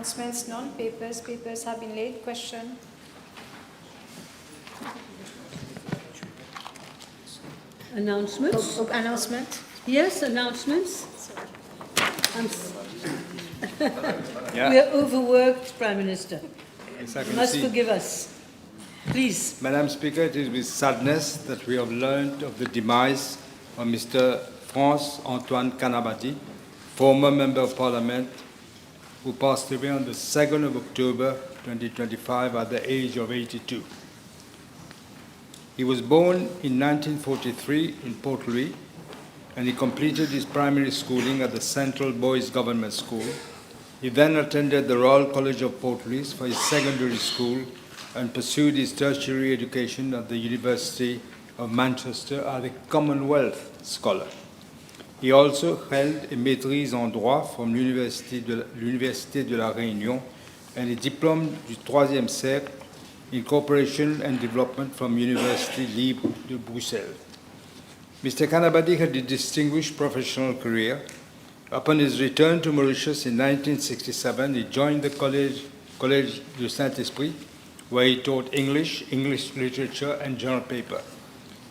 Announcements, non-papers. Papers have been laid. Question. Announcements? Announcement. Yes, announcements. Yeah. We are overworked, Prime Minister. Yes, I You can must see. forgive us. Please. Madam Speaker, it is with sadness that we have learned of the demise of Mr. France-Antoine Kanabadi, former Member of Parliament, who passed away on the 2nd of October 2025 at the age of 82. He was born in 1943 in Port Louis, and he completed his primary schooling at the Central Boys Government School. He then attended the Royal College of Port Louis for his secondary school and pursued his tertiary education at the University of Manchester as a Commonwealth Scholar. He also held a maîtrise en droit from l'Université de la Réunion and a diplôme du troisième cercle in Cooperation and Development from University Libre de Bruxelles. Mr. Kanabadi had a distinguished professional career. Upon his return to Mauritius in 1967, he joined the Collège du Saint-Esprit, where he taught English, English literature, and journal paper.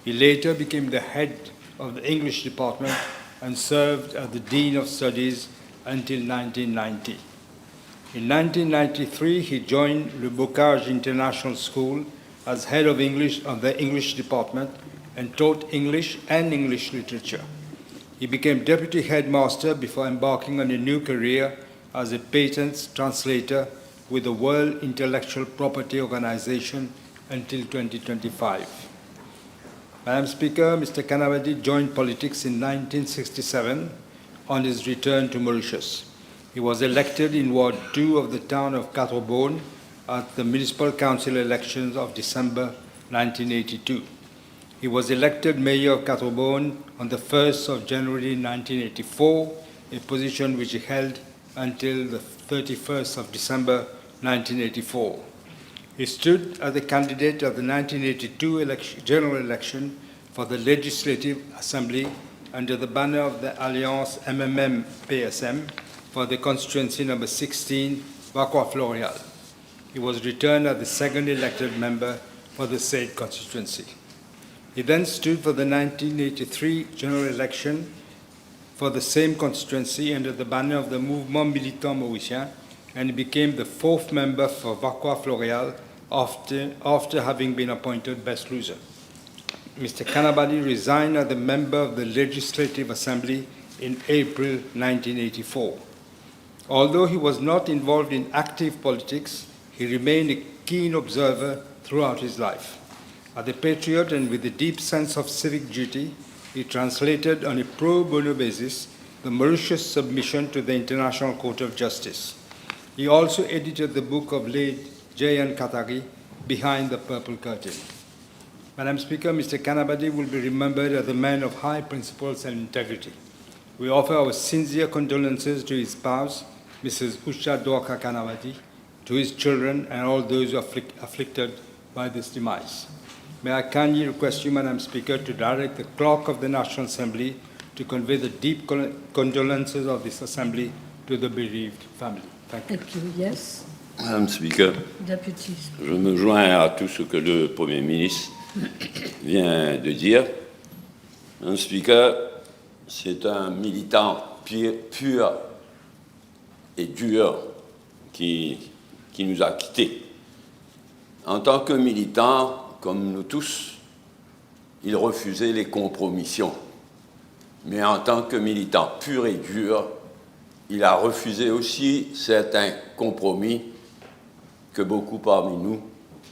He later became the head of the English department and served as the Dean of Studies until 1990. In 1993, he joined Le Bocage International School as head of the English department and taught English and English literature. He became deputy headmaster before embarking on a new career as a patents translator with the World Intellectual Property Organization until 2025. Madam Speaker, Mr. Kanabadi joined politics in 1967 on his return to Mauritius. He was elected in Ward 2 of the town of Quatre Bornes at the Municipal Council elections of December 1982. He was elected mayor of Quatre Bornes on the 1st of January 1984, a position which he held until the 31st of December 1984. He stood as a candidate at the 1982 general election for the Legislative Assembly under the banner of the Alliance MMM-PSM for the constituency number 16, Vacqua-Floréal. He was returned as the second elected member for the said constituency. He then stood for the 1983 general election for the same constituency under the banner of the Mouvement Militant Mauricien, and he became the fourth member for Vacqua-Floréal after having been appointed best loser. Mr. Kanabadi resigned as a member of the Legislative Assembly in April 1984. Although he was not involved in active politics, he remained a keen observer throughout his life. As a patriot and with a deep sense of civic duty, he translated on a pro bono basis the Mauritius submission to the International Court of Justice. He also edited the book of late J.N. Katari, Behind the Purple Curtain. Madam Speaker, Mr. Kanabadi will be remembered as a man of high principles and integrity. We offer our sincere condolences to his spouse, Mrs. Usha Dwaka Kanabadi, to his children and all those who are afflicted by this demise. May I kindly request you, Madam Speaker, to direct the Clerk of the National Assembly to convey the deep condolences of this Assembly to the bereaved family. Thank you. Thank you. Yes. Madame Speaker, Deputy. je me joins à tout ce que le Premier ministre vient de dire. Madame Speaker, c'est un militant pur et dur qui nous a quittés. En tant que militant, comme nous tous, il refusait les compromissions. Mais en tant que militant pur et dur, il a refusé aussi certains compromis que beaucoup parmi nous,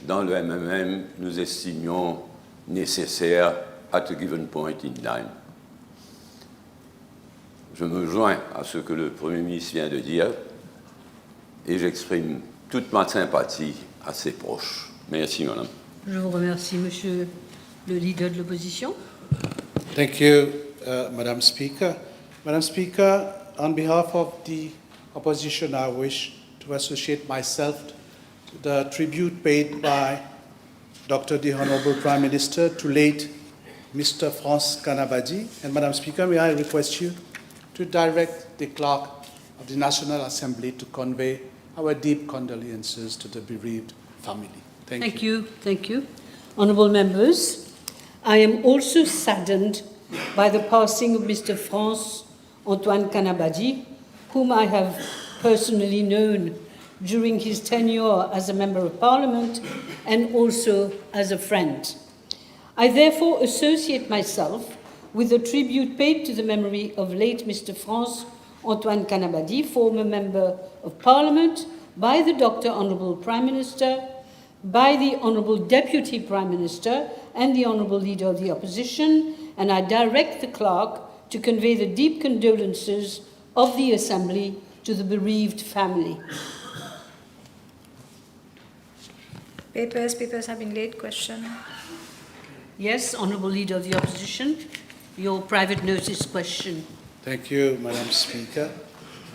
dans le MMM, nous estimions nécessaires at a given point in time. Je me joins à ce que le Premier ministre vient de dire et j'exprime toute ma sympathie à ses proches. Merci, madame. Je vous remercie, monsieur le leader de l'opposition. Thank you, Madam Speaker. Madam Speaker, on behalf of the opposition, I wish to associate myself to the tribute paid by the Honourable Prime Minister to late Mr. France Kanabadi. And Madam Speaker, may I request you to direct the Clerk of the National Assembly to convey our deep condolences to the bereaved family. Thank you. Thank you. Honourable members, I am also saddened by the passing of Mr. Antoine Kanabadi, whom I have personally known during his tenure as a Member of Parliament and also as a friend. I therefore associate myself with the tribute paid to the memory of late Mr. Antoine Kanabadi, former Member of Parliament, by the Dr. Honourable Prime Minister, by the Honourable Deputy Prime Minister and the Honourable Leader of the Opposition, and I direct the Clerk to convey the deep condolences of the Assembly to the bereaved family. Papers have been laid. Question. Yes, Honourable Leader of the Opposition, your private notice question. Thank you, Madam Speaker.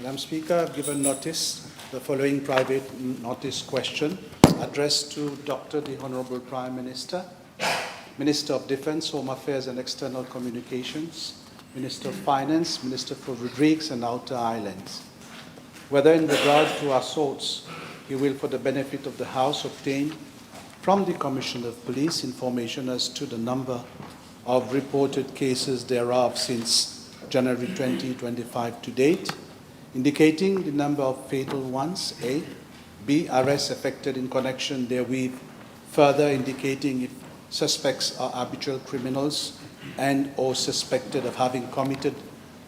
Madam Speaker, I've given notice, the following private notice question addressed to Dr. the Honourable Prime Minister, Minister of Defence, Home Affairs and External Communications, Minister of Finance, Minister for Rodrigues and Outer Islands. Whether in regard to assaults, he will, for the benefit of the House, obtain from the Commissioner of Police information as to the number of reported cases thereof since January 2025 to date, indicating the number of fatal ones, A. B. Arrests effected in connection therewith, further indicating if suspects are habitual criminals and or suspected of having committed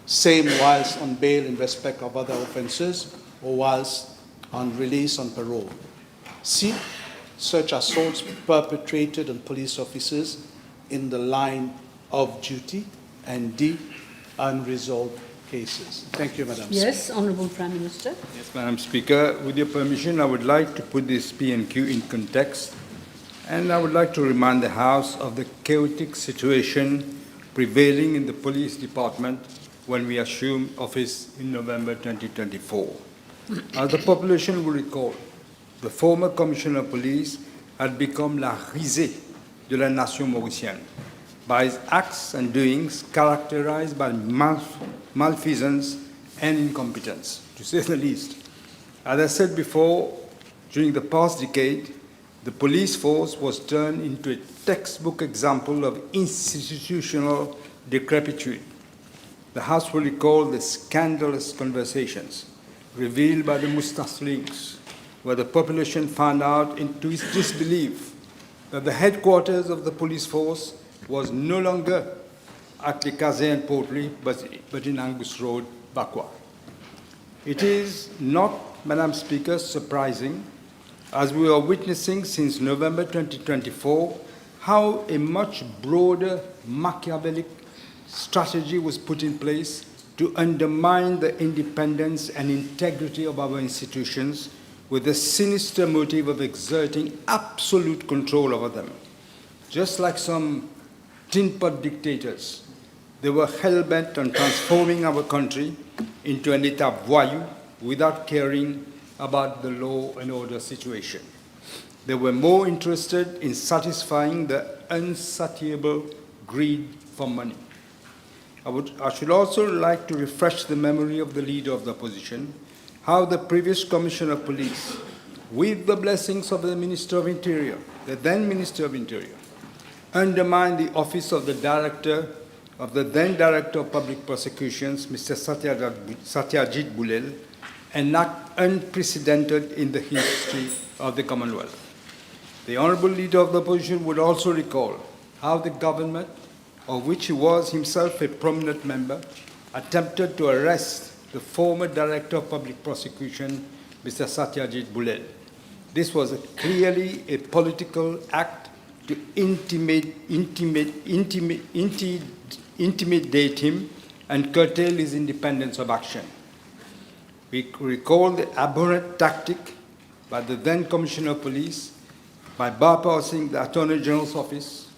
same whilst on bail in respect of other offences or whilst on release on parole. C. Such assaults perpetrated on police officers in the line of duty. And D. Unresolved cases. Thank you, Madam Speaker. Yes, Honourable Prime Minister. Yes, Madam Speaker. With your permission, I would like to put this P&Q in context, and I would like to remind the House of the chaotic situation prevailing in the police department when we assumed office in November 2024. As the population will recall, the former Commissioner of Police had become la risée de la nation mauritienne by his acts and doings characterized by malfeasance and incompetence, to say the least. As I said before, during the past decade, the police force was turned into a textbook example of institutional decrepitude. The House will recall the scandalous conversations revealed by the Moustache Links, where the population found out to its disbelief that the headquarters of the police force was no longer at Le Cazé and Portly, but in Angus Road, Bakwa. It is not, Madam Speaker, surprising, as we are witnessing since November 2024, how a much broader Machiavellic strategy was put in place to undermine the independence and integrity of our institutions with the sinister motive of exerting absolute control over them. Just like some tin pot dictators, they were hell-bent on transforming our country into an État voyou without caring about the law and order situation. They were more interested in satisfying the insatiable greed for money. I should also like to refresh the memory of the Leader of the Opposition, how the previous Commissioner of Police, with the blessings of the Minister of Interior, the then Minister of Interior, undermined the office of the then Director of Public Prosecutions, Mr. Satyajit Boulel, an act unprecedented in the history of the Commonwealth. The Honourable Leader of the Opposition would also recall how the government, of which he was himself a prominent member, attempted to arrest the former Director of Public Prosecution, Mr. Satyajit Boulel. This was clearly a political act to intimidate him and curtail his independence of action. We recall the abhorrent tactic by the then Commissioner of Police by bypassing the Attorney General's office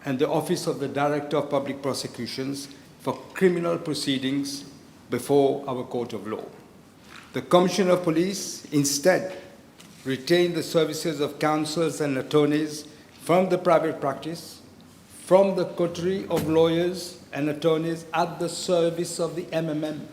and the office of the Director of Public Prosecutions for criminal proceedings before our court of law. The Commissioner of Police instead retained the services of counsels and attorneys from the private practice, from the coterie of lawyers and attorneys at the service of the MMM.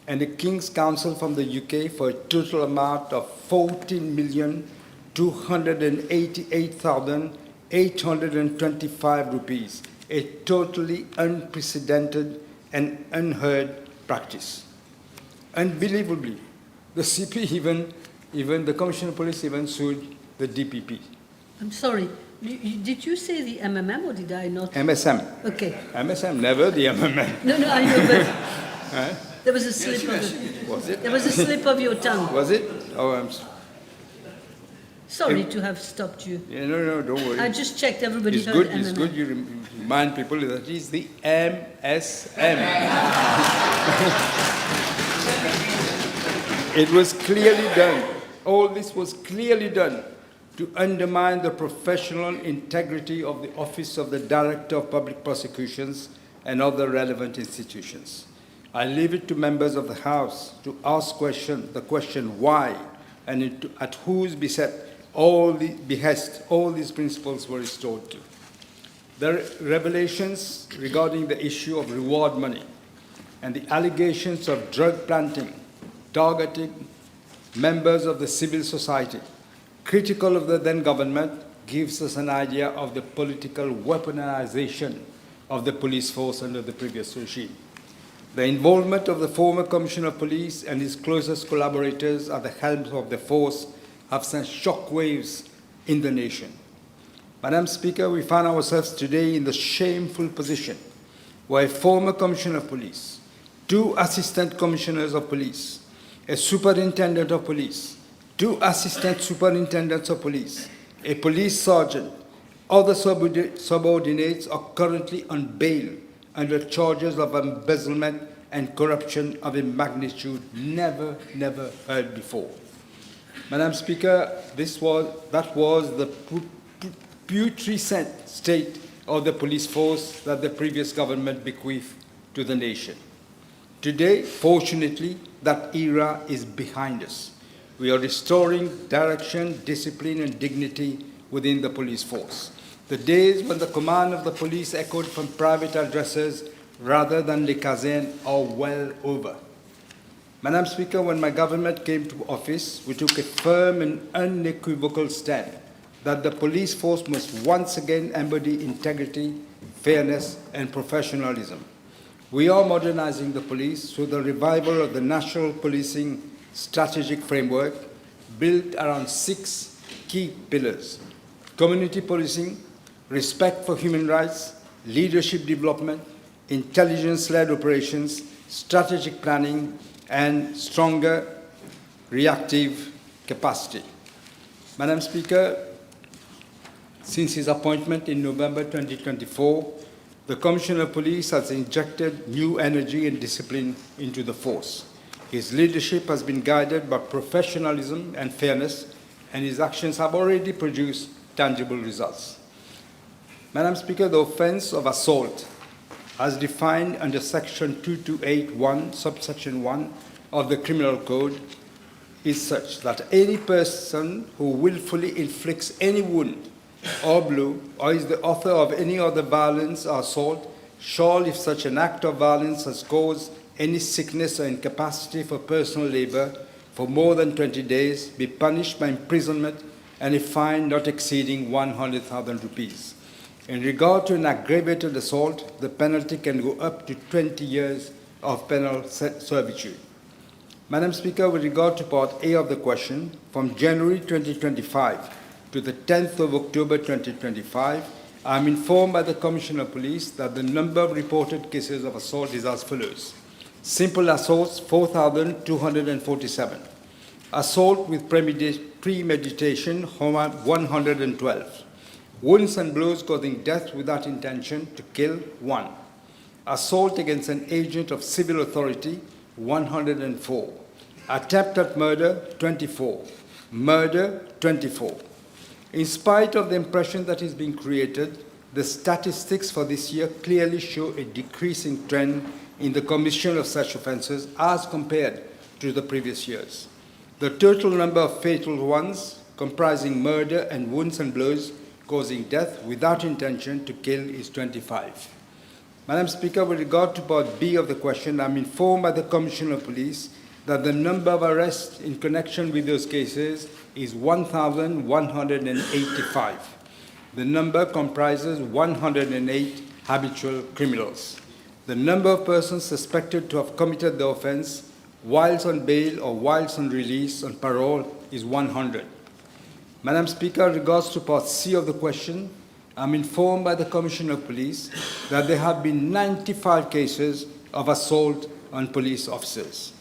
and the King's Counsel from the UK for a total amount of 14,288,825 rupees, a totally unprecedented and unheard practice. Unbelievably, the CP even the Commissioner of Police even sued the DPP. I'm sorry, did you say the MMM or did I not? MSM. Okay. MSM, never the MMM. No, I know, but there was a slip of Was it? There was a slip of your tongue. Was it? Oh, I'm Sorry to have stopped you. yeah, no, don't worry. I just checked everybody It's heard good, MMM. it's good you remind people that it's the MSM. It was clearly done. All this was clearly done to undermine the professional integrity of the Office of the Director of Public Prosecutions and other relevant institutions. I leave it to members of the House to ask the question why and at whose behest all these principles were restored to. The revelations regarding the issue of reward money and the allegations of drug planting targeting members of the civil society critical of the then government gives us an idea of the political weaponization of the police force under the previous regime. The involvement of the former Commissioner of Police and his closest collaborators at the helm of the force have sent shockwaves in the nation. Madam Speaker, we find ourselves today in the shameful position where a former Commissioner of Police, 2 Assistant Commissioners of Police, a Superintendent of Police, 2 Assistant Superintendents of Police, a Police Sergeant, other subordinates are currently on bail under charges of embezzlement and corruption of a magnitude never heard before. Madam Speaker, that was the putrescent state of the police force that the previous government bequeathed to the nation. Today, fortunately, that era is behind us. We are restoring direction, discipline, and dignity within the police force. The days when the command of the police echoed from private addresses rather than les casernes are well over. Madam Speaker, when my government came to office, we took a firm and unequivocal stand that the police force must once again embody integrity, fairness, and professionalism. We are modernizing the police through the revival of the National Policing Strategic Framework built around 6 key pillars: community policing, respect for human rights, leadership development, intelligence-led operations, strategic planning, and stronger reactive capacity. Madam Speaker, since his appointment in November 2024, the Commissioner of Police has injected new energy and discipline into the force. His leadership has been guided by professionalism and fairness, and his actions have already produced tangible results. Madam Speaker, the offense of assault, as defined under Section 2281, subsection 1 of the Criminal Code, is such that any person who willfully inflicts any wound or blow, or is the author of any other violence or assault, shall, if such an act of violence has caused any sickness or incapacity for personal labor for more than 20 days, be punished by imprisonment and a fine not exceeding 100,000 rupees. In regard to an aggravated assault, the penalty can go up to 20 years of penal servitude. Madam Speaker, with regard to Part A of the question, from January 2025 to the 10th of October 2025, I am informed by the Commissioner of Police that the number of reported cases of assault is as follows. Simple assaults, 4,247. Assault with premeditation, 112. Wounds and blows causing death without intention to kill, 1. Assault against an agent of civil authority, 104. Attempt at murder, 24. Murder, 24. In spite of the impression that is being created, the statistics for this year clearly show a decreasing trend in the commission of such offences as compared to the previous years. The total number of fatal ones, comprising murder and wounds and blows causing death without intention to kill, is 25. Madam Speaker, with regard to Part B of the question, I'm informed by the Commissioner of Police that the number of arrests in connection with those cases is 1,185. The number comprises 108 habitual criminals. The number of persons suspected to have committed the offence whilst on bail or whilst on release on parole is 100. Madam Speaker, in regards to Part C of the question, I'm informed by the Commissioner of Police that there have been 95 cases of assault on police officers.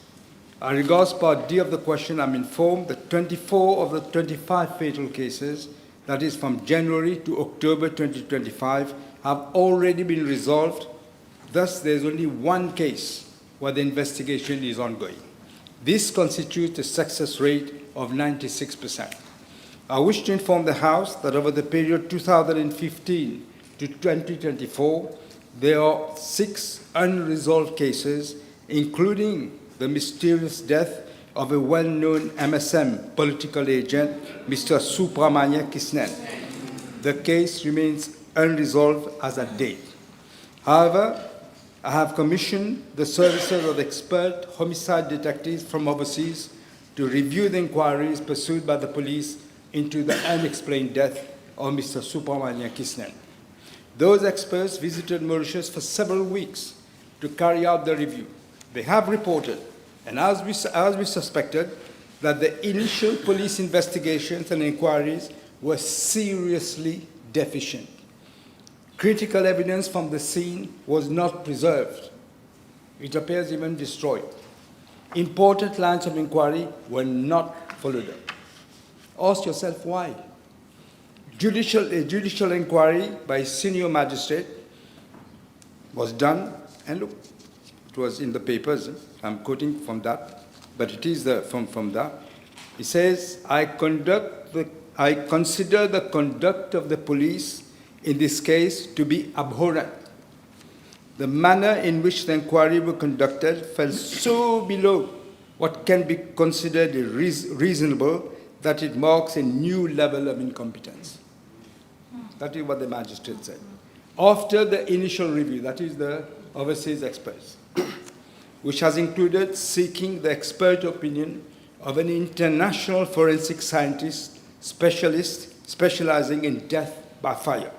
As regards Part D of the question, I'm informed that 24 of the 25 fatal cases, that is from January to October 2025, have already been resolved. Thus, there is only one case where the investigation is ongoing. This constitutes a success rate of 96%. I wish to inform the House that over the period 2015 to 2024, there are 6 unresolved cases, including the mysterious death of a well-known MSM political agent, Mr. Supramanya Krishnan. The case remains unresolved as at date. However, I have commissioned the services of expert homicide detectives from overseas to review the inquiries pursued by the police into the unexplained death of Mr. Supramanya Krishnan. Those experts visited Mauritius for several weeks to carry out the review. They have reported, and as we suspected, that the initial police investigations and inquiries were seriously deficient. Critical evidence from the scene was not preserved. It appears even destroyed. Important lines of inquiry were not followed up. Ask yourself why. A judicial inquiry by a senior magistrate was done, and look, it was in the papers. I'm quoting from that, but it is from that. It says, I consider the conduct of the police in this case to be abhorrent. The manner in which the inquiry was conducted fell so below what can be considered reasonable that it marks a new level of incompetence. That is what the magistrate said. After the initial review, that is the overseas experts, which has included seeking the expert opinion of an international forensic scientist specializing in death by fire.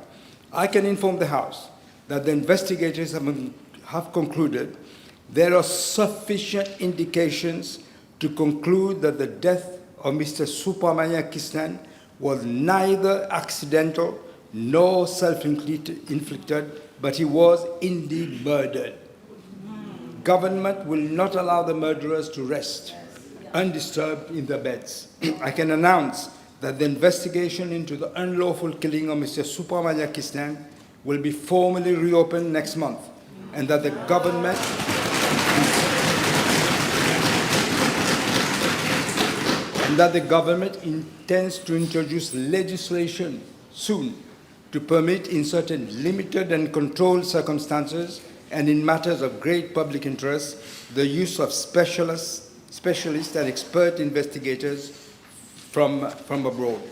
I can inform the House that the investigators have concluded there are sufficient indications to conclude that the death of Mr. Supramanya Krishnan was neither accidental nor self-inflicted, but he was indeed murdered. Government will not allow the murderers to rest undisturbed in their beds. I can announce that the investigation into the unlawful killing of Mr. Supramanya Krishnan will be formally reopened next month, and that the government intends to introduce legislation soon to permit, in certain limited and controlled circumstances and in matters of great public interest, the use of specialists and expert investigators from abroad.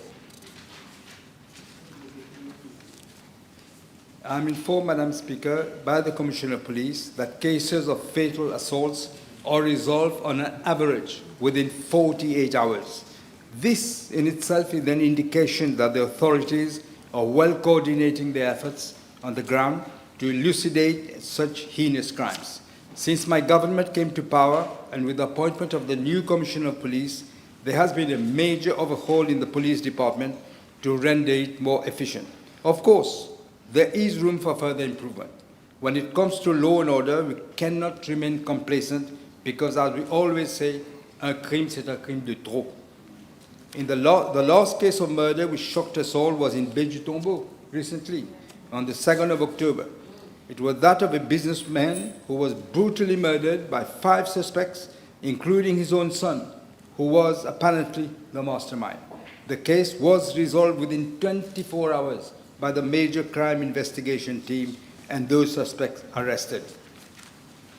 I am informed, Madam Speaker, by the Commissioner of Police that cases of fatal assaults are resolved on an average within 48 hours. This in itself is an indication that the authorities are well coordinating their efforts on the ground to elucidate such heinous crimes. Since my government came to power, and with the appointment of the new Commissioner of Police, there has been a major overhaul in the police department to render it more efficient. Of course, there is room for further improvement. When it comes to law and order, we cannot remain complacent because, as we always say, un crime, c'est un crime de trop. In the last case of murder which shocked us all was in Bejutombo recently, on the 2nd of October. It was that of a businessman who was brutally murdered by 5 suspects, including his own son, who was apparently the mastermind. The case was resolved within 24 hours by the major crime investigation team, and those suspects arrested.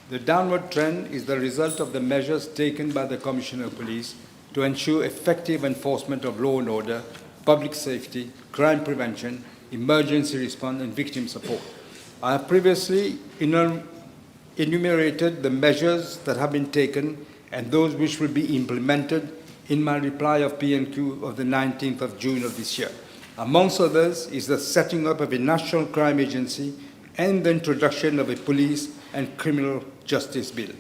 The downward trend is the result of the measures taken by the Commissioner of Police to ensure effective enforcement of law and order, public safety, crime prevention, emergency response, and victim support. I have previously enumerated the measures that have been taken and those which will be implemented in my reply of PNQ of the 19th of June of this year. Amongst others is the setting up of a national crime agency and the introduction of a police and criminal justice bill.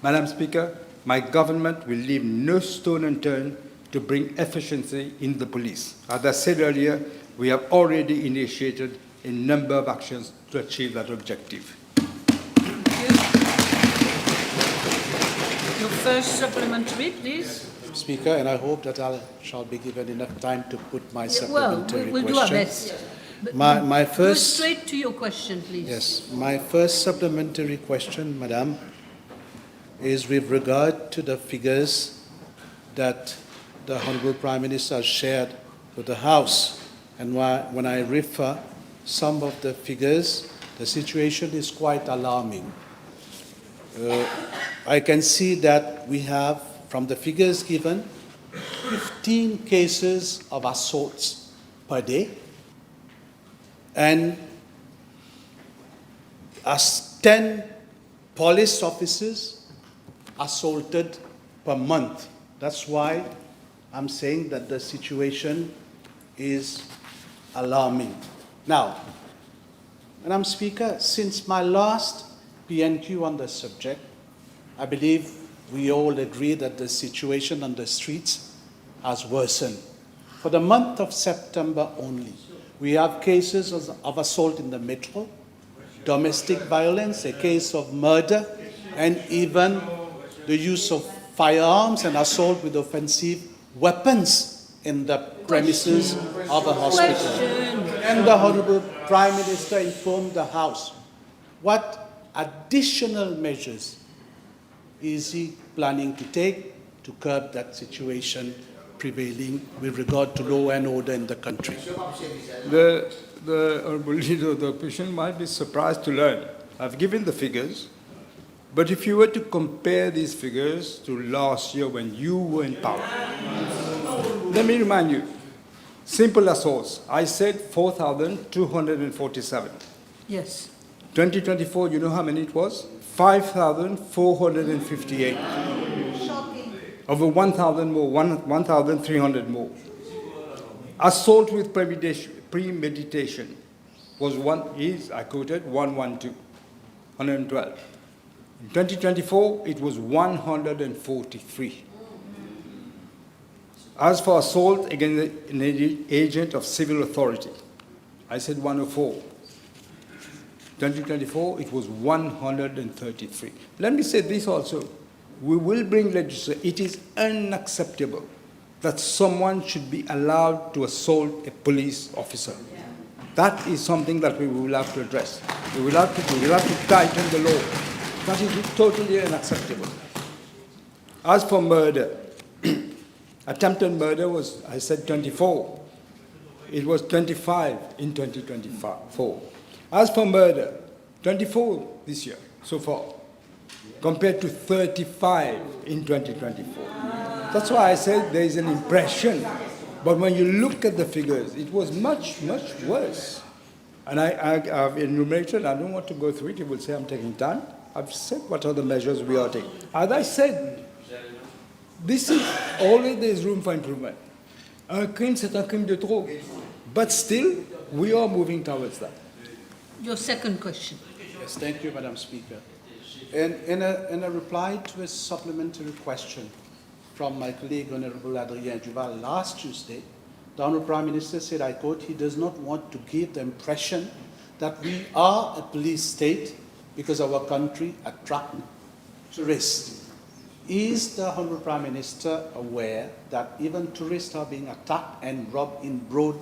Madam Speaker, my government will leave no stone unturned to bring efficiency in the police. As I said earlier, we have already initiated a number of actions to achieve that objective. Your first supplementary, please. Speaker, and I hope that I shall be given enough time to put my Well, supplementary we'll question. do our best. But My go first, straight to your question, please. yes, my first supplementary question, Madam, is with regard to the figures that the Honourable Prime Minister has shared with the House. And when I refer some of the figures, the situation is quite alarming. I can see that we have, from the figures given, 15 cases of assaults per day, and as 10 police officers assaulted per month. That's why I'm saying that the situation is alarming. Now, Madam Speaker, since my last PNQ on the subject, I believe we all agree that the situation on the streets has worsened. For the month of September only, we have cases of assault in the metro, domestic violence, a case of murder, and even the use of firearms and assault with offensive weapons in the premises of a hospital. And the Honourable Prime Minister informed the House. What additional measures is he planning to take to curb that situation prevailing with regard to law and order in the country? The Honourable Leader of the Opposition might be surprised to learn I've given the figures, but if you were to compare these figures to last year when you were in power, let me remind you, simple assaults, I said 4,247. Yes. 2024, you know how many it was? 5,458. Over 1,000 more, 1,300 more. Assault with premeditation was I quoted, 112. In 2024, it was 143. As for assault against an agent of civil authority, I said 104. 2024, it was 133. Let me say this also. We will bring legislation. It is unacceptable that someone should be allowed to assault a police officer. That is something that we will have to address. We will have to tighten the law. That is totally unacceptable. As for murder, attempted murder was, I said 24. It was 25 in 2024. As for murder, 24 this year, so far, compared to 35 in 2024. That's why I said there is an impression. But when you look at the figures, it was much, much worse. And I've enumerated, I don't want to go through it, you will say I'm taking time. I've said what are the measures we are taking. As I said, this is always there is room for improvement. Un crime, c'est un crime de trop. But still, we are moving towards that. Your second question. Yes, thank you, Madam Speaker. In a reply to a supplementary question from my colleague, Honourable Adrien Duval, last Tuesday, the Honourable Prime Minister said, I quote, he does not want to give the impression that we are a police state because our country attracts tourists. Is the Honourable Prime Minister aware that even tourists are being attacked and robbed in broad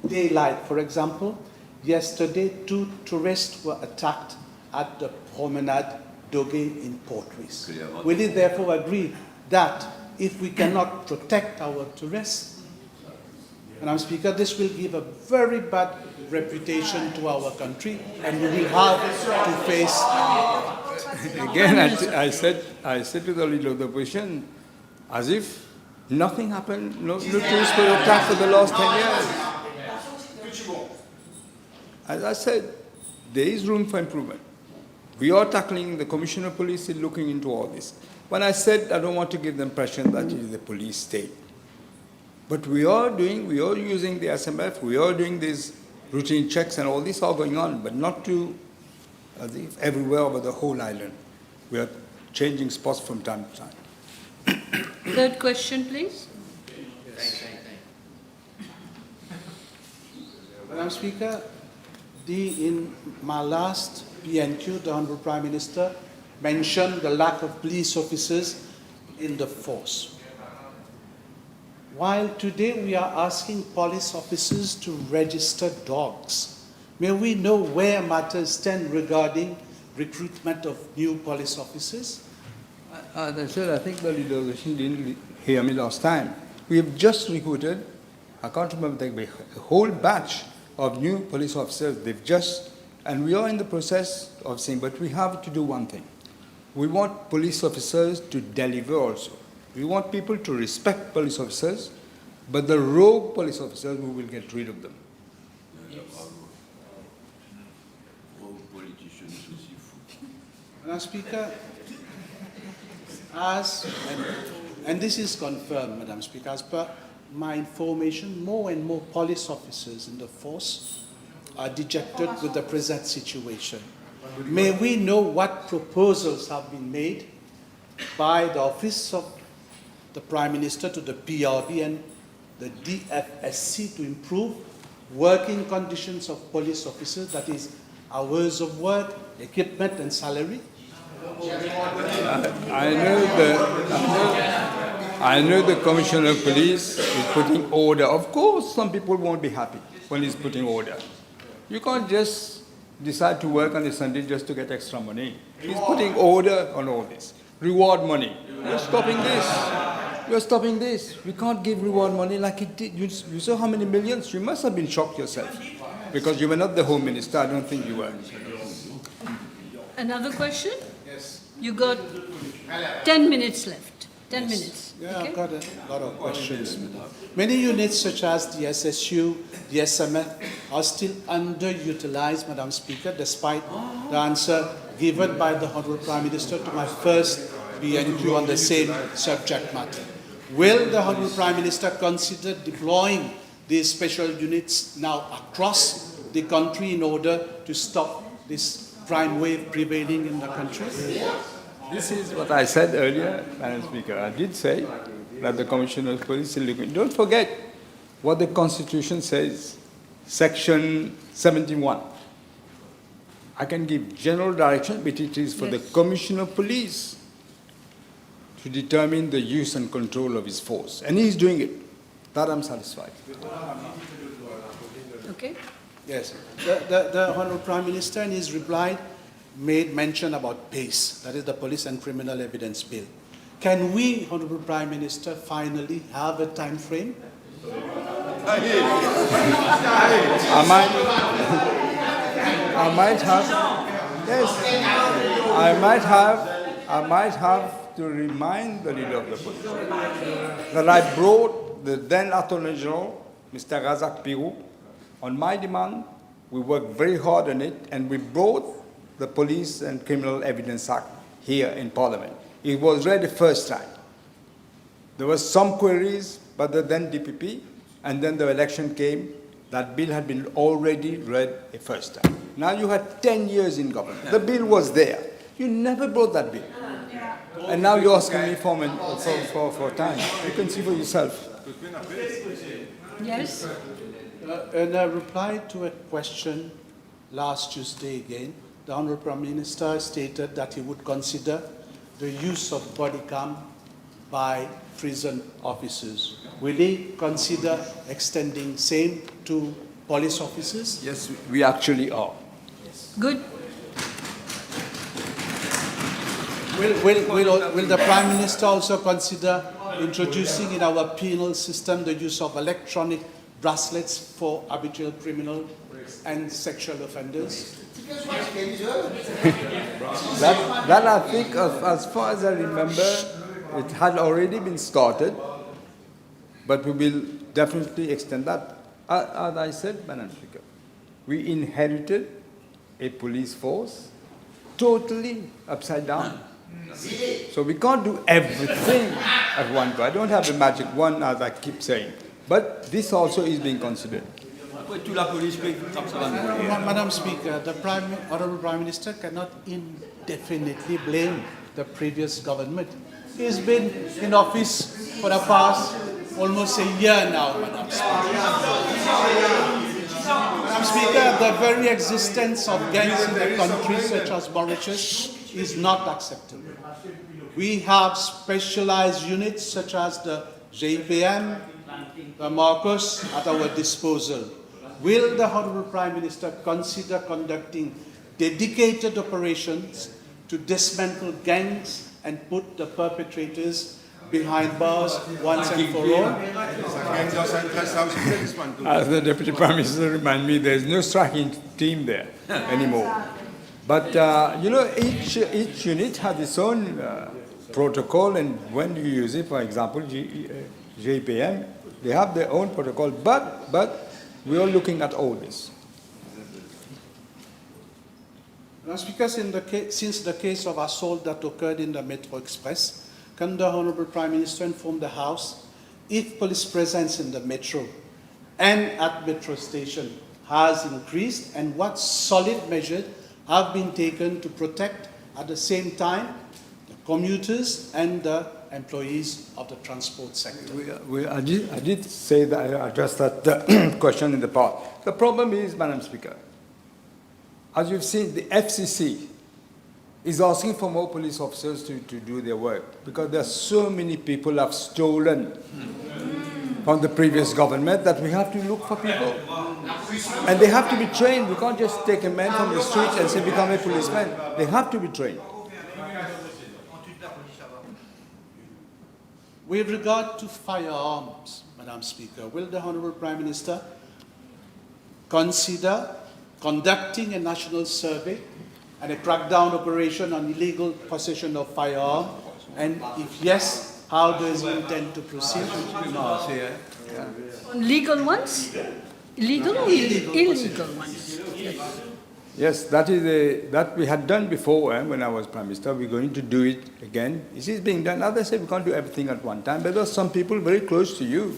daylight? For example, yesterday, 2 tourists were attacked at the Promenade Doguet in Port-Louis. Will he therefore agree that if we cannot protect our tourists, Madam Speaker, this will give a very bad reputation to our country, and we will have to face. Again, I said to the Leader of the Opposition, as if nothing happened, no tourists were attacked for the last 10 years. As I said, there is room for improvement. We are tackling, the Commissioner of Police is looking into all this. When I said I don't want to give the impression that it is a police state. But we are using the SMF, we are doing these routine checks and all these are going on, but not to everywhere over the whole island. We are changing spots from time to time. Third question, please. Madam Speaker, in my last PNQ, the Honourable Prime Minister mentioned the lack of police officers in the force. While today we are asking police officers to register dogs, may we know where matters stand regarding recruitment of new police officers? As I said, I think the leadership didn't hear me last time. We have just recruited, I can't remember, a whole batch of new police officers. And we are in the process of saying, but we have to do one thing. We want police officers to deliver also. We want people to respect police officers, but the rogue police officers, we will get rid of them. Madam Speaker, and this is confirmed, Madam Speaker, as per my information, more and more police officers in the force are dejected with the present situation. May we know what proposals have been made by the Office of the Prime Minister to the PRB and the DFSC to improve working conditions of police officers, that is, hours of work, equipment and salary? I know the Commissioner of Police is putting order. Of course, some people won't be happy when he's putting order. You can't just decide to work on a Sunday just to get extra money. He's putting order on all this. Reward money. You're stopping this. You're stopping this. We can't give reward money like it did. You saw how many millions? You must have been shocked yourself. Because you were not the Home Minister. I don't think you were. Another question? Yes. You got 10 minutes left. 10 minutes. Yeah, okay? I've got a lot of questions. Many units such as the SSU, the SMF are still underutilized, Madam Speaker, despite the answer given by the Honourable Prime Minister to my first BNQ on the same subject matter. Will the Honourable Prime Minister consider deploying these special units now across the country in order to stop this crime wave prevailing in the country? This is what I said earlier, Madam Speaker. I did say that the Commissioner of Police is looking. Don't forget what the Constitution says, Section 71. I can give general direction, but it is for the Commissioner of Police to determine the use and control of his force. And he's doing it. That I'm satisfied. Okay. Yes. The Honourable Prime Minister in his reply made mention about PACE, that is the Police and Criminal Evidence Bill. Can we, Honourable Prime Minister, finally have a time frame? I might have to remind the leader of the police that I brought the then Attorney General, Mr. Razak Pirou, on my demand. We worked very hard on it, and we brought the Police and Criminal Evidence Act here in Parliament. It was read the first time. There were some queries by the then DPP, and then the election came. That bill had been already read the first time. Now you had 10 years in government. The bill was there. You never brought that bill. And now you're asking me for time. You can see for yourself. Yes. In a reply to a question last Tuesday again, the Honourable Prime Minister stated that he would consider the use of body cam by prison officers. Will he consider extending same to police officers? Yes, we actually are. Good. Will the Prime Minister also consider introducing in our penal system the use of electronic bracelets for habitual criminal and sexual offenders? That I think, as far as I remember, it had already been started, but we will definitely extend that. As I said, Madam Speaker, we inherited a police force totally upside down. So we can't do everything at one go. I don't have the magic wand, as I keep saying. But this also is being considered. Madam Speaker, the Honourable Prime Minister cannot indefinitely blame the previous government. He's been in office for the past almost a year now, Madam Speaker. Madam Speaker, the very existence of gangs in the country, such as Mauritius, is not acceptable. We have specialized units such as the JPM, the Marcus at our disposal. Will the Honourable Prime Minister consider conducting dedicated operations to dismantle gangs and put the perpetrators behind bars once and for all? As the Deputy Prime Minister reminded me, there is no striking team there anymore. But, each unit has its own protocol, and when you use it, for example, JPM, they have their own protocol, but we are looking at all this. Now, Speaker, since the case of assault that occurred in the Metro Express, can the Honourable Prime Minister inform the House if police presence in the Metro and at Metro Station has increased, and what solid measures have been taken to protect at the same time the commuters and the employees of the transport sector? I did say that I addressed that question in the past. The problem is, Madam Speaker, as you've seen, the FCC is asking for more police officers to do their work because there are so many people have stolen from the previous government that we have to look for people. And they have to be trained. We can't just take a man from the street and say, become a policeman. They have to be trained. With regard to firearms, Madam Speaker, will the Honourable Prime Minister consider conducting a national survey and a crackdown operation on illegal possession of firearms? And if yes, how does he intend to proceed? On legal ones? Legal or illegal ones? Yes, that we had done before when I was Prime Minister. We're going to do it again. It is being done. As I said, we can't do everything at one time, but there are some people very close to you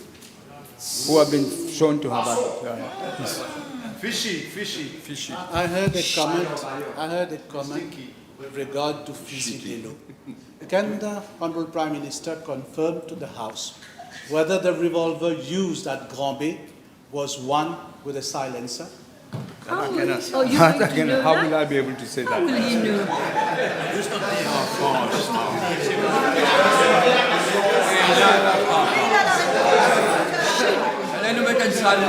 who have been shown to have Fishy. I heard a comment with regard to fishy. Can the Honourable Prime Minister confirm to the House whether the revolver used at Grand Bay was one with a silencer? How will How will I be able to say How that? will he know?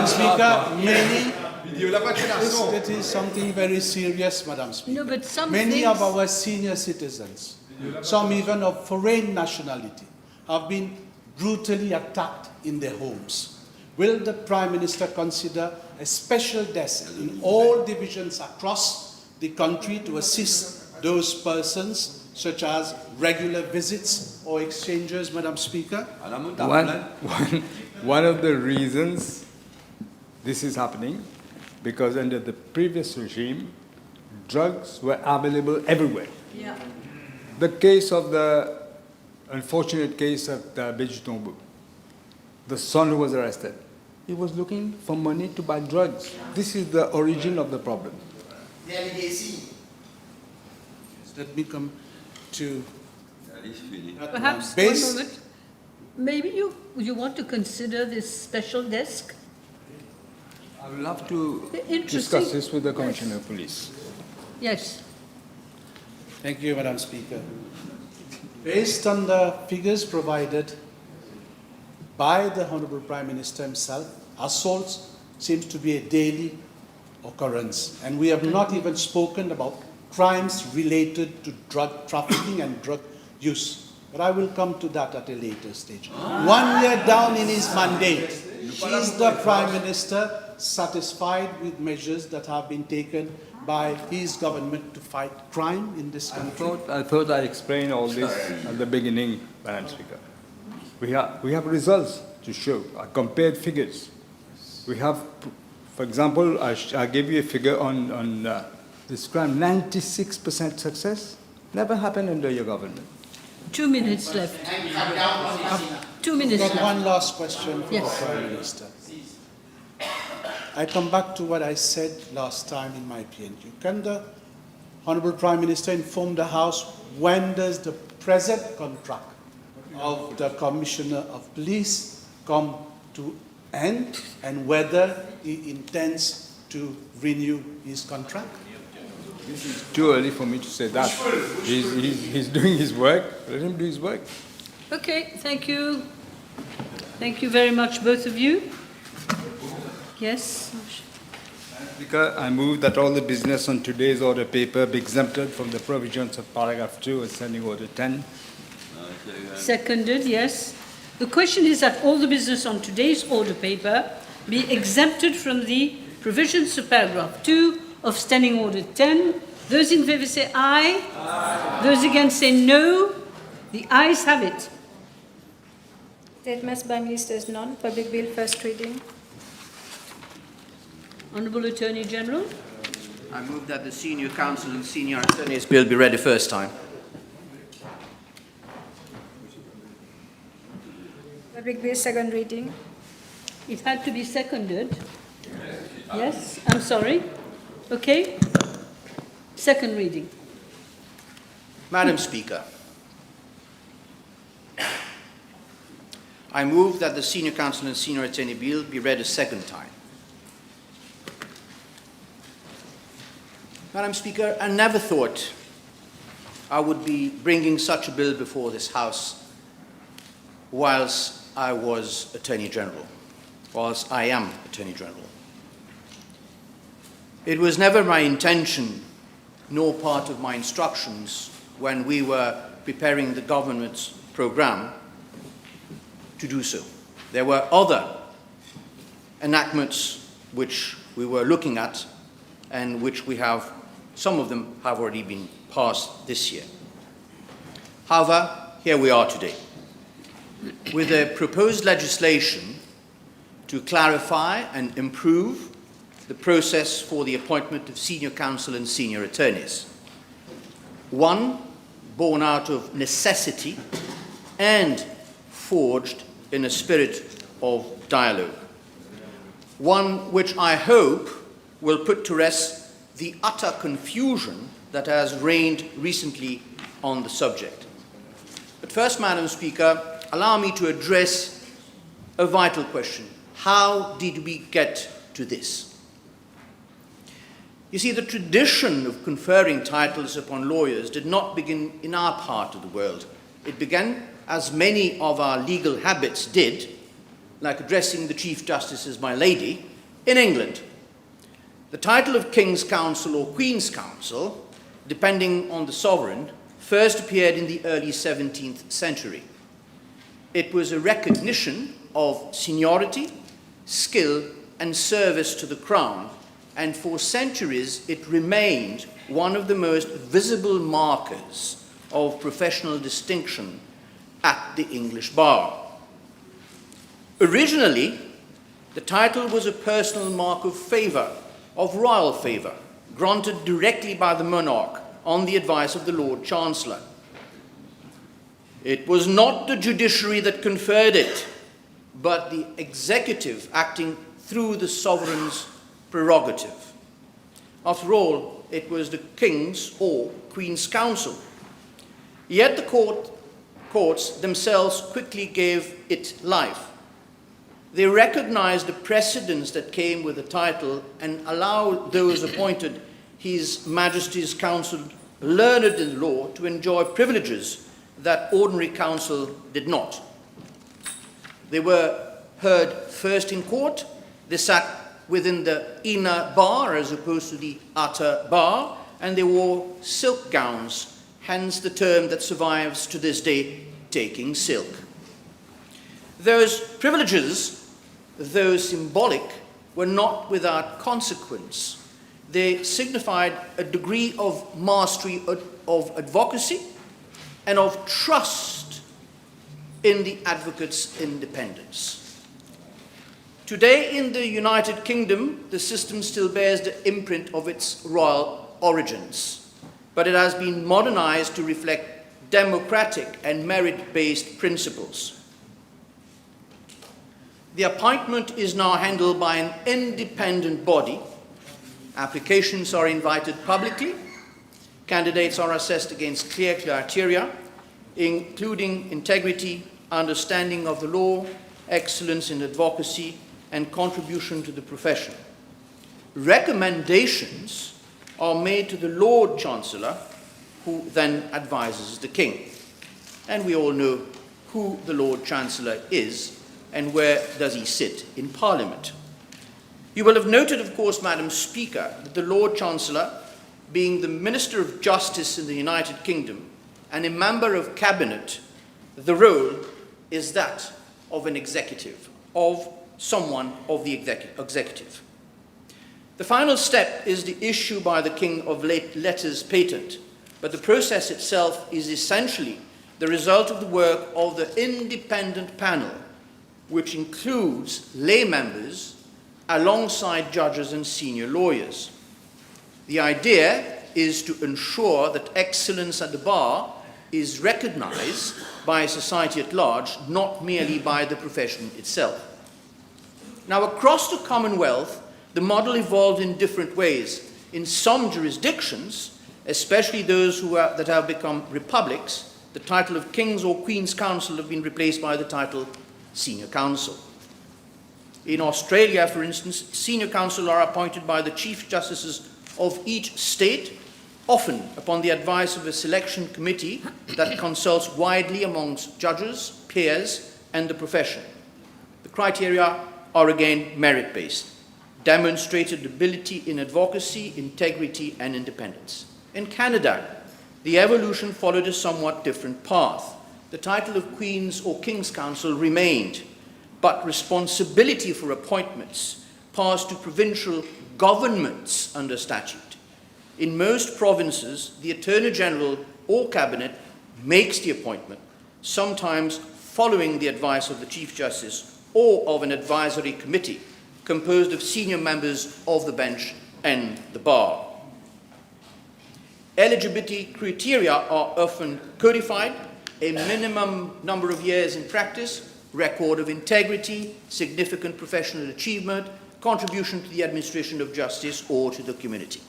Speaker, that is something very serious, Madam Speaker. No, but some Many things- of our senior citizens, some even of foreign nationality, have been brutally attacked in their homes. Will the Prime Minister consider a special desk in all divisions across the country to assist those persons, such as regular visits or exchanges, Madam Speaker? One of the reasons this is happening, because under the previous regime, drugs were available everywhere. Yeah. The case of the unfortunate case of Bejitombu, the son who was arrested, he was looking for money to buy drugs. This is the origin of the problem. Let me come to that Perhaps one. one moment. Maybe you want to consider this special desk? I would love to Interesting. discuss this with the Commissioner of Police. Yes. Thank you, Madam Speaker. Based on the figures provided by the Honourable Prime Minister himself, assaults seems to be a daily occurrence. And we have not even spoken about crimes related to drug trafficking and drug use. But I will come to that at a later stage. 1 year down in his mandate, is the Prime Minister satisfied with measures that have been taken by his government to fight crime in this country? I thought I explained all this at the beginning, Madam Speaker. We have results to show, compared figures. We have, for example, I gave you a figure on describe 96% success. Never happened under your government. 2 minutes left. 2 minutes Got left. one last question for Yes. the Prime Minister. I come back to what I said last time in my PNQ. Can the Honourable Prime Minister inform the House when does the present contract of the Commissioner of Police come to end and whether he intends to renew his contract? It's too early for me to say that. He's doing his work. Let him do his work. Okay, thank you. Thank you very much, both of you. Yes? Speaker, I move that all the business on today's order paper be exempted from the provisions of paragraph 2 of Standing Order 10. Seconded, yes. The question is that all the business on today's order paper be exempted from the provisions of paragraph 2 of Standing Order 10. Those in favour say aye. Aye. Those against say no. The ayes have it. Statements by Ministers none. Public Bill first reading. Honourable Attorney General. I move that the Senior Counsel and Senior Attorneys Bill be read the first time. Public Bill second reading. It had to be seconded. Yes, I'm sorry. Okay. Second reading. Madam Speaker, I move that the Senior Counsel and Senior Attorney Bill be read a second time. Madam Speaker, I never thought I would be bringing such a bill before this House whilst I was Attorney General, whilst I am Attorney General. It was never my intention, nor part of my instructions when we were preparing the government's programme, to do so. There were other enactments which we were looking at and which we have, some of them have already been passed this year. However, here we are today with a proposed legislation to clarify and improve the process for the appointment of senior counsel and senior attorneys. One born out of necessity and forged in a spirit of dialogue. One which I hope will put to rest the utter confusion that has reigned recently on the subject. But first, Madam Speaker, allow me to address a vital question. How did we get to this? You see, the tradition of conferring titles upon lawyers did not begin in our part of the world. It began, as many of our legal habits did, like addressing the Chief Justice as my lady, in England. The title of King's Counsel or Queen's Counsel, depending on the sovereign, first appeared in the early 17th century. It was a recognition of seniority, skill, and service to the crown, and for centuries it remained one of the most visible markers of professional distinction at the English bar. Originally, the title was a personal mark of favour, of royal favour, granted directly by the monarch on the advice of the Lord Chancellor. It was not the judiciary that conferred it, but the executive acting through the sovereign's prerogative. After all, it was the King's or Queen's Counsel. Yet the courts themselves quickly gave it life. They recognized the precedence that came with the title and allowed those appointed His Majesty's Counsel learned in law to enjoy privileges that ordinary counsel did not. They were heard first in court. They sat within the inner bar as opposed to the outer bar, and they wore silk gowns, hence the term that survives to this day, taking silk. Those privileges, though symbolic, were not without consequence. They signified a degree of mastery of advocacy and of trust in the advocate's independence. Today in the United Kingdom, the system still bears the imprint of its royal origins, but it has been modernized to reflect democratic and merit-based principles. The appointment is now handled by an independent body. Applications are invited publicly. Candidates are assessed against clear criteria, including integrity, understanding of the law, excellence in advocacy, and contribution to the profession. Recommendations are made to the Lord Chancellor, who then advises the King. And we all know who the Lord Chancellor is and where does he sit in Parliament. You will have noted, of course, Madam Speaker, that the Lord Chancellor, being the Minister of Justice in the United Kingdom and a member of Cabinet, the role is that of an executive, of someone of the executive. The final step is the issue by the King of letters patent, but the process itself is essentially the result of the work of the independent panel, which includes lay members alongside judges and senior lawyers. The idea is to ensure that excellence at the bar is recognized by society at large, not merely by the profession itself. Now, across the Commonwealth, the model evolved in different ways. In some jurisdictions, especially those that have become republics, the title of King's or Queen's Counsel have been replaced by the title Senior Counsel. In Australia, for instance, Senior Counsel are appointed by the Chief Justices of each state, often upon the advice of a selection committee that consults widely amongst judges, peers, and the profession. The criteria are again merit-based, demonstrated ability in advocacy, integrity, and independence. In Canada, the evolution followed a somewhat different path. The title of Queen's or King's Counsel remained, but responsibility for appointments passed to provincial governments under statute. In most provinces, the Attorney General or Cabinet makes the appointment, sometimes following the advice of the Chief Justice or of an advisory committee composed of senior members of the bench and the bar. Eligibility criteria are often codified: a minimum number of years in practice, record of integrity, significant professional achievement, contribution to the administration of justice or to the community.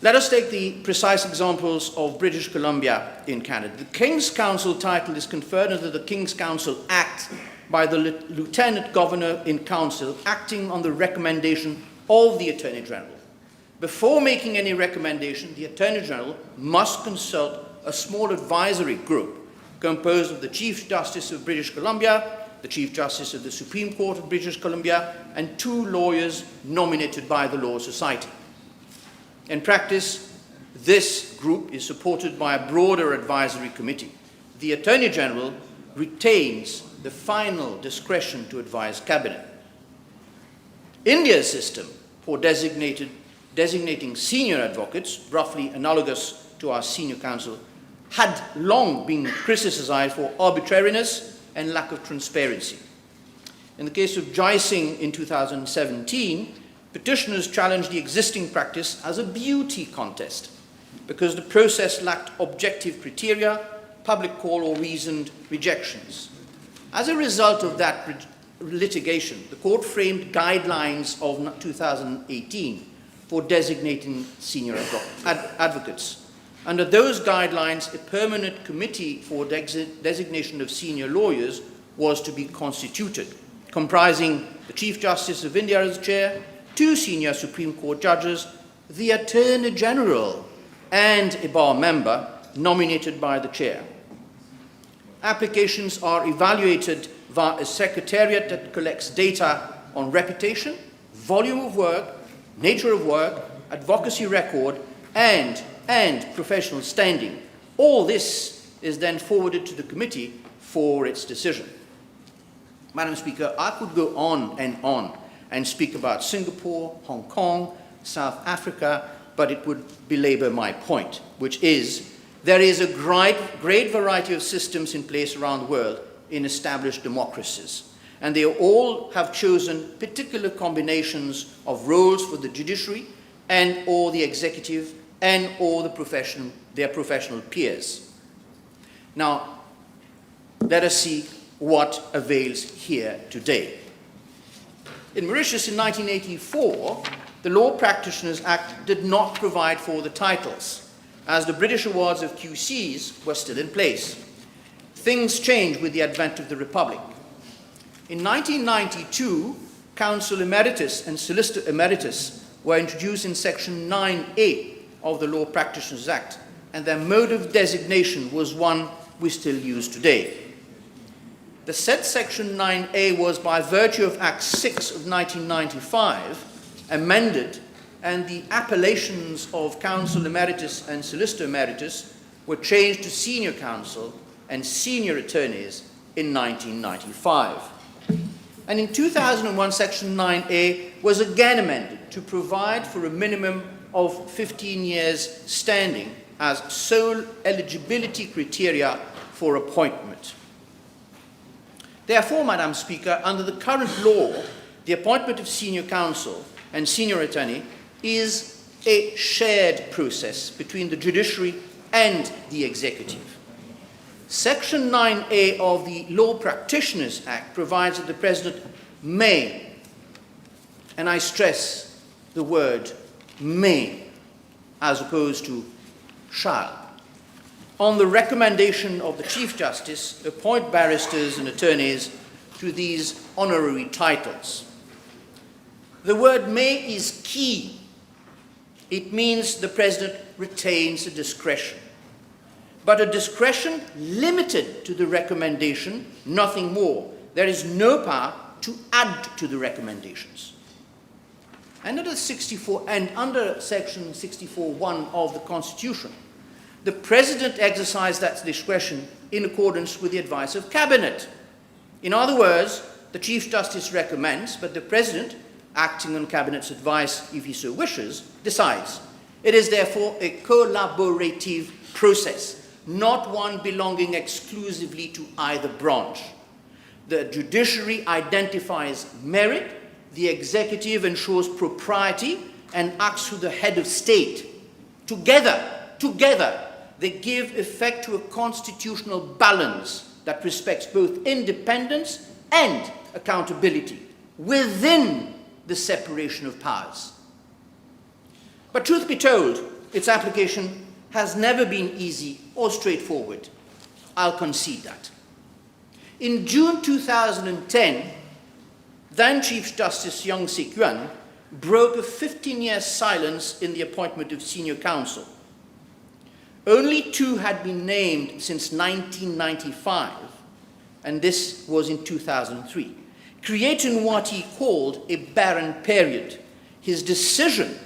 Let us take the precise examples of British Columbia in Canada. The King's Counsel title is conferred under the King's Counsel Act by the Lieutenant Governor in Council, acting on the recommendation of the Attorney General. Before making any recommendation, the Attorney General must consult a small advisory group composed of the Chief Justice of British Columbia, the Chief Justice of the Supreme Court of British Columbia, and 2 lawyers nominated by the Law Society. In practice, this group is supported by a broader advisory committee. The Attorney General retains the final discretion to advise Cabinet. India's system for designating senior advocates, roughly analogous to our Senior Counsel, had long been criticized for arbitrariness and lack of transparency. In the case of Jai Singh in 2017, petitioners challenged the existing practice as a beauty contest because the process lacked objective criteria, public call, or reasoned rejections. As a result of that litigation, the court framed guidelines of 2018 for designating senior advocates. Under those guidelines, a permanent committee for designation of senior lawyers was to be constituted, comprising the Chief Justice of India as chair, 2 senior Supreme Court judges, the Attorney General, and a bar member nominated by the chair. Applications are evaluated via a secretariat that collects data on reputation, volume of work, nature of work, advocacy record, and professional standing. All this is then forwarded to the committee for its decision. Madam Speaker, I could go on and speak about Singapore, Hong Kong, South Africa, but it would belabor my point, which is there is a great variety of systems in place around the world in established democracies, and they all have chosen particular combinations of roles for the judiciary and or the executive and or their professional peers. Now, let us see what avails here today. In Mauritius in 1984, the Law Practitioners Act did not provide for the titles, as the British awards of QCs were still in place. Things changed with the advent of the Republic. In 1992, Counsel Emeritus and Solicitor Emeritus were introduced in Section 9A of the Law Practitioners Act, and their mode of designation was one we still use today. The said Section 9A was, by virtue of Act 6 of 1995, amended, and the appellations of Counsel Emeritus and Solicitor Emeritus were changed to Senior Counsel and Senior Attorneys in 1995. And in 2001, Section 9A was again amended to provide for a minimum of 15 years standing as sole eligibility criteria for appointment. Therefore, Madam Speaker, under the current law, the appointment of Senior Counsel and Senior Attorney is a shared process between the judiciary and the executive. Section 9A of the Law Practitioners Act provides that the President may, and I stress the word may, as opposed to shall, on the recommendation of the Chief Justice, appoint barristers and attorneys to these honorary titles. The word may is key. It means the President retains a discretion, but a discretion limited to the recommendation, nothing more. There is no power to add to the recommendations. And under Section 64(1) of the Constitution, the President exercised that discretion in accordance with the advice of Cabinet. In other words, the Chief Justice recommends, but the President, acting on Cabinet's advice if he so wishes, decides. It is therefore a collaborative process, not one belonging exclusively to either branch. The judiciary identifies merit, the executive ensures propriety, and acts through the head of state. Together, they give effect to a constitutional balance that respects both independence and accountability within the separation of powers. But truth be told, its application has never been easy or straightforward. I'll concede that. In June 2010, then Chief Justice Young Sik Yuan broke a 15-year silence in the appointment of Senior Counsel. Only 2 had been named since 1995, and this was in 2003, creating what he called a barren period. His decision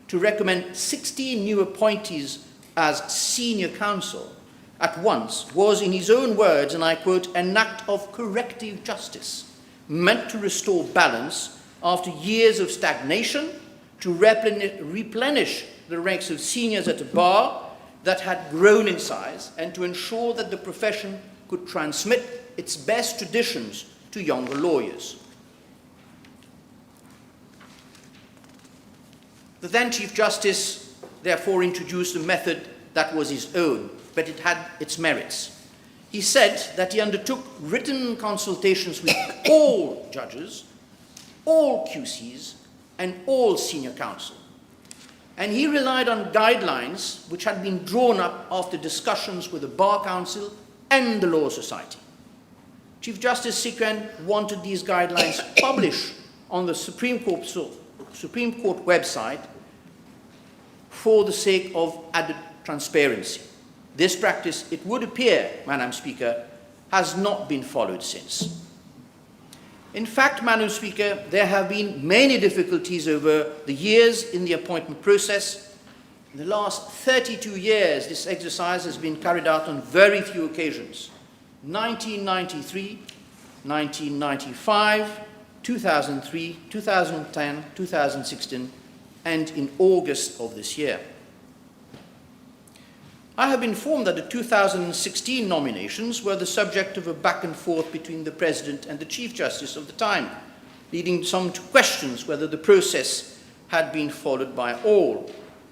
to recommend 16 new appointees as Senior Counsel at once was, in his own words, and I quote, an act of corrective justice, meant to restore balance after years of stagnation, to replenish the ranks of seniors at a bar that had grown in size, and to ensure that the profession could transmit its best traditions to younger lawyers. The then Chief Justice therefore introduced a method that was his own, but it had its merits. He said that he undertook written consultations with all judges, all QCs, and all senior counsel. And he relied on guidelines which had been drawn up after discussions with the Bar Council and the Law Society. Chief Justice Sik Yuan wanted these guidelines published on the Supreme Court website for the sake of added transparency. This practice, it would appear, Madam Speaker, has not been followed since. In fact, Madam Speaker, there have been many difficulties over the years in the appointment process. In the last 32 years, this exercise has been carried out on very few occasions. 1993, 1995, 2003, 2010, 2016, and in August of this year. I have been informed that the 2016 nominations were the subject of a back and forth between the President and the Chief Justice of the time, leading some to questions whether the process had been followed by all.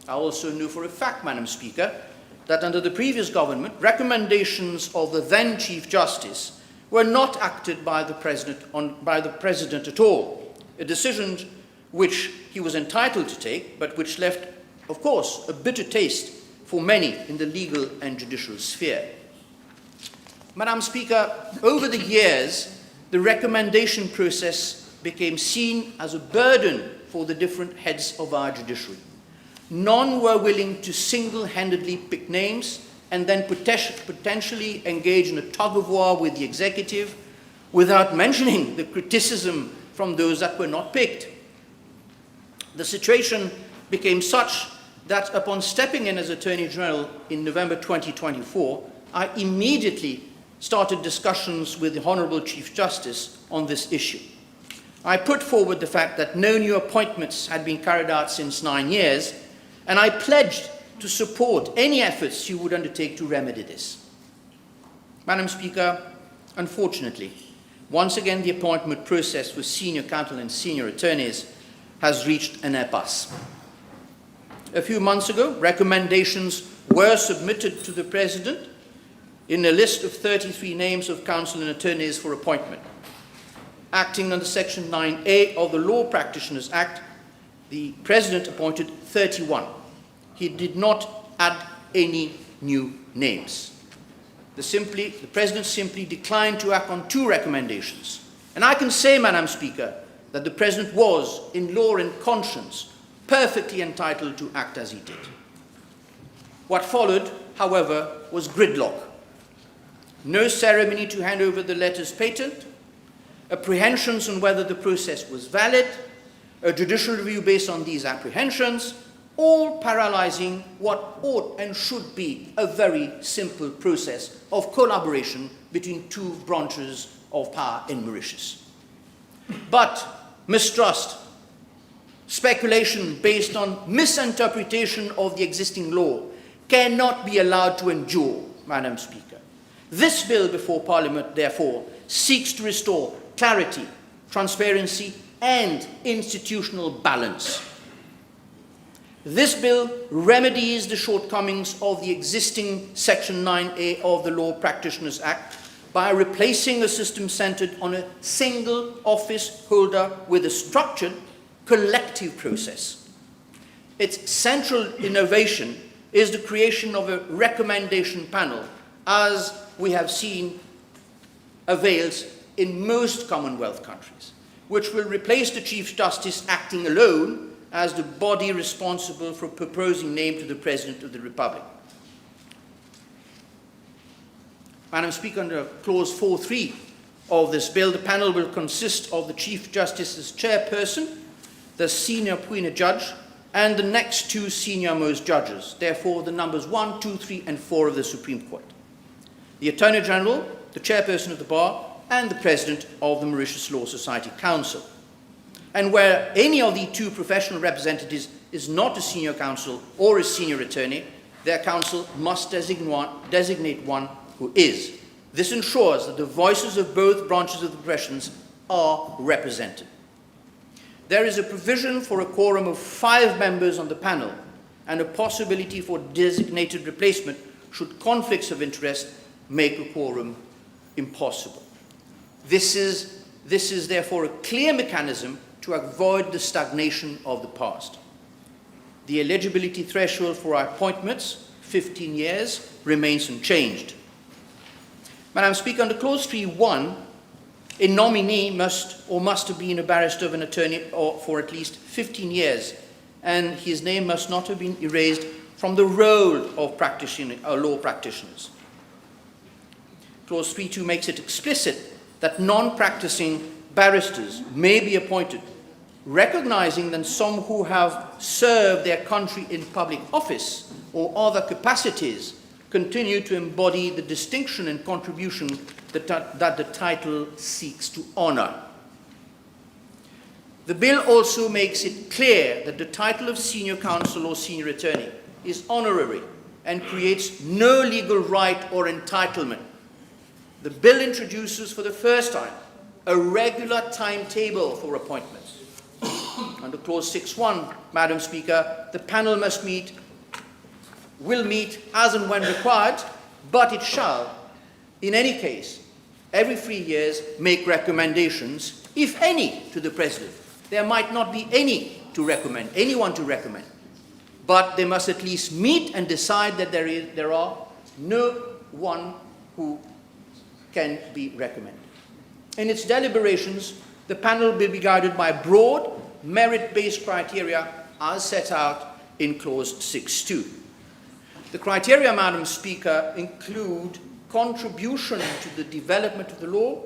I also know for a fact, Madam Speaker, that under the previous government, recommendations of the then Chief Justice were not acted by the President at all, a decision which he was entitled to take, but which left, of course, a bitter taste for many in the legal and judicial sphere. Madam Speaker, over the years, the recommendation process became seen as a burden for the different heads of our judiciary. None were willing to single-handedly pick names and then potentially engage in a tug-of-war with the executive without mentioning the criticism from those that were not picked. The situation became such that upon stepping in as Attorney General in November 2024, I immediately started discussions with the Honourable Chief Justice on this issue. I put forward the fact that no new appointments had been carried out since 9 years, and I pledged to support any efforts she would undertake to remedy this. Madam Speaker, unfortunately, once again the appointment process for senior counsel and senior attorneys has reached an impasse. A few months ago, recommendations were submitted to the President in a list of 33 names of counsel and attorneys for appointment. Acting under Section 9A of the Law Practitioners Act, the President appointed 31. He did not add any new names. The President simply declined to act on 2 recommendations. And I can say, Madam Speaker, that the President was, in law and conscience, perfectly entitled to act as he did. What followed, however, was gridlock. No ceremony to hand over the letters patent, apprehensions on whether the process was valid, a judicial review based on these apprehensions, all paralyzing what ought and should be a very simple process of collaboration between 2 branches of power in Mauritius. But mistrust, speculation based on misinterpretation of the existing law cannot be allowed to endure, Madam Speaker. This bill before Parliament, therefore, seeks to restore clarity, transparency, and institutional balance. This bill remedies the shortcomings of the existing Section 9A of the Law Practitioners Act by replacing a system centered on a single office holder with a structured collective process. Its central innovation is the creation of a recommendation panel, as we have seen avails in most Commonwealth countries, which will replace the Chief Justice acting alone as the body responsible for proposing name to the President of the Republic. Madam Speaker, under Clause 4.3 of this bill, the panel will consist of the Chief Justice's chairperson, the senior appointed judge, and the next 2 senior-most judges, therefore the numbers 1, 2, 3, and 4 of the Supreme Court. The Attorney General, the chairperson of the bar, and the President of the Mauritius Law Society Council. And where any of the 2 professional representatives is not a senior counsel or a senior attorney, their counsel must designate one who is. This ensures that the voices of both branches of the professions are represented. There is a provision for a quorum of 5 members on the panel and a possibility for designated replacement should conflicts of interest make a quorum impossible. This is therefore a clear mechanism to avoid the stagnation of the past. The eligibility threshold for our appointments, 15 years, remains unchanged. Madam Speaker, under Clause 3.1, a nominee must have been a barrister of an attorney for at least 15 years, and his name must not have been erased from the roll of law practitioners. Clause 3.2 makes it explicit that non-practicing barristers may be appointed, recognizing that some who have served their country in public office or other capacities continue to embody the distinction and contribution that the title seeks to honor. The bill also makes it clear that the title of senior counsel or senior attorney is honorary and creates no legal right or entitlement. The bill introduces for the first time a regular timetable for appointments. On under Clause 6.1, Madam Speaker, the panel will meet as and when required, but it shall, in any case, every 3 years, make recommendations, if any, to the President. There might not be anyone to recommend, but they must at least meet and decide that there are no one who can be recommended. In its deliberations, the panel will be guided by broad, merit-based criteria as set out in Clause 6.2. The criteria, Madam Speaker, include contribution to the development of the law,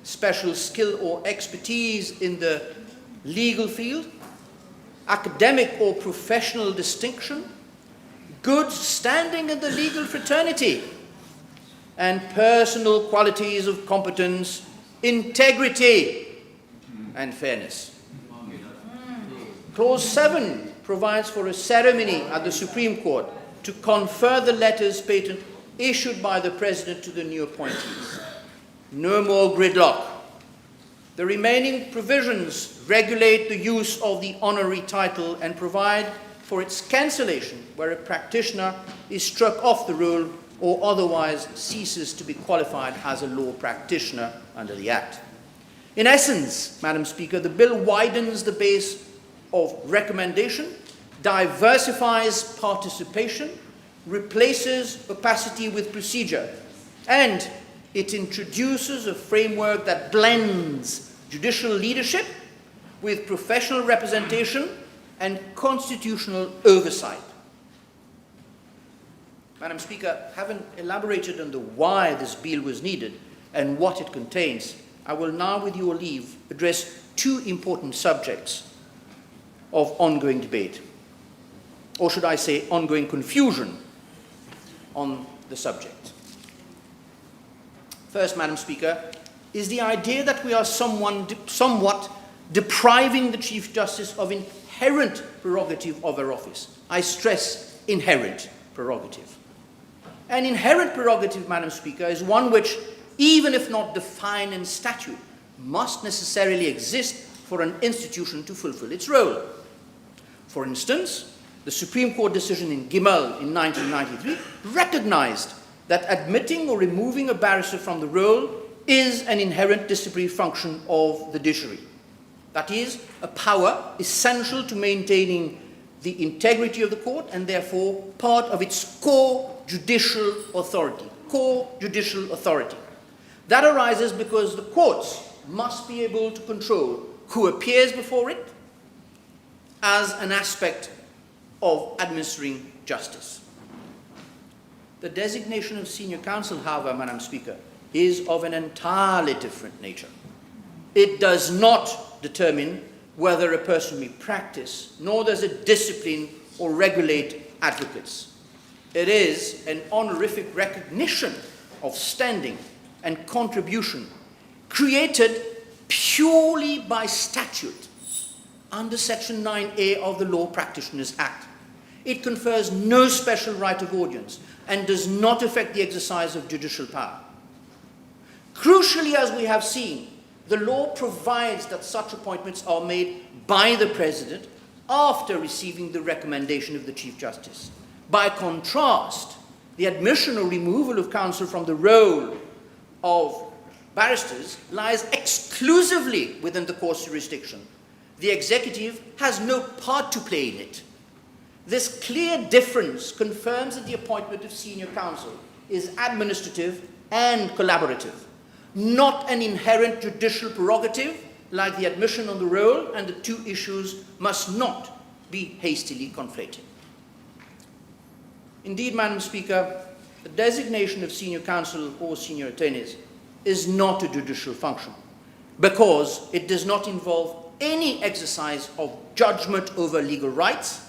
special skill or expertise in the legal field, academic or professional distinction, good standing in the legal fraternity, and personal qualities of competence, integrity, and fairness. Clause 7 provides for a ceremony at the Supreme Court to confer the letters patent issued by the President to the new appointees. No more gridlock. The remaining provisions regulate the use of the honorary title and provide for its cancellation where a practitioner is struck off the roll or otherwise ceases to be qualified as a law practitioner under the Act. In essence, Madam Speaker, the bill widens the base of recommendation, diversifies participation, replaces opacity with procedure, and it introduces a framework that blends judicial leadership with professional representation and constitutional oversight. Madam Speaker, having elaborated on the why this bill was needed and what it contains, I will now, with your leave, address two important subjects of ongoing debate, or should I say ongoing confusion on the subject. First, Madam Speaker, is the idea that we are somewhat depriving the Chief Justice of inherent prerogative of her office. I stress inherent prerogative. An inherent prerogative, Madam Speaker, is one which, even if not defined in statute, must necessarily exist for an institution to fulfill its role. For instance, the Supreme Court decision in Gimel in 1993 recognized that admitting or removing a barrister from the role is an inherent disciplinary function of the judiciary. That is, a power essential to maintaining the integrity of the court and therefore part of its core judicial authority. That arises because the courts must be able to control who appears before it as an aspect of administering justice. The designation of senior counsel, however, Madam Speaker, is of an entirely different nature. It does not determine whether a person may practice, nor does it discipline or regulate advocates. It is an honorific recognition of standing and contribution created purely by statute under Section 9A of the Law Practitioners Act. It confers no special right of audience and does not affect the exercise of judicial power. Crucially, as we have seen, the law provides that such appointments are made by the President after receiving the recommendation of the Chief Justice. By contrast, the admission or removal of counsel from the role of barristers lies exclusively within the court's jurisdiction. The executive has no part to play in it. This clear difference confirms that the appointment of senior counsel is administrative and collaborative, not an inherent judicial prerogative like the admission on the roll, and the two issues must not be hastily conflated. Indeed, Madam Speaker, the designation of senior counsel or senior attorneys is not a judicial function because it does not involve any exercise of judgment over legal rights,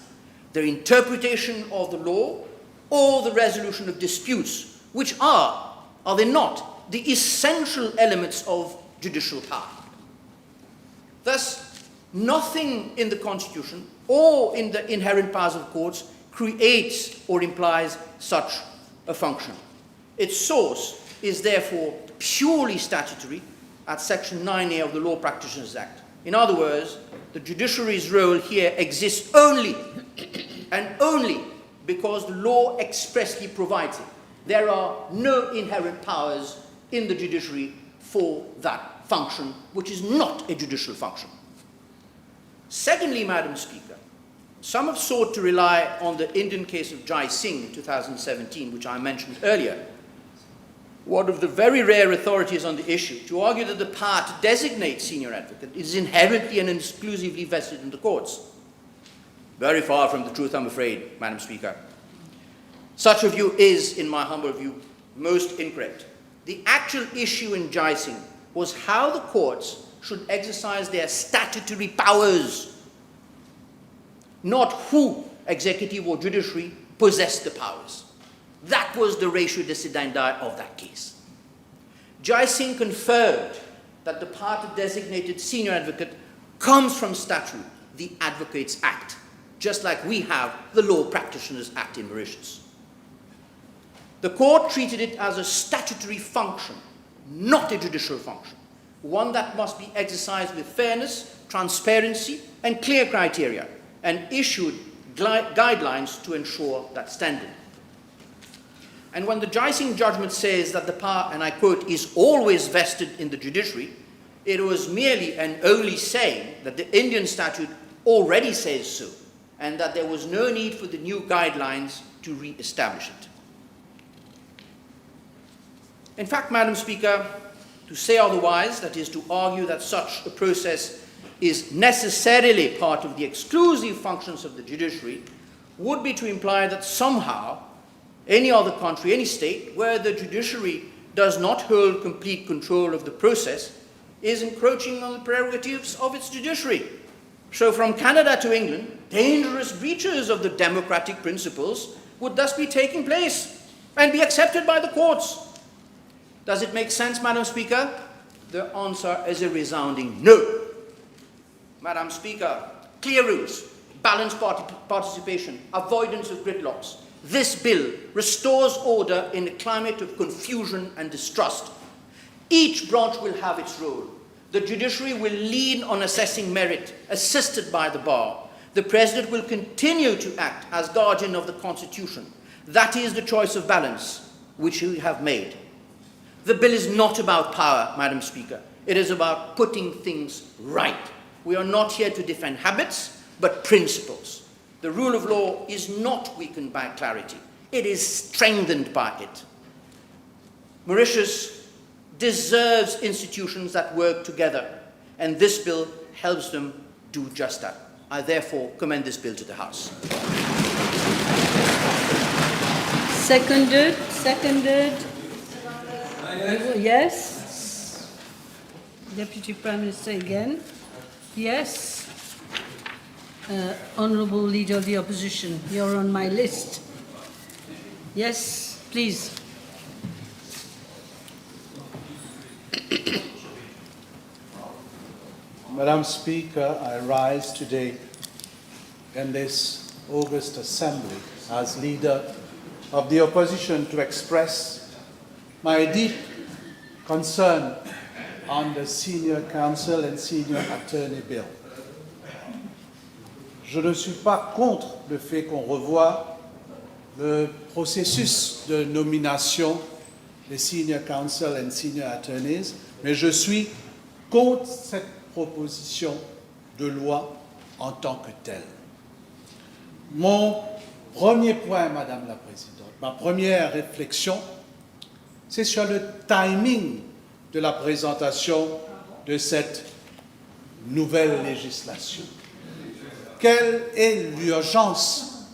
the interpretation of the law, or the resolution of disputes, which are they not, the essential elements of judicial power. Thus, nothing in the Constitution or in the inherent powers of courts creates or implies such a function. Its source is therefore purely statutory at Section 9A of the Law Practitioners Act, In other words, the judiciary's role here exists only and only because the law expressly provides it. There are no inherent powers in the judiciary for that function, which is not a judicial function. Secondly, Madam Speaker, some have sought to rely on the Indian case of Jai Singh in 2017, which I mentioned earlier, one of the very rare authorities on the issue, to argue that the power to designate senior advocate is inherently and exclusively vested in the courts. Very far from the truth, I'm afraid, Madam Speaker. Such a view is, in my humble view, most incorrect. The actual issue in Jai Singh was how the courts should exercise their statutory powers, not who, executive or judiciary, possessed the powers. That was the ratio decidendi of that case. Jai Singh confirmed that the power to designate senior advocate comes from statute, the Advocates Act, just like we have the Law Practitioners Act in Mauritius. The court treated it as a statutory function, not a judicial function, one that must be exercised with fairness, transparency, and clear criteria, and issued guidelines to ensure that standard. And when the Jai Singh judgment says that the power, and I quote, is always vested in the judiciary, it was merely and only saying that the Indian statute already says so, and that there was no need for the new guidelines to re-establish it. In fact, Madam Speaker, to say otherwise, that is to argue that such a process is necessarily part of the exclusive functions of the judiciary, would be to imply that somehow any other country, any state, where the judiciary does not hold complete control of the process, is encroaching on the prerogatives of its judiciary. So from Canada to England, dangerous breaches of the democratic principles would thus be taking place and be accepted by the courts. Does it make sense, Madam Speaker? The answer is a resounding no. Madam Speaker, clear rules, balanced participation, avoidance of gridlocks. This bill restores order in a climate of confusion and distrust. Each branch will have its role. The judiciary will lean on assessing merit, assisted by the bar. The President will continue to act as guardian of the Constitution. That is the choice of balance which we have made. The bill is not about power, Madam Speaker. It is about putting things right. We are not here to defend habits, but principles. The rule of law is not weakened by clarity. It is strengthened by it. Mauritius deserves institutions that work together, and this bill helps them do just that. I therefore commend this bill to the House. Seconded. Yes. Deputy Prime Minister again. Yes. Honourable Leader of the Opposition, you're on my list. Yes, please. Madam Speaker, I rise today in this August Assembly as Leader of the Opposition to express my deep concern on the Senior Counsel and Senior Attorney Bill. Je ne suis pas contre le fait qu'on revoie le processus de nomination des Senior Counsel and Senior Attorneys, mais je suis contre cette proposition de loi en tant que telle. Mon premier point, Madame la Présidente, ma première réflexion, c'est sur le timing de la présentation de cette nouvelle législation. Quelle est l'urgence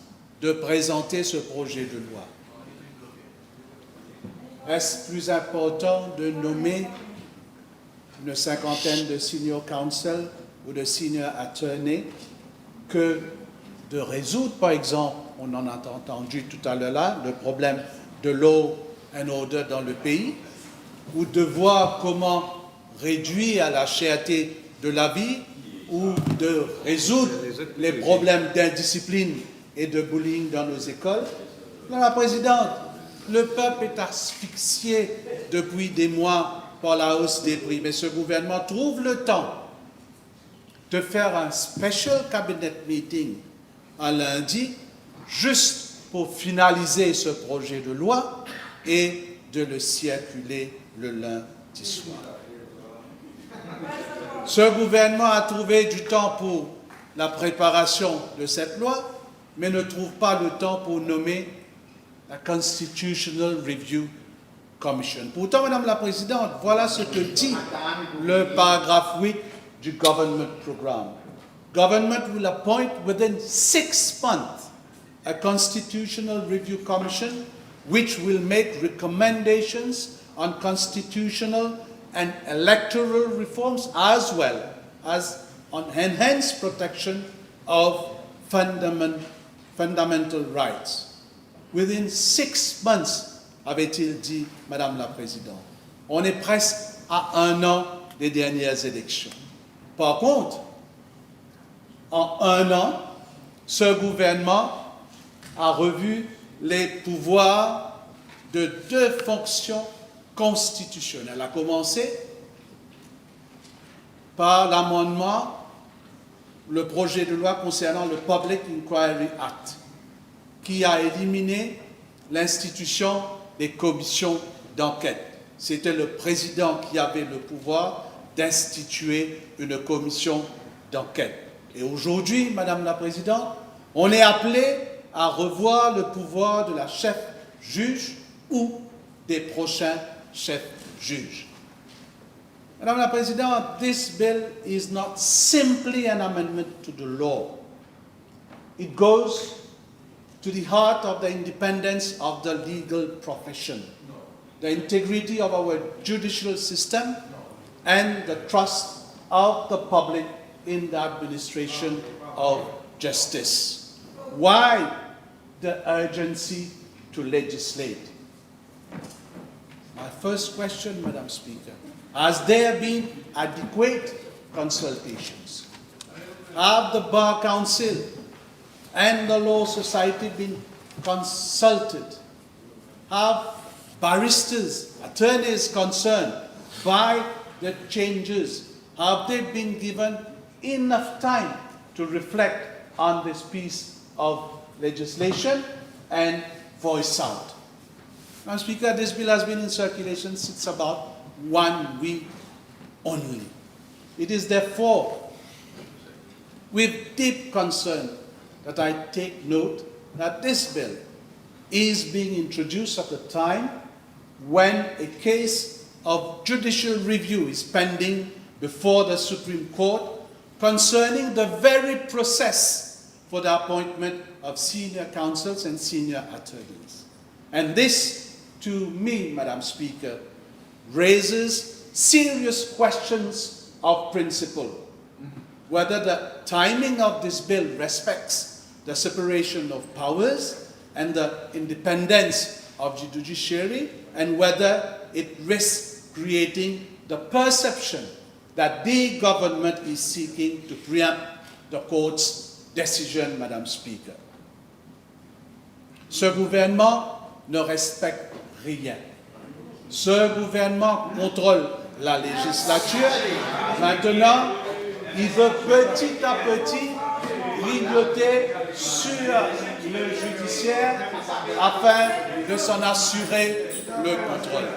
de présenter ce projet de loi? Est-ce plus important de nommer une cinquantaine de senior counsel ou de senior attorney que de résoudre, par exemple, on en a entendu tout à l'heure là, le problème de law and order dans le pays, ou de voir comment réduire la cherté de la vie, ou de résoudre les problèmes d'indiscipline et de bullying dans nos écoles. Madame la Présidente, le peuple est asphyxié depuis des mois par la hausse des prix, mais ce gouvernement trouve le temps de faire un special cabinet meeting un lundi, juste pour finaliser ce projet de loi et de le circuler le lundi soir. Ce gouvernement a trouvé du temps pour la préparation de cette loi, mais ne trouve pas le temps pour nommer la Constitutional Review Commission. Pourtant, Madame la Présidente, voilà ce que dit le paragraphe 8 du Government Programme. Government will appoint within 6 months a Constitutional Review Commission which will make recommendations on constitutional and electoral reforms as well as on enhanced protection of fundamental rights. Within 6 months, avait-il dit, Madame la Présidente. On est presque à 1 an des dernières élections. Par contre, en 1 an, ce gouvernement a revu les pouvoirs de 2 fonctions constitutionnelles. A commencé par l'amendement, le projet de loi concernant le Public Inquiry Act, qui a éliminé l'institution des commissions d'enquête. C'était le président qui avait le pouvoir d'instituer une commission d'enquête. Et aujourd'hui, Madame la Présidente, on est appelé à revoir le pouvoir de la chef juge ou des prochains chefs juges. Madame la Présidente, this bill is not simply an amendment to the law. It goes to the heart of the independence of the legal profession, the integrity of our judicial system, and the trust of the public in the administration of justice. Why the urgency to legislate? My first question, Madam Speaker, has there been adequate consultations? Have the Bar Council and the Law Society been consulted? Have barristers, attorneys concerned by the changes, have they been given enough time to reflect on this piece of legislation and voice out? Madam Speaker, this bill has been in circulation since about 1 week only. It is therefore with deep concern that I take note that this bill is being introduced at a time when a case of judicial review is pending before the Supreme Court concerning the very process for the appointment of senior counsels and senior attorneys. And this, to me, Madam Speaker, raises serious questions of principle. Whether the timing of this bill respects the separation of powers and the independence of the judiciary, and whether it risks creating the perception that the government is seeking to preempt the court's decision, Madam Speaker. Ce gouvernement ne respecte rien. Ce gouvernement contrôle la législature. Maintenant, il veut petit à petit grignoter sur le judiciaire afin de s'en assurer le contrôle.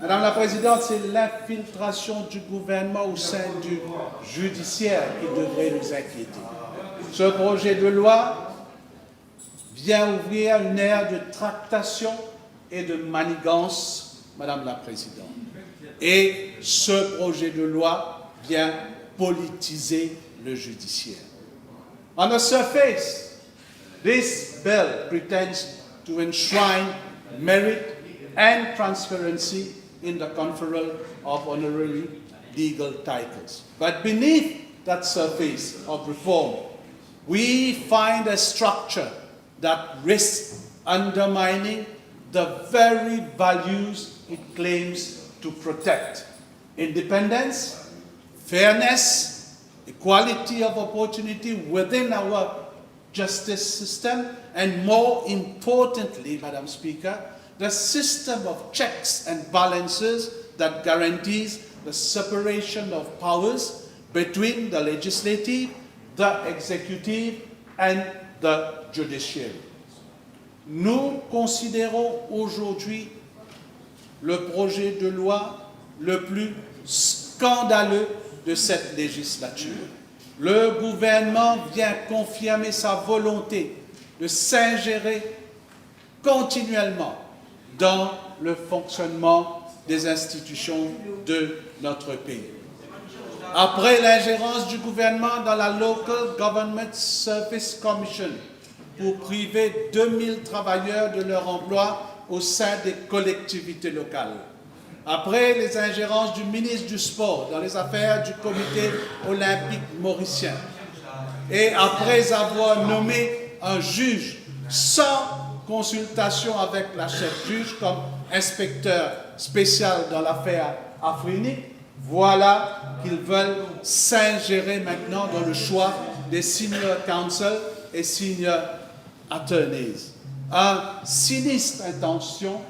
Madame la Présidente, c'est l'infiltration du gouvernement au sein du judiciaire qui devrait nous inquiéter. Ce projet de loi vient ouvrir une ère de tractation et de manigance, Madame la Présidente. Et ce projet de loi vient politiser le judiciaire. On the surface, this bill pretends to enshrine merit and transparency in the conferral of honorary legal titles. But beneath that surface of reform, we find a structure that risks undermining the very values it claims to protect: independence, fairness, equality of opportunity within our justice system, and more importantly, Madam Speaker, the system of checks and balances that guarantees the separation of powers between the legislative, the executive, and the judiciary. Nous considérons aujourd'hui le projet de loi le plus scandaleux de cette législature. Le gouvernement vient confirmer sa volonté de s'ingérer continuellement dans le fonctionnement des institutions de notre pays. Après l'ingérence du gouvernement dans la Local Government Service Commission pour priver 2000 travailleurs de leur emploi au sein des collectivités locales, après les ingérences du ministre du Sport dans les affaires du comité olympique mauricien, et après avoir nommé un juge sans consultation avec la chef juge comme inspecteur spécial dans l'affaire afrinique, voilà qu'ils veulent s'ingérer maintenant dans le choix des senior counsel et senior attorneys. Une sinistre intention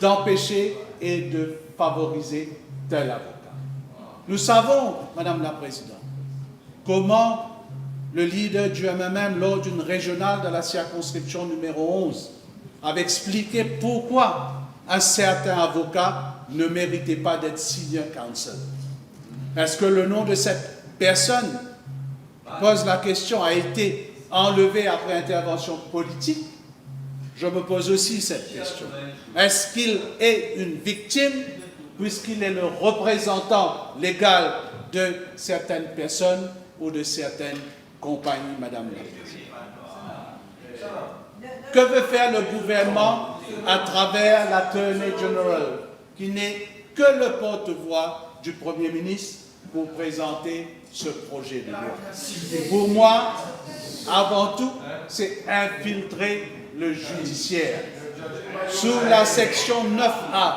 d'empêcher et de favoriser tel avocat. Nous savons, Madame la Présidente, comment le leader du MMM, lors d'une régionale de la circonscription numéro 11, avait expliqué pourquoi un certain avocat ne méritait pas d'être senior counsel. Est-ce que le nom de cette personne, pose la question, a été enlevé après intervention politique? Je me pose aussi cette question. Est-ce qu'il est une victime puisqu'il est le représentant légal de certaines personnes ou de certaines compagnies, Madame la Présidente? Que veut faire le gouvernement à travers l'Attorney General, qui n'est que le porte-voix du Premier ministre pour présenter ce projet de loi? Pour moi, avant tout, c'est infiltrer le judiciaire. Sous la section 9A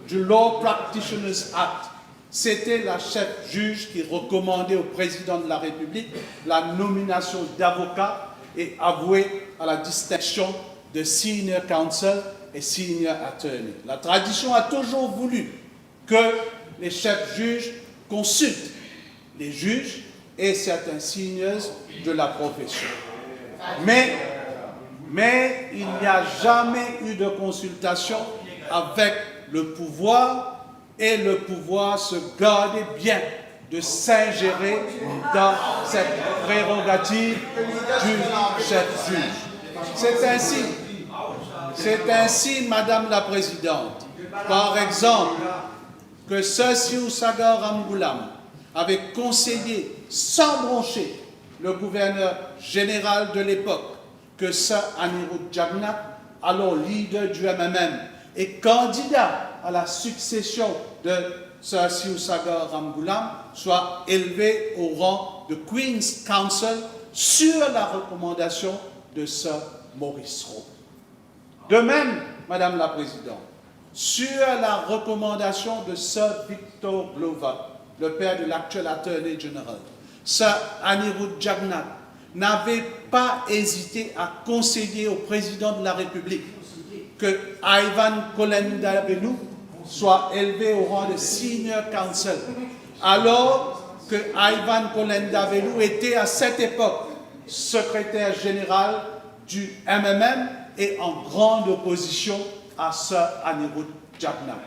du Law Practitioners Act, c'était la chef juge qui recommandait au président de la République la nomination d'avocats et avouait à la distinction de senior counsel et senior attorney. La tradition a toujours voulu que les chefs juges consultent les juges et certains seniors de la profession. Mais il n'y a jamais eu de consultation avec le pouvoir, et le pouvoir se gardait bien de s'ingérer dans cette prérogative du chef juge. C'est ainsi, Madame la Présidente, par exemple, que Sir Siu Sagar Ramgoolam avait conseillé sans broncher le gouverneur général de l'époque que Sir Anirudh Jagannath, alors leader du MMM et candidat à la succession de Sir Siu Sagar Ramgoolam, soit élevé au rang de Queen's Counsel sur la recommandation de Sir Maurice Rowe. De même, Madame la Présidente, sur la recommandation de Sir Victor Glover, le père de l'actuel Attorney General, Sir Anirudh Jagannath n'avait pas hésité à conseiller au président de la République que Ivan Kolendavelu soit élevé au rang de senior counsel, alors que Ivan Kolendavelu était à cette époque secrétaire général du MMM et en grande opposition à Sir Anirudh Jagannath.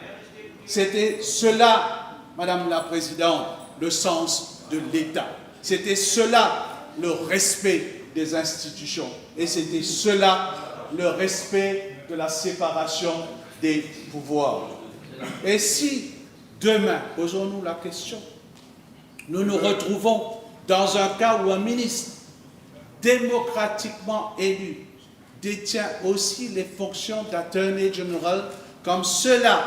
C'était cela, Madame la Présidente, le sens de l'État. C'était cela, le respect des institutions. Et c'était cela, le respect de la séparation des pouvoirs. Et si demain, posons-nous la question, nous nous retrouvons dans un cas où un ministre démocratiquement élu détient aussi les fonctions d'Attorney General, comme cela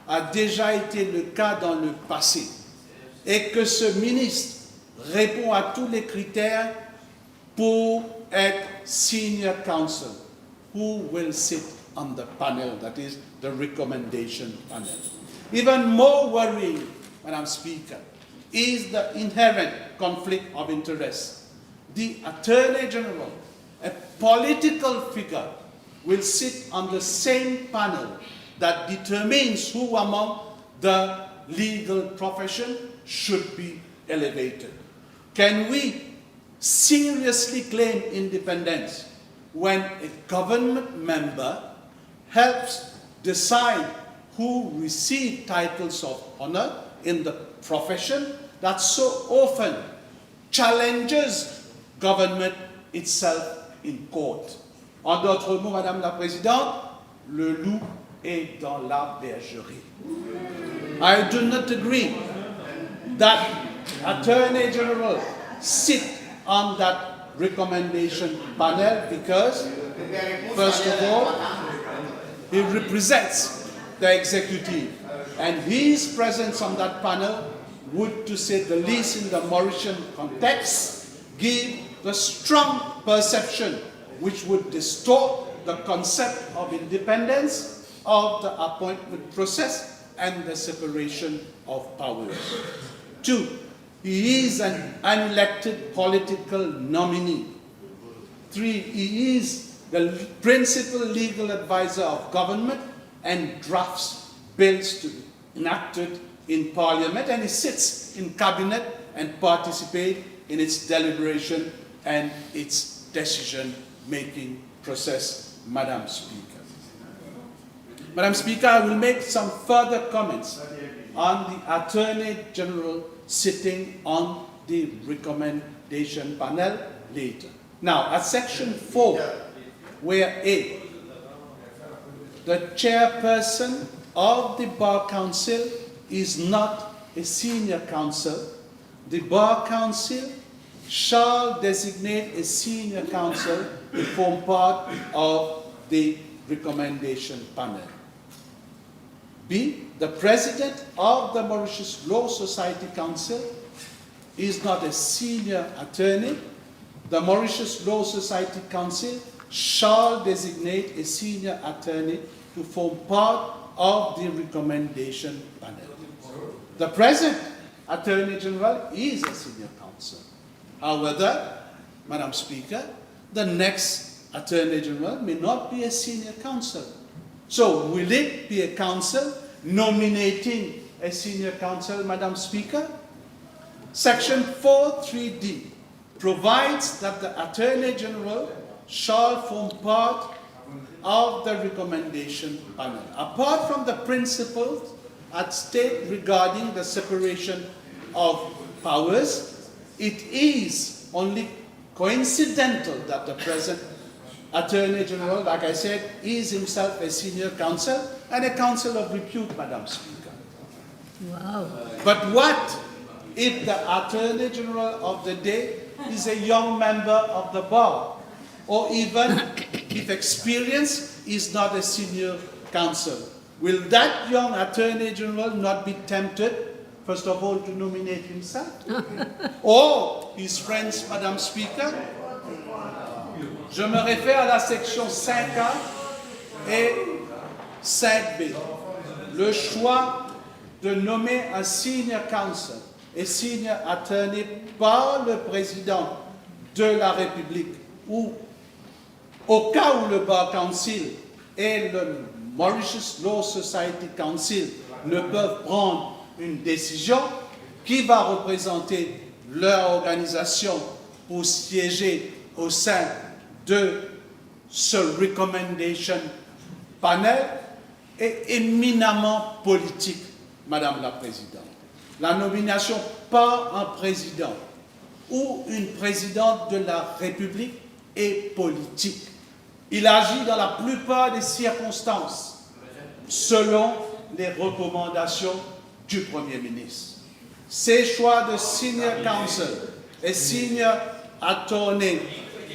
a déjà été le cas dans le passé, et que ce ministre répond à tous les critères pour être senior counsel, who will sit on the panel, that is the recommendation panel. Even more worrying, Madam Speaker, is the inherent conflict of interest. The Attorney General, a political figure, will sit on the same panel that determines who among the legal profession should be elevated. Can we seriously claim independence when a government member helps decide who receive titles of honor in the profession that so often challenges government itself in court? En d'autres mots, Madame la Présidente, le loup est dans la bergerie. I do not agree that Attorney General sit on that recommendation panel because, first of all, he represents the executive, and his presence on that panel would, to say the least in the Mauritian context, give the strong perception which would distort the concept of independence of the appointment process and the separation of powers. 2, he is an unelected political nominee. 3, he is the principal legal advisor of government and drafts bills to be enacted in Parliament, and he sits in cabinet and participates in its deliberation and its decision-making process, Madam Speaker. Madam Speaker, I will make some further comments on the Attorney General sitting on the recommendation panel later. Now, at section 4, where A, the chairperson of the Bar Council is not a senior counsel, the Bar Council shall designate a senior counsel to form part of the recommendation panel. B, the president of the Mauritius Law Society Council is not a senior attorney. The Mauritius Law Society Council shall designate a senior attorney to form part of the recommendation panel. The present Attorney General is a senior counsel. However, Madam Speaker, the next Attorney General may not be a senior counsel. So, will it be a council nominating a senior counsel, Madam Speaker? Section 4.3d provides that the Attorney General shall form part of the recommendation panel. Apart from the principles at stake regarding the separation of powers, it is only coincidental that the present Attorney General, like I said, is himself a senior counsel and a counsel of repute, Madam Speaker. Wow. But what if the Attorney General of the day is a young member of the bar, or even if experience is not a senior counsel? Will that young Attorney General not be tempted, first of all, to nominate himself? Or his friends, Madam Speaker? Je me réfère à la section 5A et 5B. Le choix de nommer un senior counsel et senior attorney par le président de la République, ou au cas où le Bar Council et le Mauritius Law Society Council ne peuvent prendre une décision, qui va représenter leur organisation pour siéger au sein de ce recommendation panel est éminemment politique, Madame la Présidente. La nomination par un président ou une présidente de la République est politique. Il agit dans la plupart des circonstances selon les recommandations du Premier ministre. Ces choix de senior counsel et senior attorney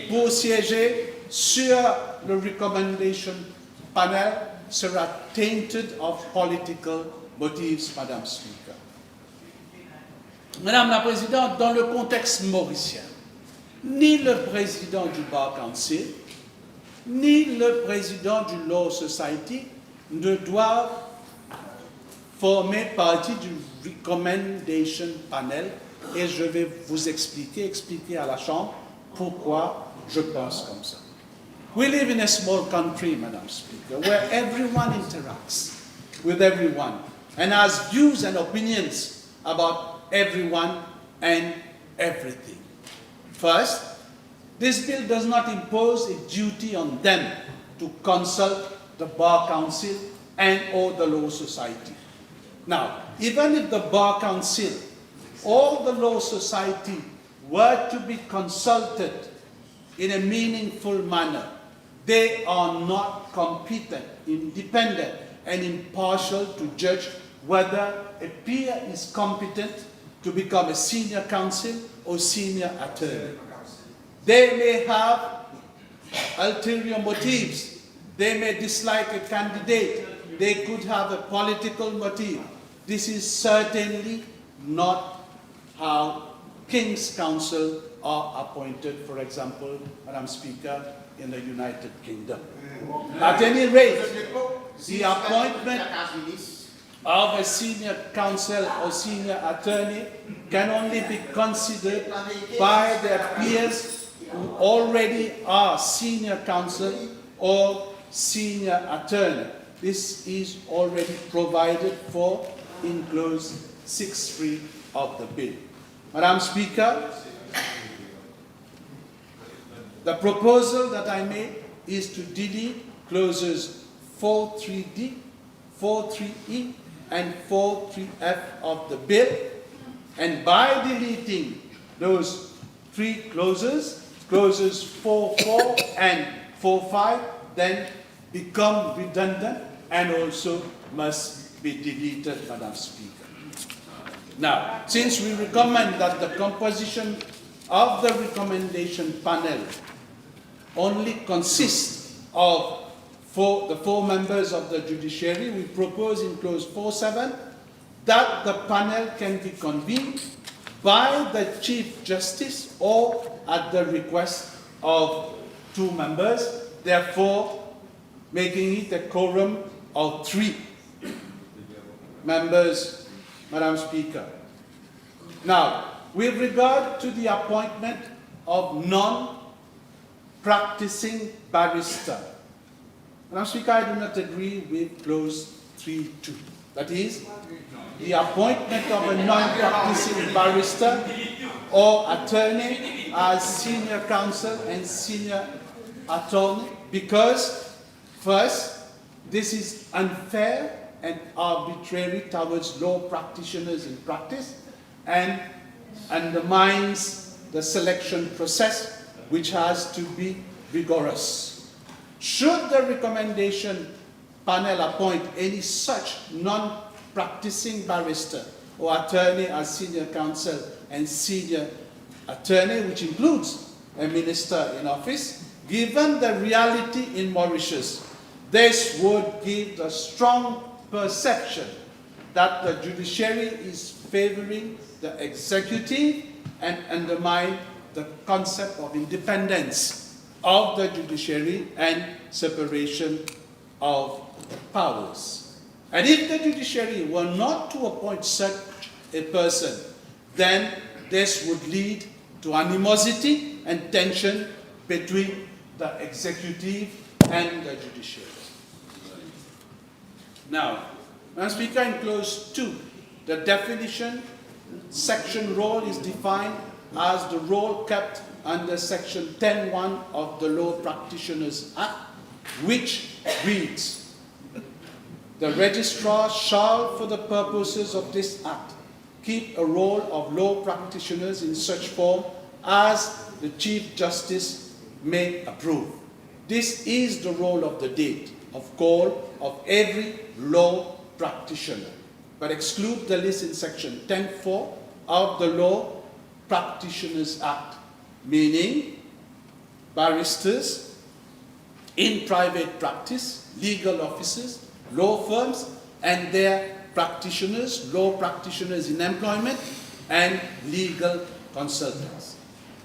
pour siéger sur le recommendation panel sera tainted of political motives, Madame Speaker. Madame la Présidente, dans le contexte mauricien, ni le président du Bar Council, ni le président du Law Society ne doivent former partie du recommendation panel, et je vais vous expliquer à la Chambre pourquoi je pense comme ça. We live in a small country, Madam Speaker, where everyone interacts with everyone. and has views and opinions about everyone and everything. First, this bill does not impose a duty on them to consult the Bar Council and or the Law Society. Now, even if the Bar Council or the Law Society were to be consulted in a meaningful manner, they are not competent, independent, and impartial to judge whether a peer is competent to become a senior counsel or senior attorney. They may have ulterior motives. They may dislike a candidate. They could have a political motive. This is certainly not how King's Counsel are appointed, for example, Madam Speaker, in the United Kingdom. At any rate, the appointment of a senior counsel or senior attorney can only be considered by their peers who already are senior counsel or senior attorney. This is already provided for in clause 6.3 of the bill. Madam Speaker, the proposal that I made is to delete clauses 4.3d, 4.3e, and 4.3f of the bill, and by deleting those three clauses, clauses 4.4 and 4.5 then become redundant and also must be deleted, Madam Speaker. Now, since we recommend that the composition of the recommendation panel only consists of the four members of the judiciary, we propose in clause 4.7 that the panel can be convened by the Chief Justice or at the request of two members, therefore making it a quorum of 3 members, Madam Speaker. Now, with regard to the appointment of non-practicing barrister, Madam Speaker, I do not agree with clause 3.2. That is, the appointment of a non-practicing barrister or attorney as senior counsel and senior attorney, because first, this is unfair and arbitrary towards law practitioners in practice and undermines the selection process, which has to be rigorous. Should the recommendation panel appoint any such non-practicing barrister or attorney as senior counsel and senior attorney, which includes a minister in office, given the reality in Mauritius, this would give a strong perception that the judiciary is favoring the executive and undermine the concept of independence of the judiciary and separation of powers. And if the judiciary were not to appoint such a person, then this would lead to animosity and tension between the executive and the judiciary. Now, Madam Speaker, in clause 2, the definition section role is defined as the role kept under section 10.1 of the Law Practitioners Act, which reads, the registrar shall, for the purposes of this act, keep a roll of law practitioners in such form as the Chief Justice may approve. This is the roll of the date of call of every law practitioner, but exclude the list in section 10.4 of the Law Practitioners Act, meaning barristers in private practice, legal offices, law firms, and their practitioners, law practitioners in employment, and legal consultants.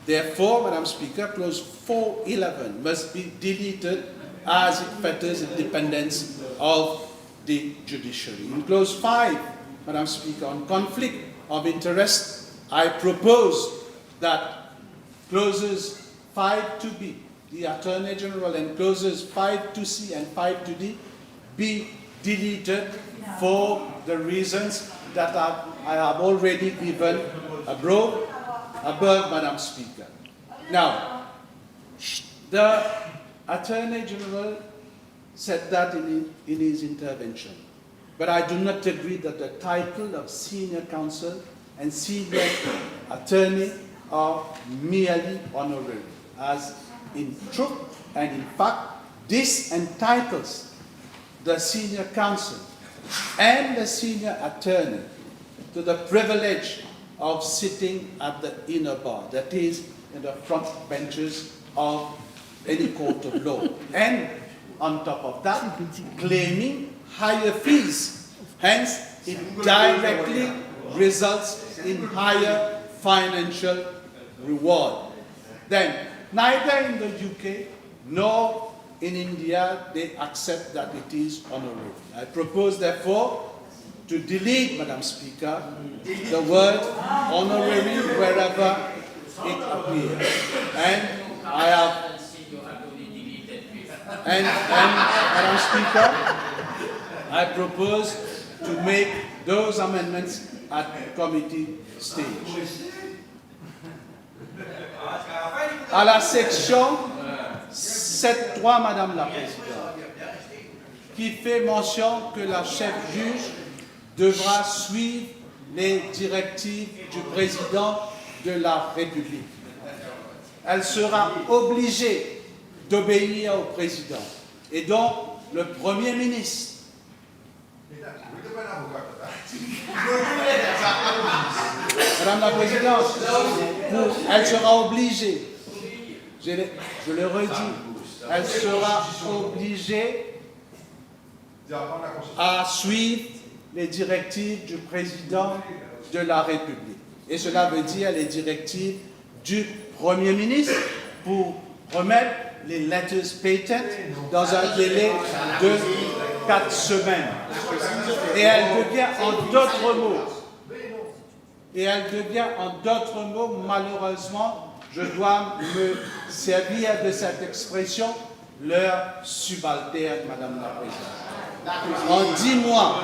Therefore, Madam Speaker, clause 4.11 must be deleted as it fetters independence of the judiciary. In clause 5, Madam Speaker, on conflict of interest, I propose that clauses 5.2b, the Attorney General, and clauses 5.2c and 5.2d be deleted for the reasons that I have already given above, Madam Speaker. Now, the Attorney General said that in his intervention, but I do not agree that the title of Senior Counsel and Senior Attorney are merely honorary, as in truth and in fact, this entitles the Senior Counsel and the Senior Attorney to the privilege of sitting at the inner bar, that is, in the front benches of any court of law. And on top of that, claiming higher fees. Hence, it directly results in higher financial reward. Then, neither in the UK nor in India, they accept that it is honorary. I propose, therefore, to delete, Madam Speaker, the word honorary wherever it appears. And I have, and Madam Speaker, I propose to make those amendments at committee stage. À la section 7.3, Madame la Présidente, qui fait mention que la chef juge devra suivre les directives du président de la République. Elle sera obligée d'obéir au président. Et donc, le Premier ministre Madame la Présidente, elle sera obligée, je le redis, elle sera obligée à suivre les directives du président de la République. Et cela veut dire les directives du Premier ministre pour remettre les letters patent dans un délai de 4 semaines. Et elle devient en d'autres mots, malheureusement, je dois me servir de cette expression, leur subalterne, Madame la Présidente. En 10 mois,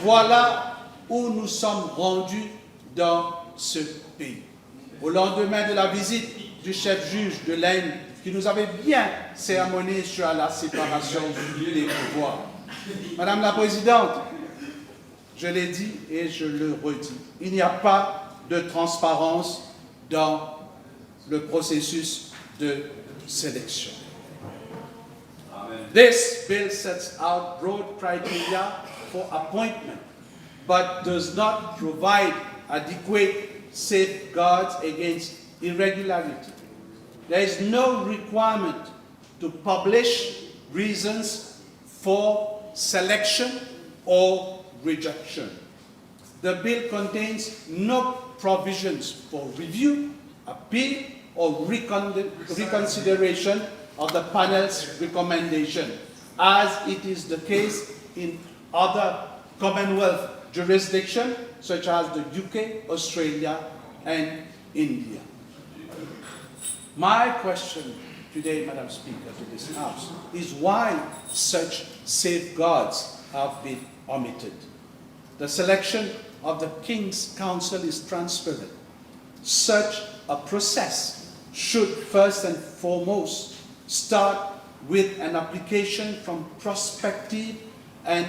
voilà où nous sommes rendus dans ce pays. Au lendemain de la visite du chef juge de l'Inde, qui nous avait bien sermonné sur la séparation des pouvoirs. Madame la Présidente, je l'ai dit et je le redis, il n'y a pas de transparence dans le processus de sélection. This bill sets out broad criteria for appointment, but does not provide adequate safeguards against irregularity. There is no requirement to publish reasons for selection or rejection. The bill contains no provisions for review, appeal, or reconsideration of the panel's recommendation, as it is the case in other Commonwealth jurisdictions, such as the UK, Australia, and India. My question today, Madam Speaker, to this House is why such safeguards have been omitted. The selection of the King's Counsel is transparent. Such a process should first and foremost start with an application from prospective and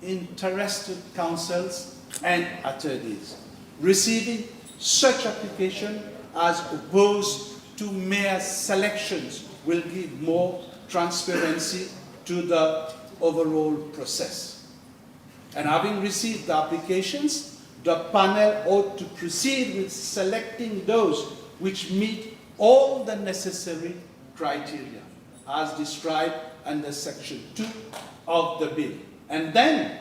interested counsels and attorneys. Receiving such application as opposed to mere selections will give more transparency to the overall process. And having received the applications, the panel ought to proceed with selecting those which meet all the necessary criteria, as described under Section 2 of the bill. And then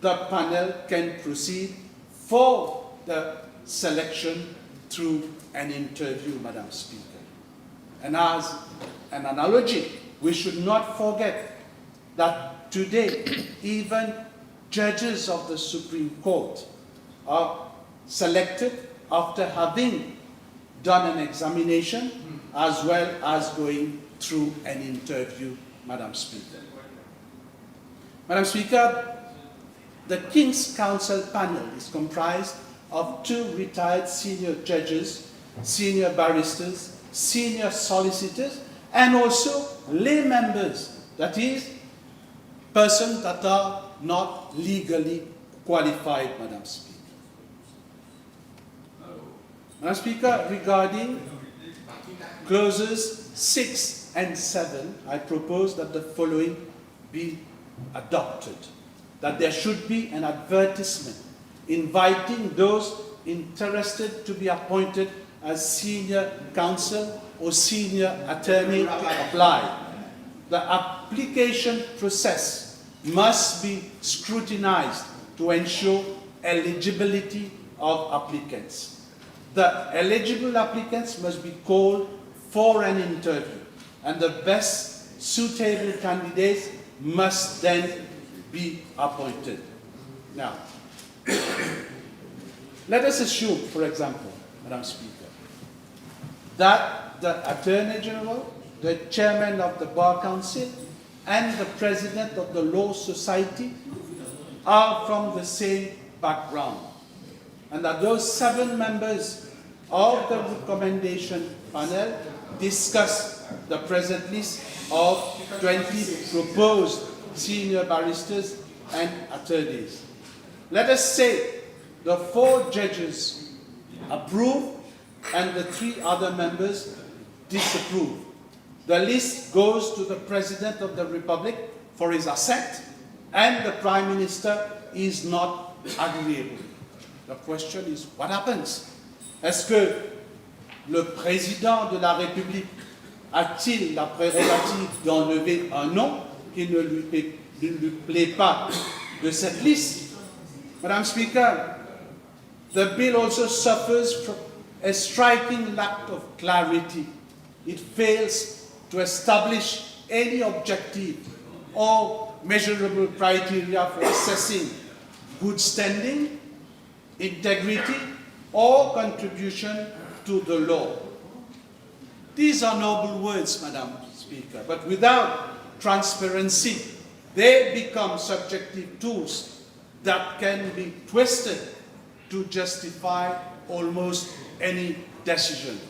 the panel can proceed for the selection through an interview, Madam Speaker. And as an analogy, we should not forget that today, even judges of the Supreme Court are selected after having done an examination as well as going through an interview, Madam Speaker. Madam Speaker, the King's Counsel panel is comprised of 2 retired senior judges, senior barristers, senior solicitors, and also lay members, that is, persons that are not legally qualified, Madam Speaker. Madam Speaker, regarding clauses 6 and 7, I propose that the following be adopted. That there should be an advertisement inviting those interested to be appointed as senior counsel or senior attorney to apply. The application process must be scrutinized to ensure eligibility of applicants. The eligible applicants must be called for an interview, and the best suitable candidates must then be appointed. Now, let us assume, for example, Madam Speaker, that the Attorney General, the Chairman of the Bar Council, and the President of the Law Society are from the same background, and that those 7 members of the recommendation panel discuss the present list of 20 proposed senior barristers and attorneys. Let us say the 4 judges approve and the 3 other members disapprove. The list goes to the President of the Republic for his assent, and the Prime Minister is not agreeable. The question is, what happens? Est-ce que le Président de la République a-t-il la prérogative d'enlever un nom qui ne lui plaît pas de cette liste? Madam Speaker, the bill also suffers from a striking lack of clarity. It fails to establish any objective or measurable criteria for assessing good standing, integrity, or contribution to the law. These are noble words, Madam Speaker, but without transparency, they become subjective tools that can be twisted to justify almost any decision.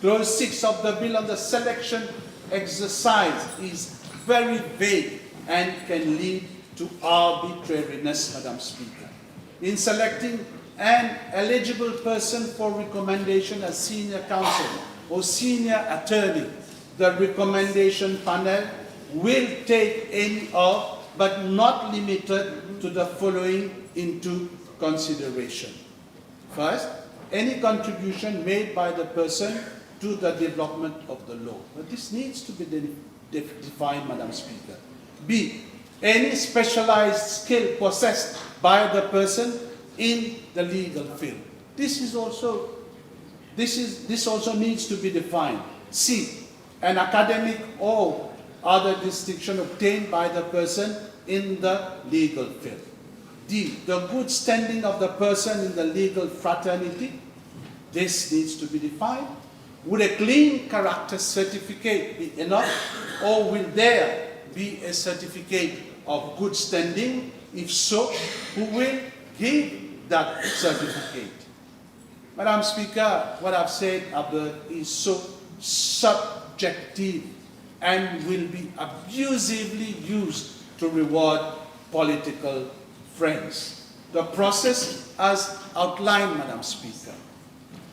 Clause 6 of the bill on the selection exercise is very vague and can lead to arbitrariness, Madam Speaker. In selecting an eligible person for recommendation as senior counsel or senior attorney, the recommendation panel will take any of, but not limited to, the following into consideration. First, any contribution made by the person to the development of the law. But this needs to be defined, Madam Speaker. B, any specialized skill possessed by the person in the legal field. This also needs to be defined. C, an academic or other distinction obtained by the person in the legal field. D, the good standing of the person in the legal fraternity. This needs to be defined. Would a clean character certificate be enough, or will there be a certificate of good standing? If so, who will give that certificate? Madam Speaker, what I've said above is so subjective and will be abusively used to reward political friends. The process, as outlined, Madam Speaker,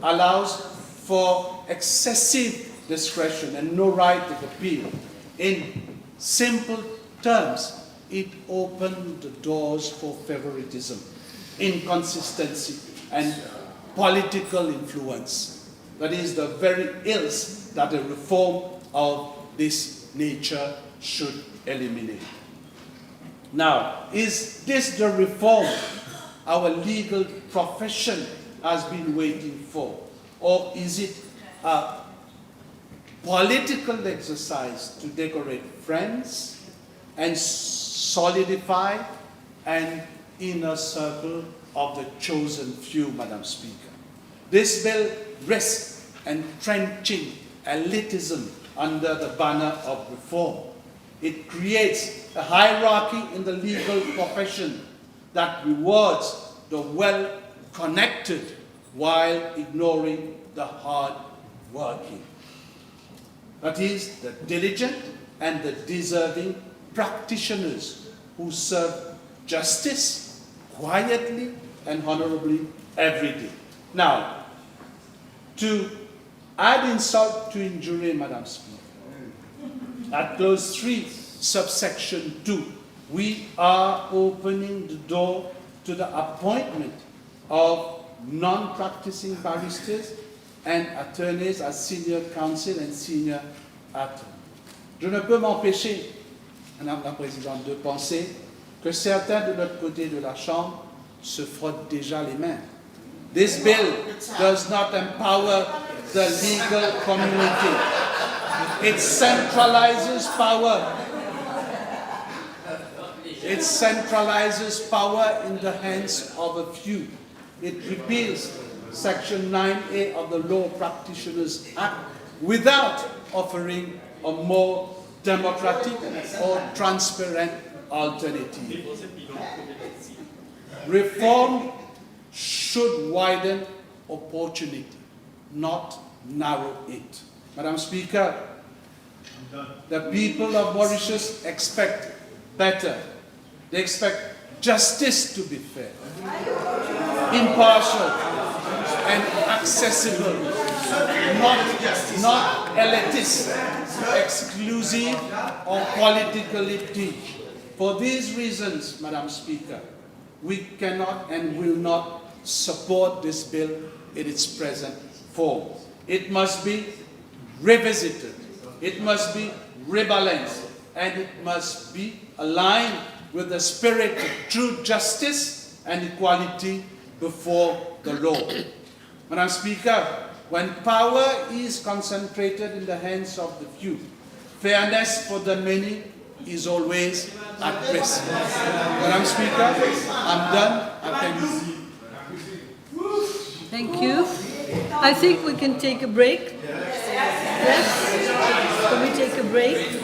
allows for excessive discretion and no right of appeal. In simple terms, it opened the doors for favoritism, inconsistency, and political influence. That is the very ills that a reform of this nature should eliminate. Now, is this the reform our legal profession has been waiting for? Or is it a political exercise to decorate friends and solidify an inner circle of the chosen few, Madam Speaker? This bill risks entrenching elitism under the banner of reform. It creates a hierarchy in the legal profession that rewards the well-connected while ignoring the hard-working. That is, the diligent and the deserving practitioners who serve justice quietly and honorably every day. Now, to add insult to injury, Madam Speaker, at clause 3, subsection 2, we are opening the door to the appointment of non-practicing barristers and attorneys as senior counsel and senior attorney. Je ne peux m'empêcher, Madame la Présidente, de penser que certains de l'autre côté de la Chambre se frottent déjà les mains. This bill does not empower the legal community. It centralizes power. It centralizes power in the hands of a few. It repeals Section 9A of the Law Practitioners Act without offering a more democratic or transparent alternative. Reform should widen opportunity, not narrow it. Madam Speaker, the people of Mauritius expect better. They expect justice to be fair, impartial, and accessible, not elitist, exclusive, or politically tinged. For these reasons, Madam Speaker, we cannot and will not support this bill in its present form. It must be revisited, it must be rebalanced, and it must be aligned with the spirit of true justice and equality before the law. Madam Speaker, when power is concentrated in the hands of the few, fairness for the many is always at risk. Madam Speaker, I'm done. I thank you. Thank you. I think we can take a break. Yes? Can we take a break?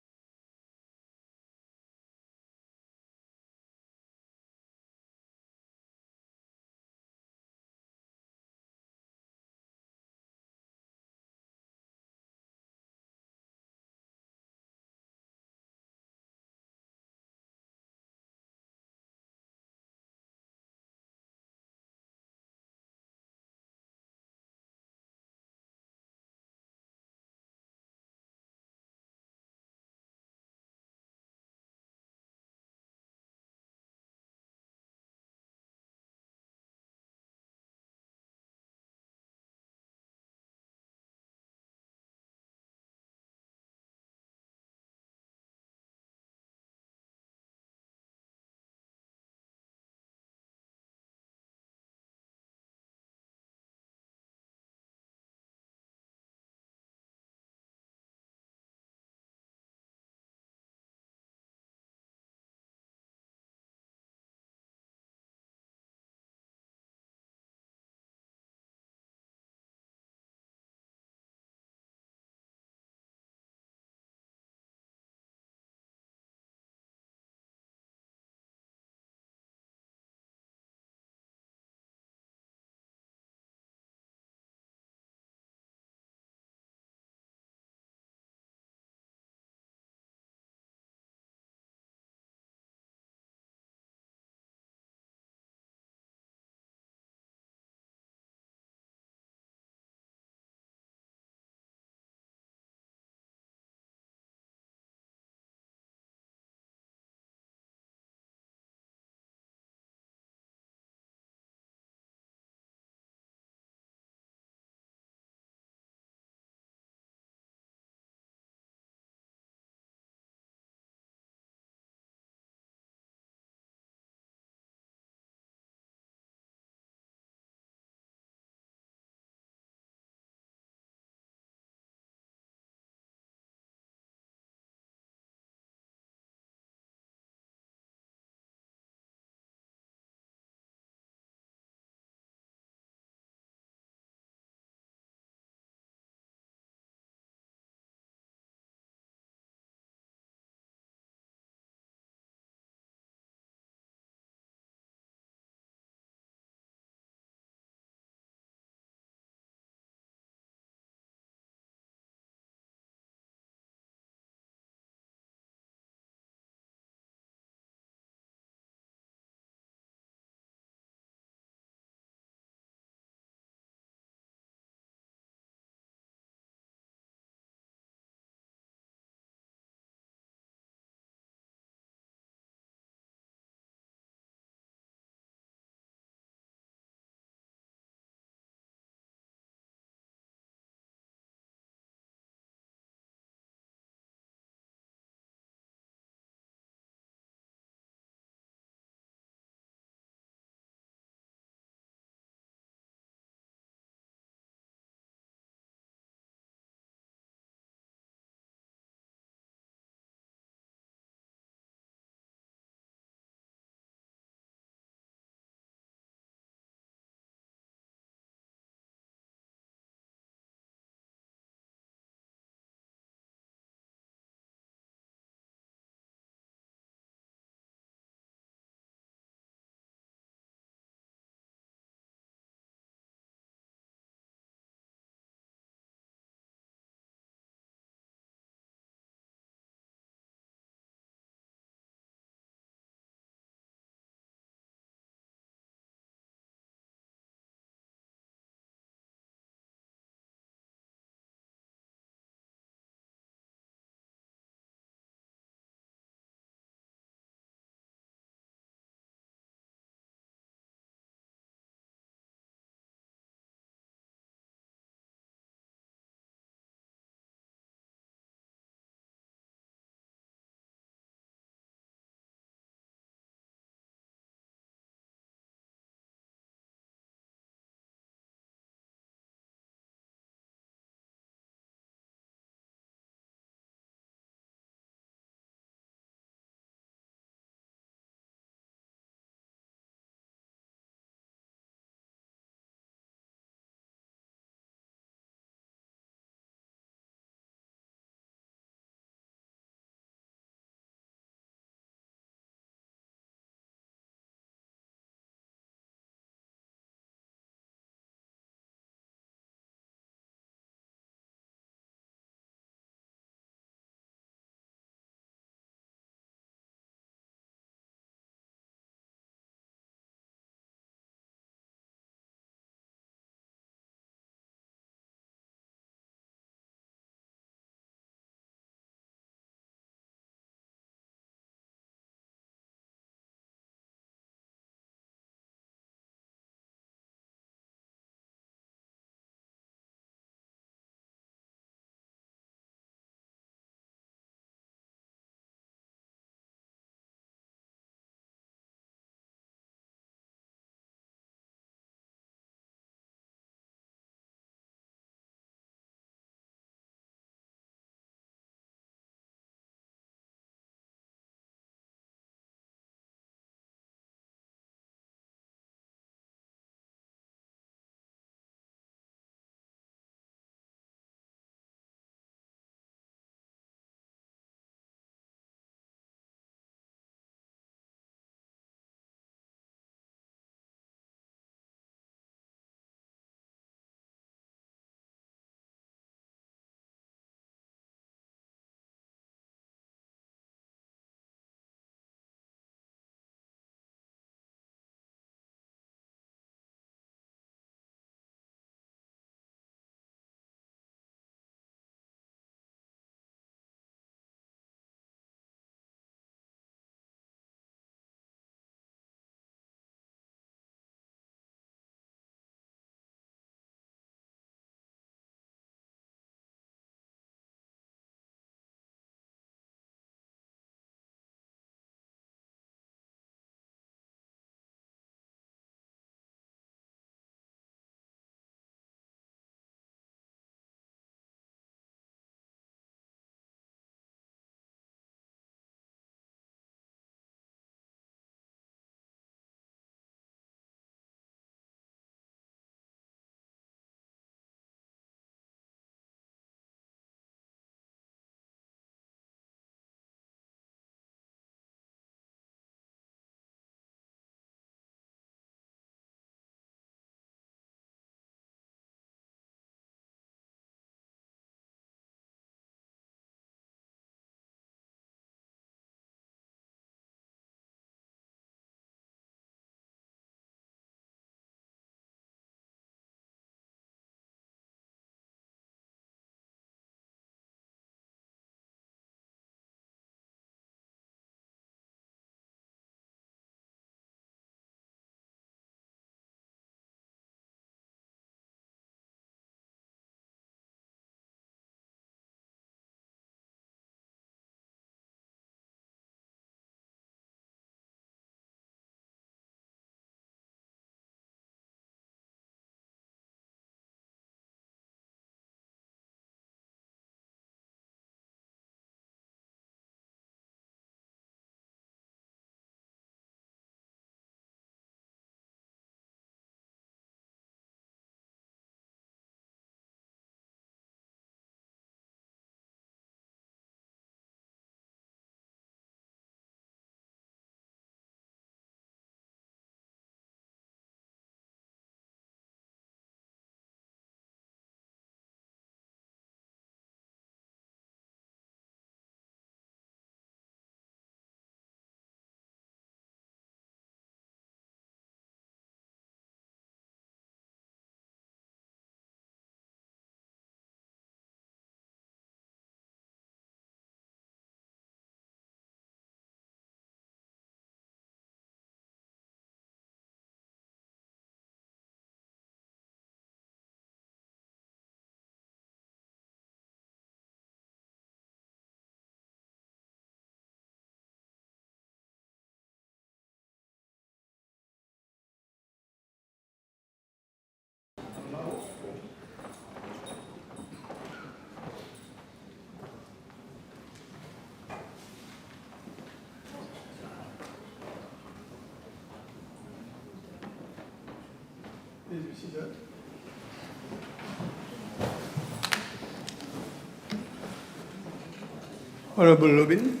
Honourable Lubin.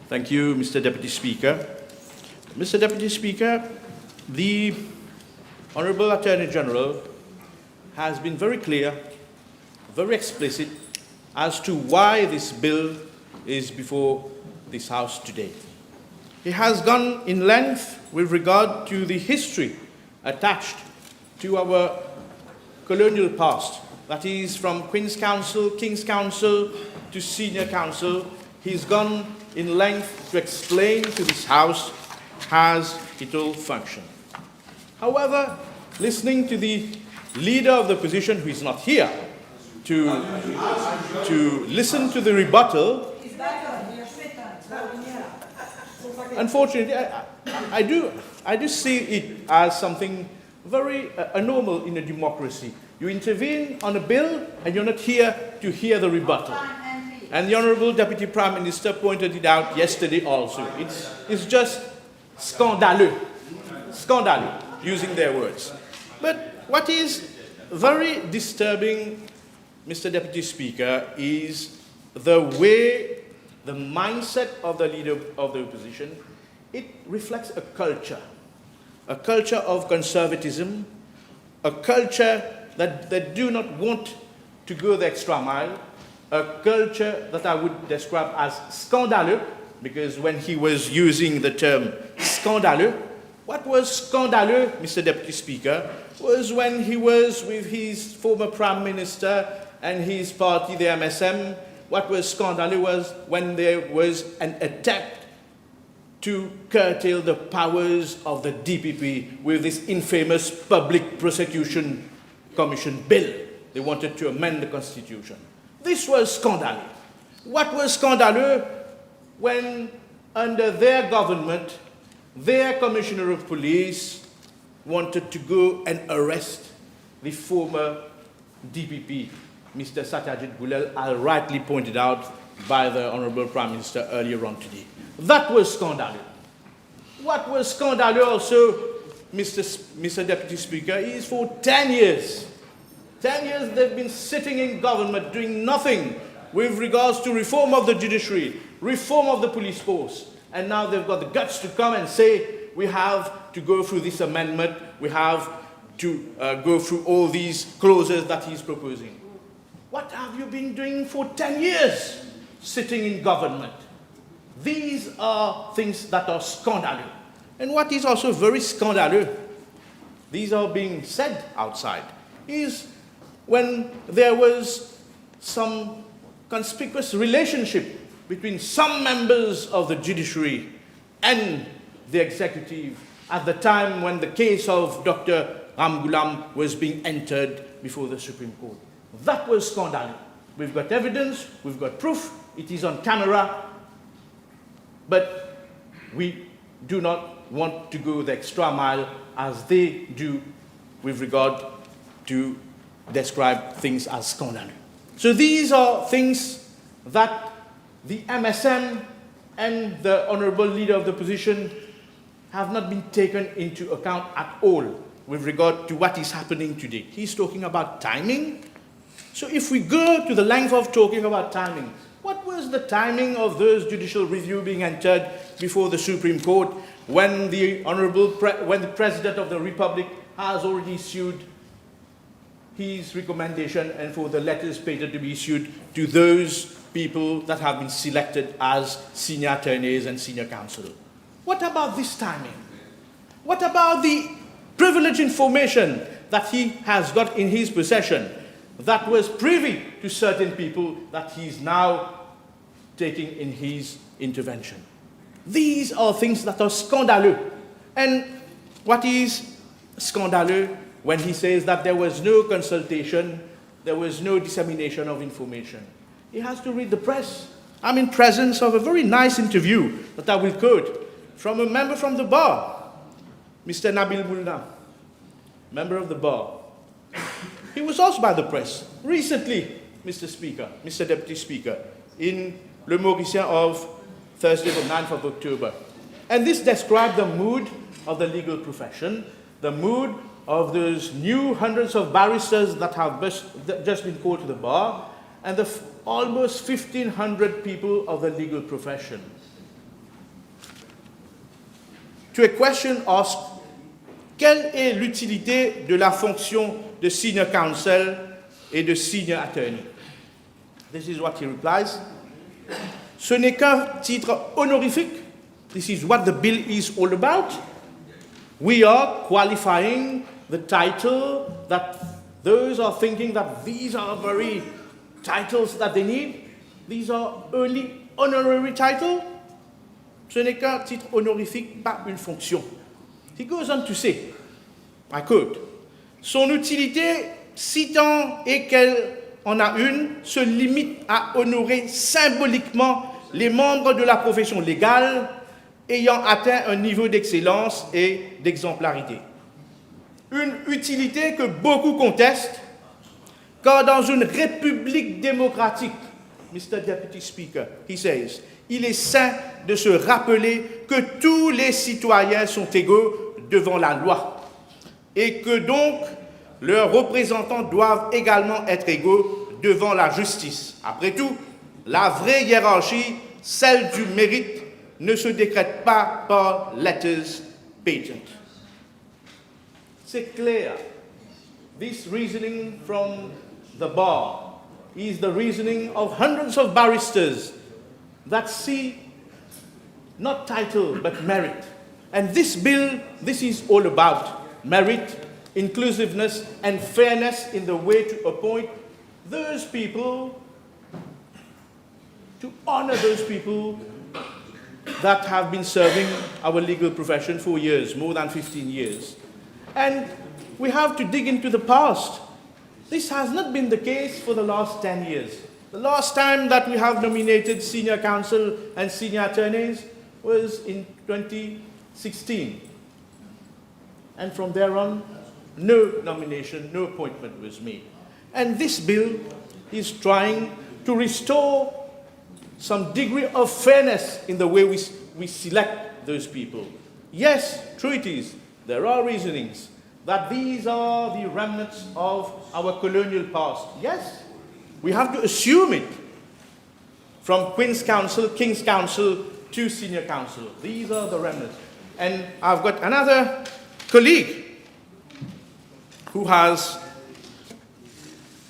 Thank you, Mr. Deputy Speaker. Mr. Deputy Speaker, the Honourable Attorney General has been very clear, very explicit as to why this bill is before this House today. He has gone in length with regard to the history attached to our colonial past, that is from Queen's Counsel, King's Counsel to Senior Counsel. He's gone in length to explain to this House how it all functions. However, listening to the leader of the opposition, who is not here, to listen to the rebuttal, unfortunately, I do see it as something very normal in a democracy. You intervene on a bill and you're not here to hear the rebuttal. And the Honourable Deputy Prime Minister pointed it out yesterday also. It's just scandaleux, using their words. But what is very disturbing, Mr. Deputy Speaker, is the way, the mindset of the leader of the opposition. It reflects a culture of conservatism, a culture that they do not want to go the extra mile, a culture that I would describe as scandaleux, because when he was using the term scandaleux, what was scandaleux, Mr. Deputy Speaker, was when he was with his former Prime Minister and his party, the MSM. What was scandaleux was when there was an attempt to curtail the powers of the DPP with this infamous Public Prosecution Commission bill. They wanted to amend the Constitution. This was scandalous. What was scandalous? When, under their government, their Commissioner of Police wanted to go and arrest the former DPP, Mr. Satyajit Goulel, as rightly pointed out by the Honourable Prime Minister earlier on today. That was scandalous. What was scandalous also, Mr. Deputy Speaker, is for 10 years. 10 years they've been sitting in government doing nothing with regards to reform of the judiciary, reform of the police force. And now they've got the guts to come and say, we have to go through this amendment, we have to go through all these clauses that he's proposing. What have you been doing for 10 years sitting in government? These are things that are scandalous. And what is also very scandalous, these are being said outside, is when there was some conspicuous relationship between some members of the judiciary and the executive at the time when the case of Dr. Ramgoolam was being entered before the Supreme Court. That was scandalous. We've got evidence, we've got proof, it is on camera, but we do not want to go the extra mile as they do with regard to describe things as scandalous. So these are things that the MSM and the Honourable Leader of the Opposition have not been taken into account at all with regard to what is happening today. He's talking about timing. So if we go to the length of talking about timing, what was the timing of those judicial review being entered before the Supreme Court when the when the President of the Republic has already issued his recommendation and for the letters patent to be issued to those people that have been selected as senior attorneys and senior counsel? What about this timing? What about the privileged information that he has got in his possession that was privy to certain people that he's now taking in his intervention? These are things that are scandalous. And what is scandalous when he says that there was no consultation, there was no dissemination of information? He has to read the press. I'm in presence of a very nice interview that I will quote from a member from the bar, Mr. Nabil Moulna, member of the bar. He was asked by the press recently, Mr. Speaker, Mr. Deputy Speaker, in Le Mauricien of Thursday, the 9th of October. And this described the mood of the legal profession, the mood of those new hundreds of barristers that have just been called to the bar, and the almost 1,500 people of the legal profession. To a question asked, quelle est l'utilité de la fonction de senior counsel et de senior attorney? This is what he replies. Ce n'est qu'un titre honorifique. This is what the bill is all about. We are qualifying the title that those are thinking that these are very titles that they need. These are only honorary titles. Ce n'est qu'un titre honorifique, pas une fonction. He goes on to say, I quote, son utilité, si tant est qu'elle en a une, se limite à honorer symboliquement les membres de la profession légale ayant atteint un niveau d'excellence et d'exemplarité. Une utilité que beaucoup contestent, car dans une république démocratique, Mr. Deputy Speaker, he says, il est sain de se rappeler que tous les citoyens sont égaux devant la loi et que donc leurs représentants doivent également être égaux devant la justice. Après tout, la vraie hiérarchie, celle du mérite, ne se décrète pas par letters patent. C'est clair. This reasoning from the bar is the reasoning of hundreds of barristers that see not title but merit. And this bill, this is all about merit, inclusiveness, and fairness in the way to appoint those people, to honor those people that have been serving our legal profession for years, more than 15 years. And we have to dig into the past. This has not been the case for the last 10 years. The last time that we have nominated senior counsel and senior attorneys was in 2016. And from there on, no nomination, no appointment was made. And this bill is trying to restore some degree of fairness in the way we select those people. Yes, true it is, there are reasonings that these are the remnants of our colonial past. Yes, we have to assume it. From Queen's Counsel, King's Counsel to Senior Counsel. These are the remnants. And I've got another colleague who has,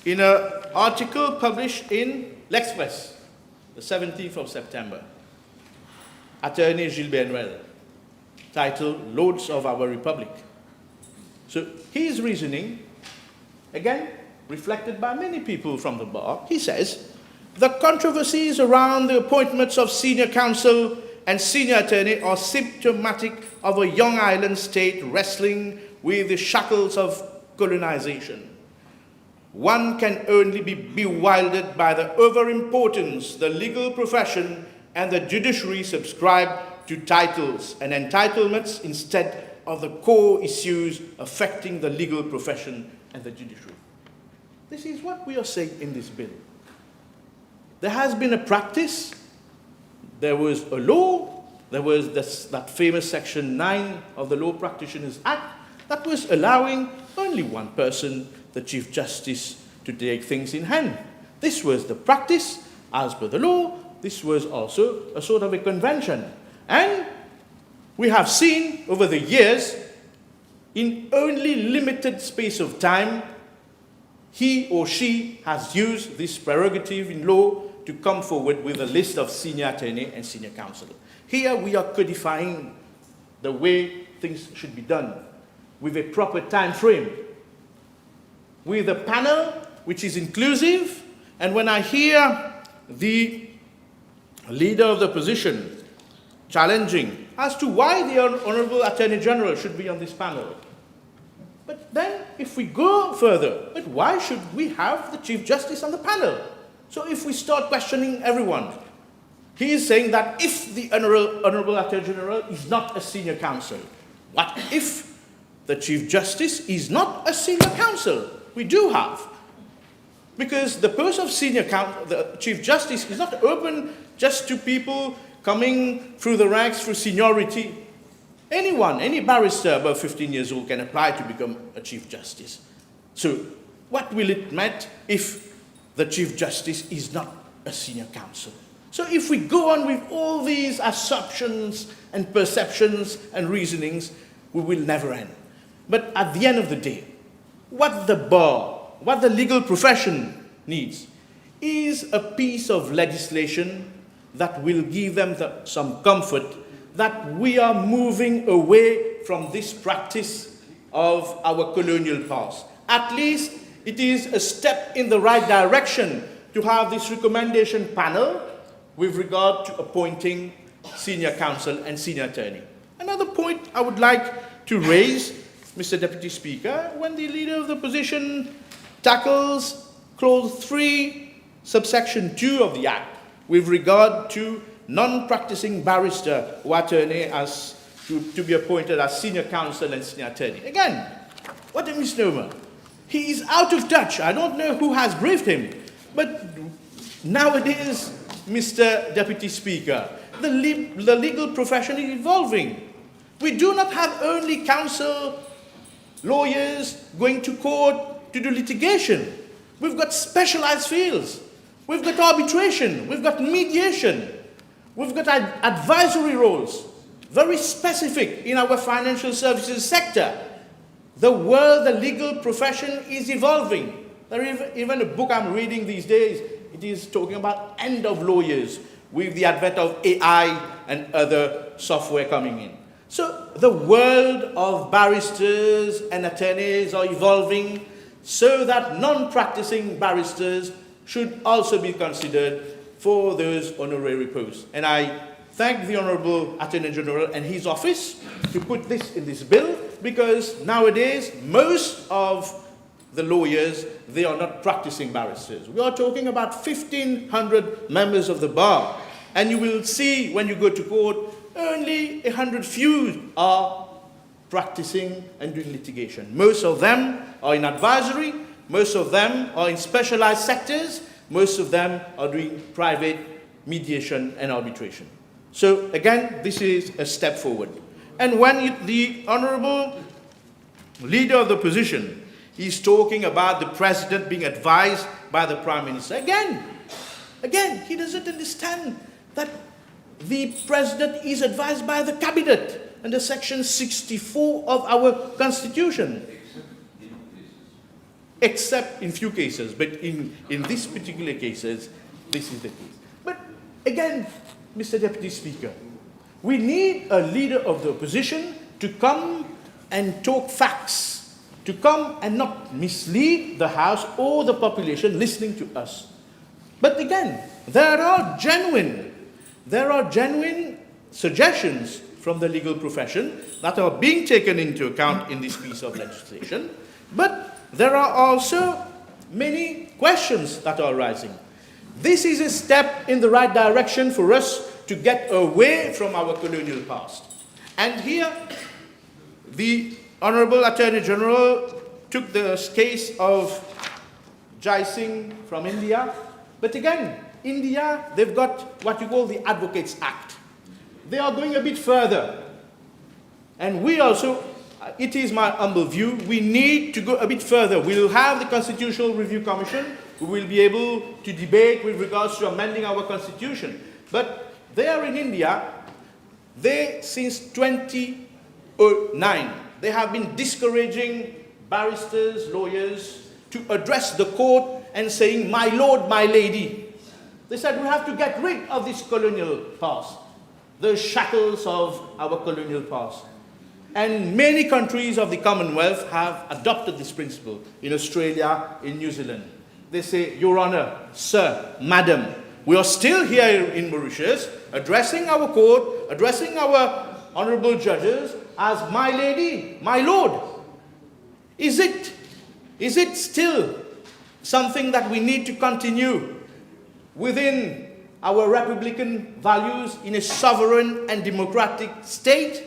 in an article published in L'Express, the 17th of September, Attorney Gilles Benwell, titled Lords of Our Republic. So his reasoning, again, reflected by many people from the bar, he says, the controversies around the appointments of senior counsel and senior attorney are symptomatic of a young island state wrestling with the shackles of colonization. One can only be bewildered by the overimportance the legal profession and the judiciary subscribe to titles and entitlements instead of the core issues affecting the legal profession and the judiciary. This is what we are saying in this bill. There has been a practice, there was a law, there was that famous Section 9 of the Law Practitioners Act that was allowing only one person, the Chief Justice, to take things in hand. This was the practice as per the law. This was also a sort of a convention. And we have seen over the years, in only limited space of time, he or she has used this prerogative in law to come forward with a list of senior attorney and senior counsel. Here we are codifying the way things should be done with a proper time frame, with a panel which is inclusive. And when I hear the leader of the opposition challenging as to why the Honourable Attorney General should be on this panel, but then if we go further, but why should we have the Chief Justice on the panel? So if we start questioning everyone, he is saying that if the Honourable Attorney General is not a senior counsel, what if the Chief Justice is not a senior counsel? We do have. Because the post of the Chief Justice is not open just to people coming through the ranks through seniority. anyone, any barrister above 15 years old can apply to become a Chief Justice. So what will it mean if the Chief Justice is not a senior counsel? So if we go on with all these assumptions and perceptions and reasonings, we will never end. But at the end of the day, what the bar, what the legal profession needs is a piece of legislation that will give them some comfort that we are moving away from this practice of our colonial past. At least it is a step in the right direction to have this recommendation panel with regard to appointing senior counsel and senior attorney. Another point I would like to raise, Mr. Deputy Speaker, when the Leader of the Opposition tackles Clause 3, subsection 2 of the Act with regard to non-practicing barrister or attorney as to be appointed as senior counsel and senior attorney. Again, what a misnomer. He is out of touch. I don't know who has briefed him, but nowadays, Mr. Deputy Speaker, the legal profession is evolving. We do not have only counsel, lawyers going to court to do litigation. We've got specialized fields. We've got arbitration. We've got mediation. We've got advisory roles, very specific in our financial services sector. The world, the legal profession is evolving. There is even a book I'm reading these days. It is talking about end of lawyers with the advent of AI and other software coming in. So the world of barristers and attorneys are evolving so that non-practicing barristers should also be considered for those honorary posts. And I thank the Honourable Attorney General and his office to put this in this bill, because nowadays most of the lawyers, they are not practicing barristers. We are talking about 1,500 members of the bar. And you will see when you go to court, only 100 few are practicing and doing litigation. Most of them are in advisory, most of them are in specialized sectors, most of them are doing private mediation and arbitration. So again, this is a step forward. And when the Honourable Leader of the Opposition is talking about the President being advised by the Prime Minister, again, he doesn't understand that the President is advised by the Cabinet under Section 64 of our Constitution. Except in few cases, but in these particular cases, this is the case. But again, Mr. Deputy Speaker, we need a Leader of the Opposition to come and talk facts, to come and not mislead the House or the population listening to us. But again, there are genuine suggestions from the legal profession that are being taken into account in this piece of legislation, but there are also many questions that are arising. This is a step in the right direction for us to get away from our colonial past. And here, the Honourable Attorney General took the case of Jai Singh from India. But again, India, they've got what you call the Advocates Act. They are going a bit further. And we also, it is my humble view, we need to go a bit further. We'll have the Constitutional Review Commission. We will be able to debate with regards to amending our constitution. But there in India, since 2009, they have been discouraging barristers, lawyers, to address the court and saying, "My lord, my lady." They said, we have to get rid of this colonial past, the shackles of our colonial past. And many countries of the Commonwealth have adopted this principle. In Australia, in New Zealand. They say, "Your Honour, sir, madam, we are still here in Mauritius, addressing our court, addressing our honourable judges as my lady, my lord." Is it still something that we need to continue within our republican values in a sovereign and democratic state?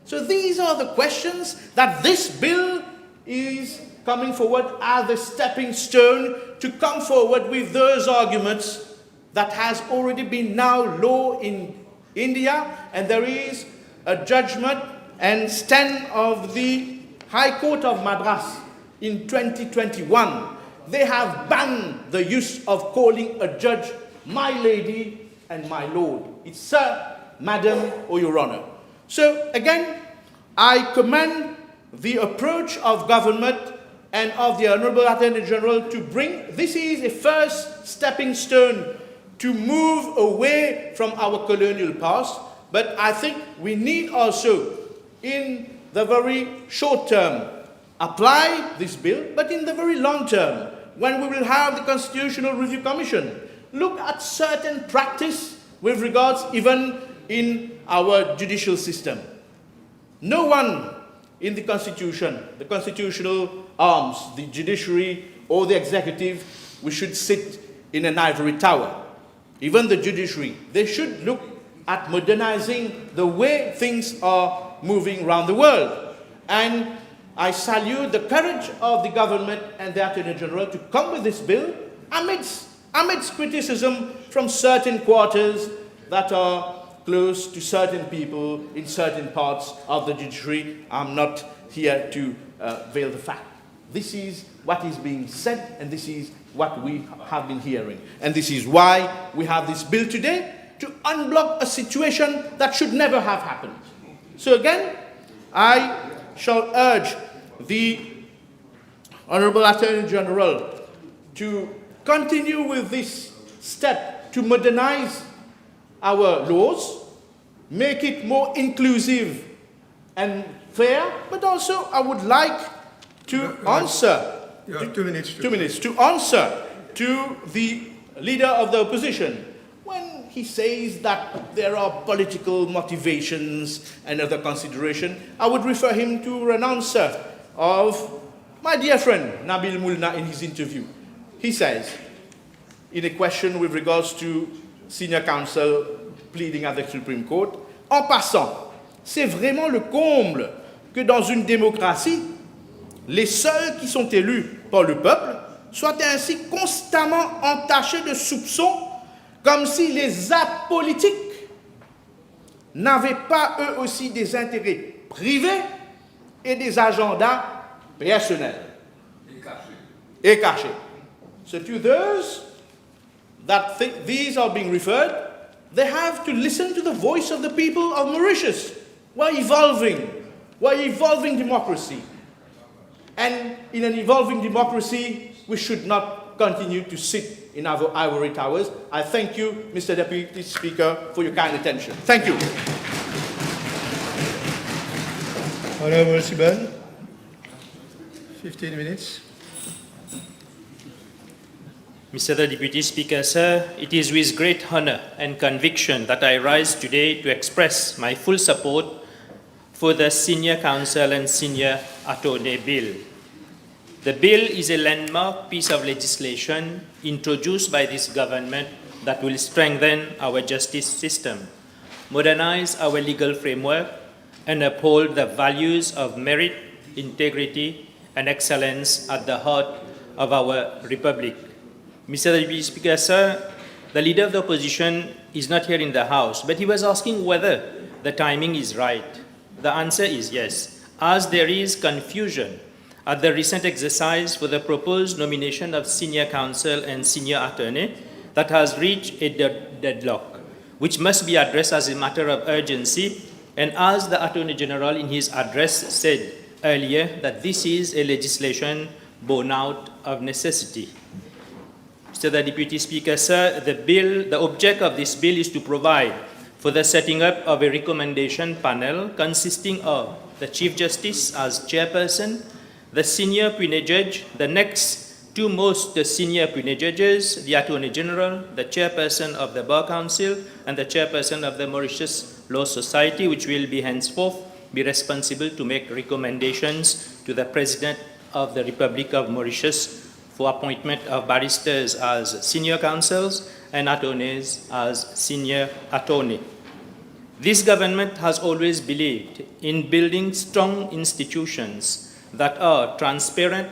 So these are the questions that this bill is coming forward as a stepping stone to come forward with those arguments that has already been now law in India, and there is a judgment and stand of the High Court of Madras in 2021, they have banned the use of calling a judge my lady and my lord. It's sir, madam, or your honor. So again, I commend the approach of government and of the Honourable Attorney General to bring, this is a first stepping stone to move away from our colonial past, but I think we need also, in the very short term, apply this bill, but in the very long term, when we will have the Constitutional Review Commission, look at certain practice with regards even in our judicial system. No one in the Constitution, the constitutional arms, the judiciary or the executive, we should sit in an ivory tower. Even the judiciary, they should look at modernizing the way things are moving around the world. And I salute the courage of the government and the Attorney General to come with this bill amidst criticism from certain quarters that are close to certain people in certain parts of the judiciary. I'm not here to veil the fact. This is what is being said, and this is what we have been hearing. And this is why we have this bill today, to unblock a situation that should never have happened. So again, I shall urge the Honourable Attorney General to continue with this step to modernize our laws, make it more inclusive and fair, but also I would like to answer. You have 2 minutes. 2 minutes to answer to the leader of the opposition when he says that there are political motivations and other consideration. I would refer him to an answer of my dear friend Nabil Moulna in his interview. He says, in a question with regards to senior counsel pleading at the Supreme Court, en passant, c'est vraiment le comble que dans une démocratie, les seuls qui sont élus par le peuple soient ainsi constamment entachés de soupçons, comme si les apolitiques n'avaient pas eux aussi des intérêts privés et des agendas personnels et cachés. So to those that think these are being referred, they have to listen to the voice of the people of Mauritius. We're evolving democracy. And in an evolving democracy, we should not continue to sit in our ivory towers. I thank you, Mr. Deputy Speaker, for your kind attention. Thank you. Honourable Siban, 15 minutes. Mr. the Deputy Speaker, sir, it is with great honor and conviction that I rise today to express my full support for the Senior Counsel and Senior Attorney Bill. The bill is a landmark piece of legislation introduced by this government that will strengthen our justice system, modernize our legal framework, and uphold the values of merit, integrity, and excellence at the heart of our republic. Mr. Deputy Speaker, sir, the leader of the opposition is not here in the House, but he was asking whether the timing is right. The answer is yes, as there is confusion at the recent exercise for the proposed nomination of senior counsel and senior attorney that has reached a deadlock, which must be addressed as a matter of urgency, and as the Attorney General in his address said earlier, that this is a legislation born out of necessity. Mr. the Deputy Speaker, sir, the object of this bill is to provide for the setting up of a recommendation panel consisting of the Chief Justice as chairperson, the senior penal judge, the next two most senior penal judges, the Attorney General, the chairperson of the Bar Council, and the chairperson of the Mauritius Law Society, which will be henceforth be responsible to make recommendations to the President of the Republic of Mauritius for appointment of barristers as senior counsels and attorneys as senior attorney. This government has always believed in building strong institutions that are transparent,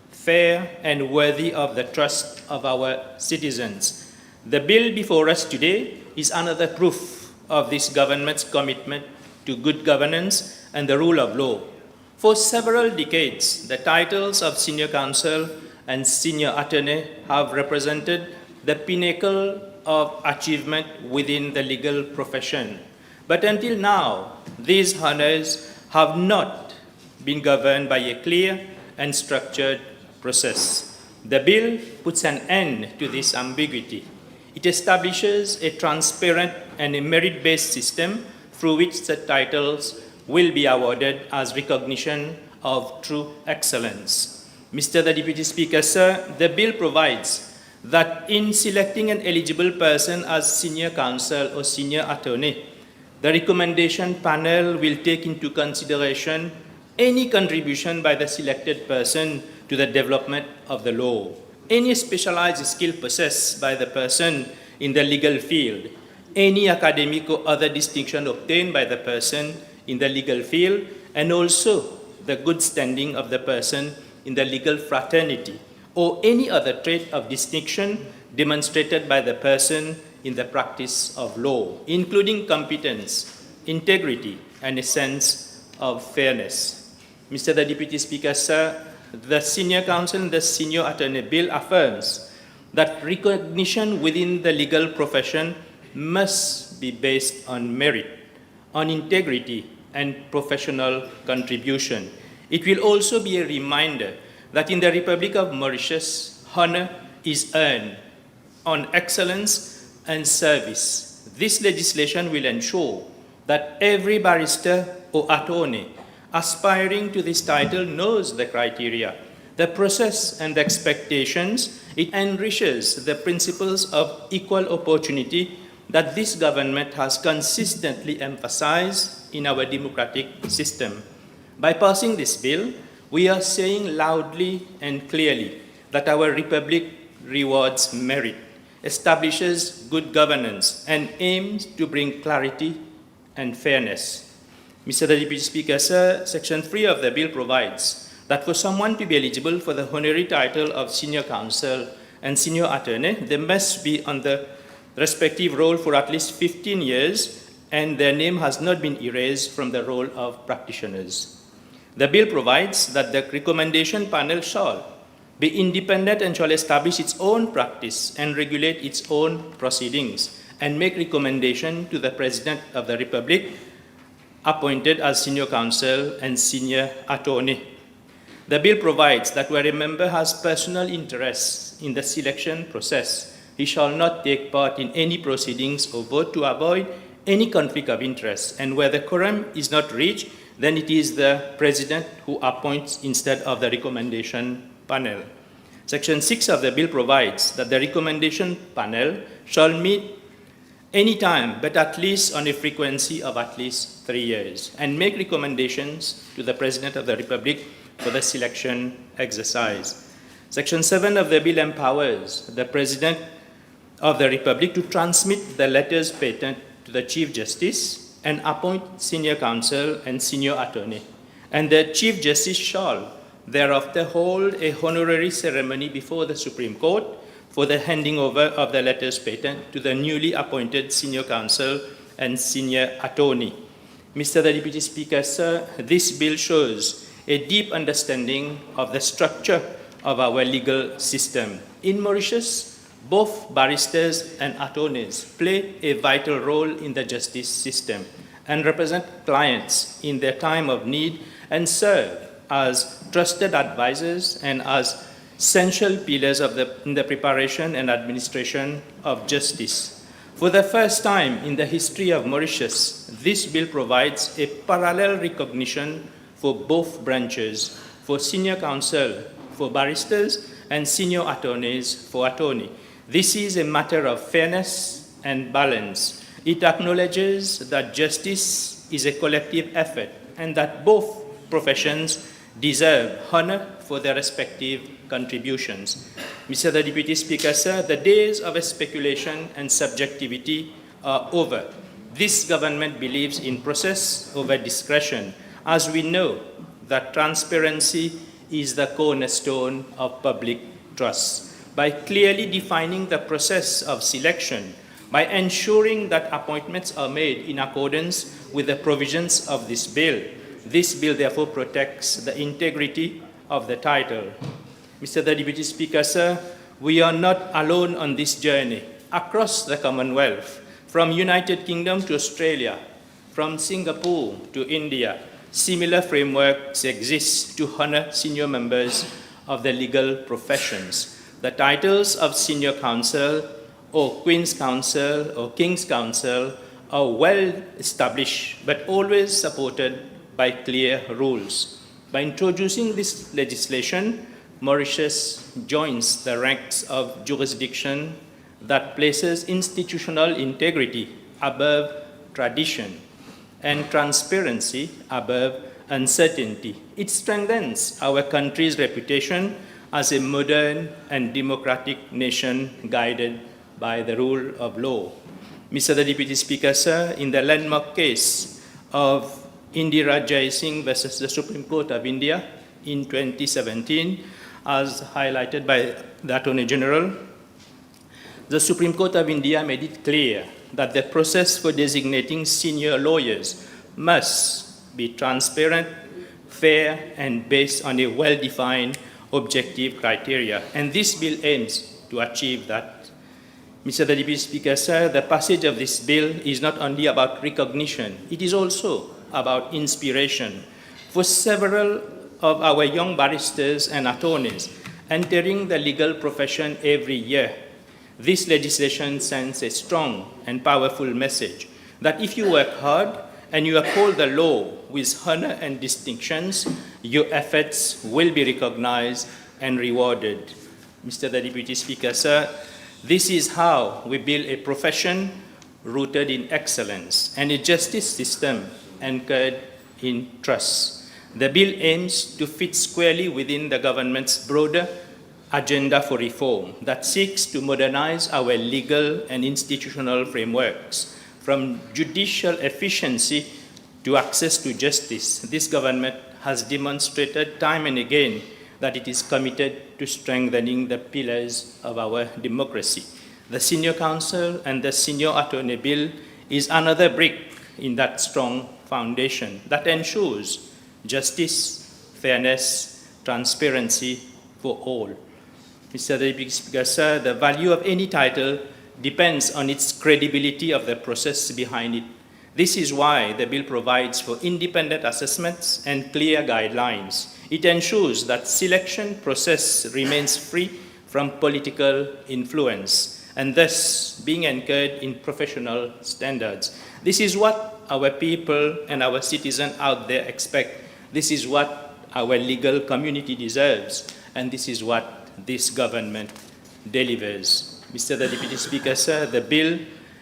fair, and worthy of the trust of our citizens. The bill before us today is another proof of this government's commitment to good governance and the rule of law. For several decades, the titles of senior counsel and senior attorney have represented the pinnacle of achievement within the legal profession. But until now, these honors have not been governed by a clear and structured process. The bill puts an end to this ambiguity. It establishes a transparent and a merit-based system through which the titles will be awarded as recognition of true excellence. Mr. the Deputy Speaker, sir, the bill provides that in selecting an eligible person as senior counsel or senior attorney, the recommendation panel will take into consideration any contribution by the selected person to the development of the law, any specialized skill possessed by the person in the legal field, any academic or other distinction obtained by the person in the legal field, and also the good standing of the person in the legal fraternity, or any other trait of distinction demonstrated by the person in the practice of law, including competence, integrity, and a sense of fairness. Mr. the Deputy Speaker, sir, the Senior Counsel and the Senior Attorney Bill affirms that recognition within the legal profession must be based on merit, on integrity, and professional contribution. It will also be a reminder that in the Republic of Mauritius, honor is earned on excellence and service. This legislation will ensure that every barrister or attorney aspiring to this title knows the criteria, the process, and the expectations. It enriches the principles of equal opportunity that this government has consistently emphasized in our democratic system. By passing this bill, we are saying loudly and clearly that our republic rewards merit, establishes good governance, and aims to bring clarity and fairness. Mr. the Deputy Speaker, sir, Section 3 of the bill provides that for someone to be eligible for the honorary title of senior counsel and senior attorney, they must be on the respective role for at least 15 years, and their name has not been erased from the roll of practitioners. The bill provides that the recommendation panel shall be independent and shall establish its own practice and regulate its own proceedings and make recommendation to the President of the Republic appointed as senior counsel and senior attorney. The bill provides that where a member has personal interest in the selection process, he shall not take part in any proceedings or vote to avoid any conflict of interest, and where the quorum is not reached, then it is the President who appoints instead of the recommendation panel. Section 6 of the bill provides that the recommendation panel shall meet any time, but at least on a frequency of at least 3 years, and make recommendations to the President of the Republic for the selection exercise. Section 7 of the bill empowers the President of the Republic to transmit the letters patent to the Chief Justice and appoint senior counsel and senior attorney. And the Chief Justice shall thereafter hold a honorary ceremony before the Supreme Court for the handing over of the letters patent to the newly appointed senior counsel and senior attorney. Mr. the Deputy Speaker, sir, this bill shows a deep understanding of the structure of our legal system. In Mauritius, both barristers and attorneys play a vital role in the justice system and represent clients in their time of need and serve as trusted advisors and as essential pillars in the preparation and administration of justice. For the first time in the history of Mauritius, this bill provides a parallel recognition for both branches, for senior counsel, for barristers, and senior attorneys for attorney. This is a matter of fairness and balance. It acknowledges that justice is a collective effort and that both professions deserve honor for their respective contributions. Mr. the Deputy Speaker, sir, the days of speculation and subjectivity are over. This government believes in process over discretion, as we know that transparency is the cornerstone of public trust. By clearly defining the process of selection, by ensuring that appointments are made in accordance with the provisions of this bill. This bill therefore protects the integrity of the title. Mr. the Deputy Speaker, sir, we are not alone on this journey. Across the Commonwealth, from United Kingdom to Australia, from Singapore to India, similar frameworks exist to honor senior members of the legal professions. The titles of Senior Counsel or Queen's Counsel or King's Counsel are well established but always supported by clear rules. By introducing this legislation, Mauritius joins the ranks of jurisdiction that places institutional integrity above tradition and transparency above uncertainty. It strengthens our country's reputation as a modern and democratic nation guided by the rule of law. Mr. the Deputy Speaker, sir, in the landmark case of Indira Jai Singh versus the Supreme Court of India in 2017, as highlighted by the Attorney General, the Supreme Court of India made it clear that the process for designating senior lawyers must be transparent, fair, and based on a well-defined objective criteria. And this bill aims to achieve that. Mr. the Deputy Speaker, sir, the passage of this bill is not only about recognition, it is also about inspiration. For several of our young barristers and attorneys entering the legal profession every year, this legislation sends a strong and powerful message that if you work hard and you uphold the law with honor and distinctions, your efforts will be recognized and rewarded. Mr. the Deputy Speaker, sir, this is how we build a profession rooted in excellence and a justice system anchored in trust. The bill aims to fit squarely within the government's broader agenda for reform that seeks to modernize our legal and institutional frameworks. From judicial efficiency to access to justice, this government has demonstrated time and again that it is committed to strengthening the pillars of our democracy. The Senior Counsel and the Senior Attorney Bill is another brick in that strong foundation that ensures justice, fairness, transparency for all. Mr. the Deputy Speaker, sir, the value of any title depends on its credibility of the process behind it. This is why the bill provides for independent assessments and clear guidelines. It ensures that selection process remains free from political influence and thus being anchored in professional standards. This is what our people and our citizens out there expect. This is what our legal community deserves, and this is what this government delivers. Mr. the Deputy Speaker, sir, the bill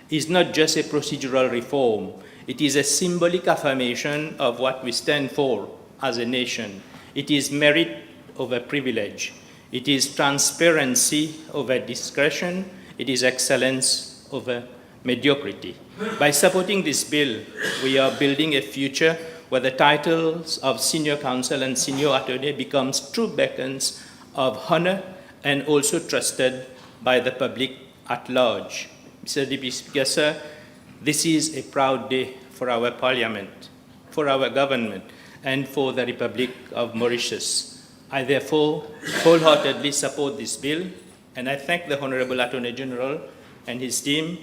is not just a procedural reform. It is a symbolic affirmation of what we stand for as a nation. It is merit over privilege. It is transparency over discretion. It is excellence over mediocrity. By supporting this bill, we are building a future where the titles of Senior Counsel and Senior Attorney becomes true beacons of honor and also trusted by the public at large. Mr. Deputy Speaker, sir, this is a proud day for our Parliament, for our government, and for the Republic of Mauritius. I therefore wholeheartedly support this bill, and I thank the Honourable Attorney General and his team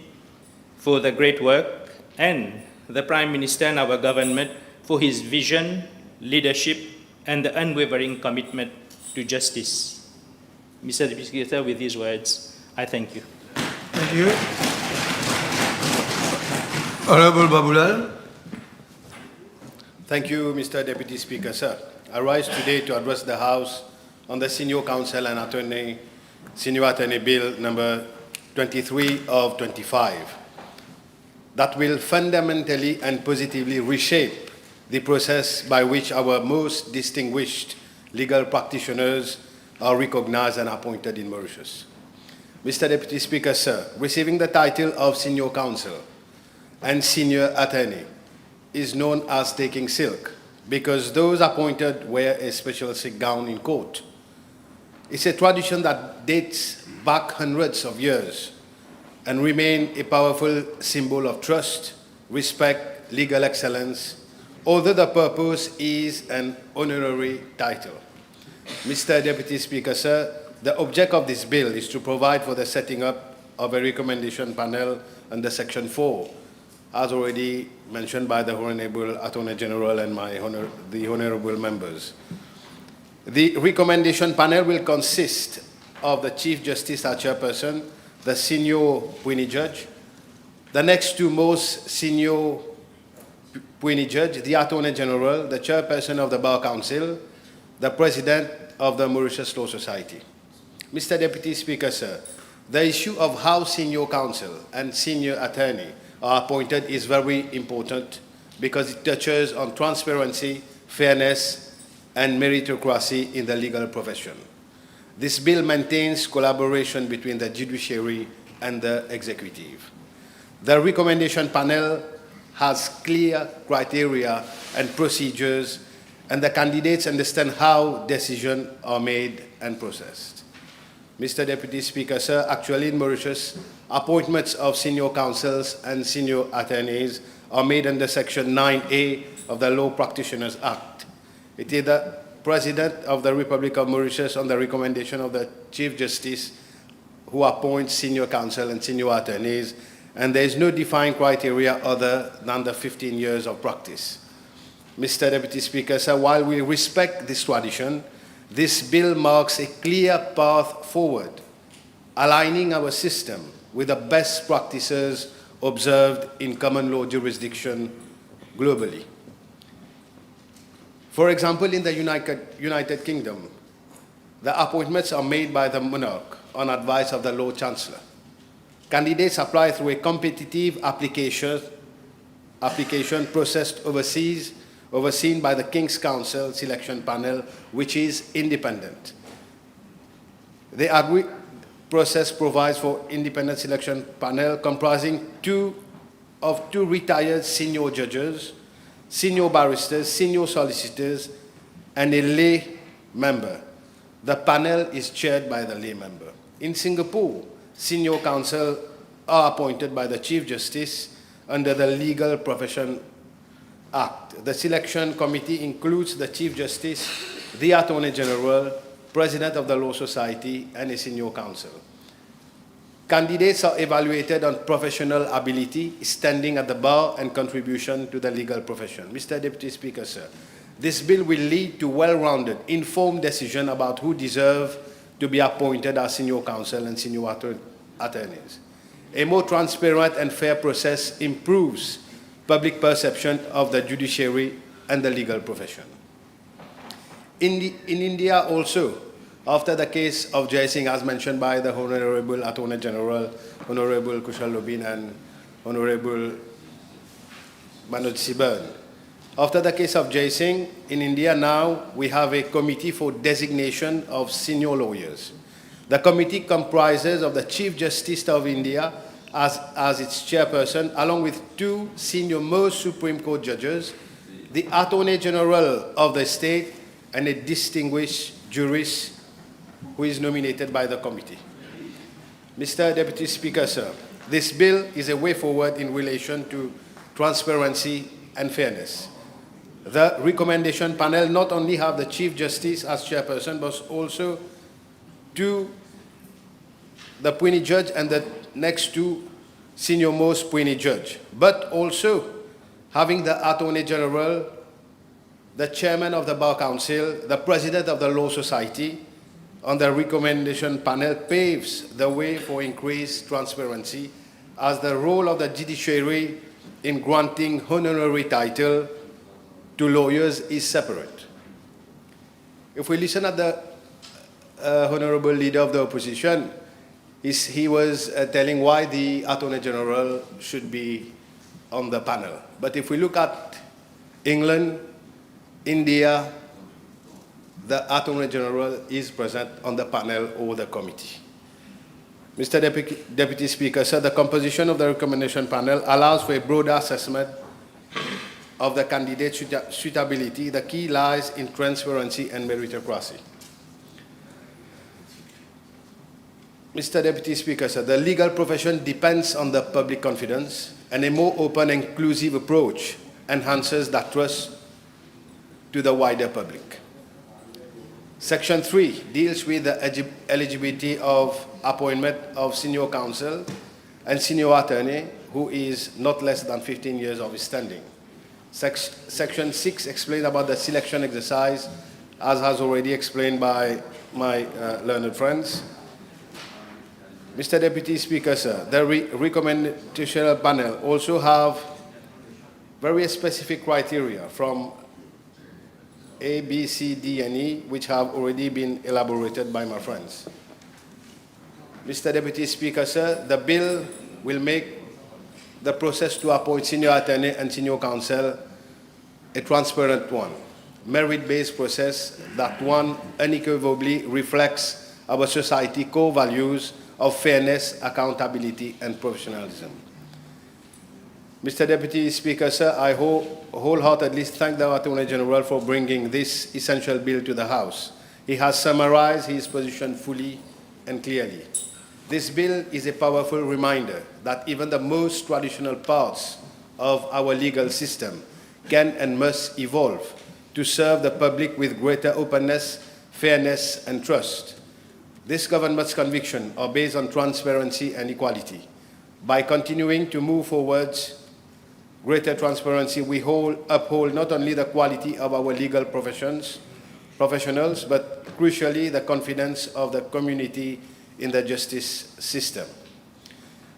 for the great work, and the Prime Minister and our government for his vision, leadership, and the unwavering commitment to justice. Mr. Deputy Speaker, with these words, I thank you. Thank you. Honourable Babulal. Thank you, Mr. Deputy Speaker, sir. I rise today to address the House on the Senior Counsel and Senior Attorney Bill number 23 of 25 that will fundamentally and positively reshape the process by which our most distinguished legal practitioners are recognized and appointed in Mauritius. Mr. Deputy Speaker, sir, receiving the title of Senior Counsel and Senior Attorney is known as taking silk because those appointed wear a special silk gown in court. It's a tradition that dates back hundreds of years and remain a powerful symbol of trust, respect, legal excellence, although the purpose is an honorary title. Mr. Deputy Speaker, sir, the object of this bill is to provide for the setting up of a recommendation panel under Section 4, as already mentioned by the Honourable Attorney General and the Honourable members. The recommendation panel will consist of the Chief Justice as chairperson, the senior Puini judge, the next two most senior Puini judge, the Attorney General, the chairperson of the Bar Council, the president of the Mauritius Law Society. Mr. Deputy Speaker, sir, the issue of how senior counsel and senior attorney are appointed is very important because it touches on transparency, fairness, and meritocracy in the legal profession. This bill maintains collaboration between the judiciary and the executive. The recommendation panel has clear criteria and procedures, and the candidates understand how decisions are made and processed. Mr. Deputy Speaker, sir, actually in Mauritius, appointments of senior counsels and senior attorneys are made under Section 9A of the Law Practitioners Act. It is the President of the Republic of Mauritius, on the recommendation of the Chief Justice, who appoints senior counsel and senior attorneys, and there is no defined criteria other than the 15 years of practice. Mr. Deputy Speaker, sir, while we respect this tradition, this bill marks a clear path forward, aligning our system with the best practices observed in common law jurisdiction globally. For example, in the United Kingdom, the appointments are made by the monarch on advice of the Lord Chancellor. Candidates apply through a competitive application processed overseen by the King's Counsel Selection Panel, which is independent. The process provides for independent selection panel comprising two retired senior judges, senior barristers, senior solicitors, and a lay member. The panel is chaired by the lay member. In Singapore, senior counsel are appointed by the Chief Justice under the Legal Profession Act. The selection committee includes the Chief Justice, the Attorney General, President of the Law Society, and a senior counsel. Candidates are evaluated on professional ability, standing at the bar, and contribution to the legal profession. Mr. Deputy Speaker, sir, this bill will lead to well-rounded, informed decision about who deserve to be appointed as senior counsel and senior attorneys. A more transparent and fair process improves public perception of the judiciary and the legal profession. In India also, after the case of Jai Singh, as mentioned by the Honourable Attorney General, Honourable Kushal Lobin and Honourable Manoj Siban, after the case of Jai Singh, in India now we have a committee for designation of senior lawyers. The committee comprises of the Chief Justice of India as its chairperson, along with two senior most Supreme Court judges, the Attorney General of the state, and a distinguished jurist who is nominated by the committee. Mr. Deputy Speaker, sir, this bill is a way forward in relation to transparency and fairness. The recommendation panel not only have the Chief Justice as chairperson, but also the Puini judge and the next two senior most Puini judge, but also having the Attorney General, the Chairman of the Bar Council, the President of the Law Society on the recommendation panel paves the way for increased transparency, as the role of the judiciary in granting honorary title to lawyers is separate. If we listen at the Honourable Leader of the Opposition, he was telling why the Attorney General should be on the panel. But if we look at England, India, the Attorney General is present on the panel or the committee. Mr. Deputy Speaker, sir, the composition of the recommendation panel allows for a broader assessment of the candidate's suitability. The key lies in transparency and meritocracy. Mr. Deputy Speaker, sir, the legal profession depends on the public confidence, and a more open and inclusive approach enhances that trust to the wider public. Section 3 deals with the eligibility of appointment of senior counsel and senior attorney who is not less than 15 years of standing. Section 6 explains about the selection exercise, as has already explained by my learned friends. Mr. Deputy Speaker, sir, the recommendation panel also have very specific criteria from A, B, C, D, and E, which have already been elaborated by my friends. Mr. Deputy Speaker, sir, the bill will make the process to appoint senior attorney and senior counsel a transparent one, merit-based process that one unequivocally reflects our society core values of fairness, accountability, and professionalism. Mr. Deputy Speaker, sir, I wholeheartedly thank the Attorney General for bringing this essential bill to the House. He has summarized his position fully and clearly. This bill is a powerful reminder that even the most traditional parts of our legal system can and must evolve to serve the public with greater openness, fairness, and trust. This government's convictions are based on transparency and equality. By continuing to move forwards greater transparency, we uphold not only the quality of our legal professionals, but crucially the confidence of the community in the justice system.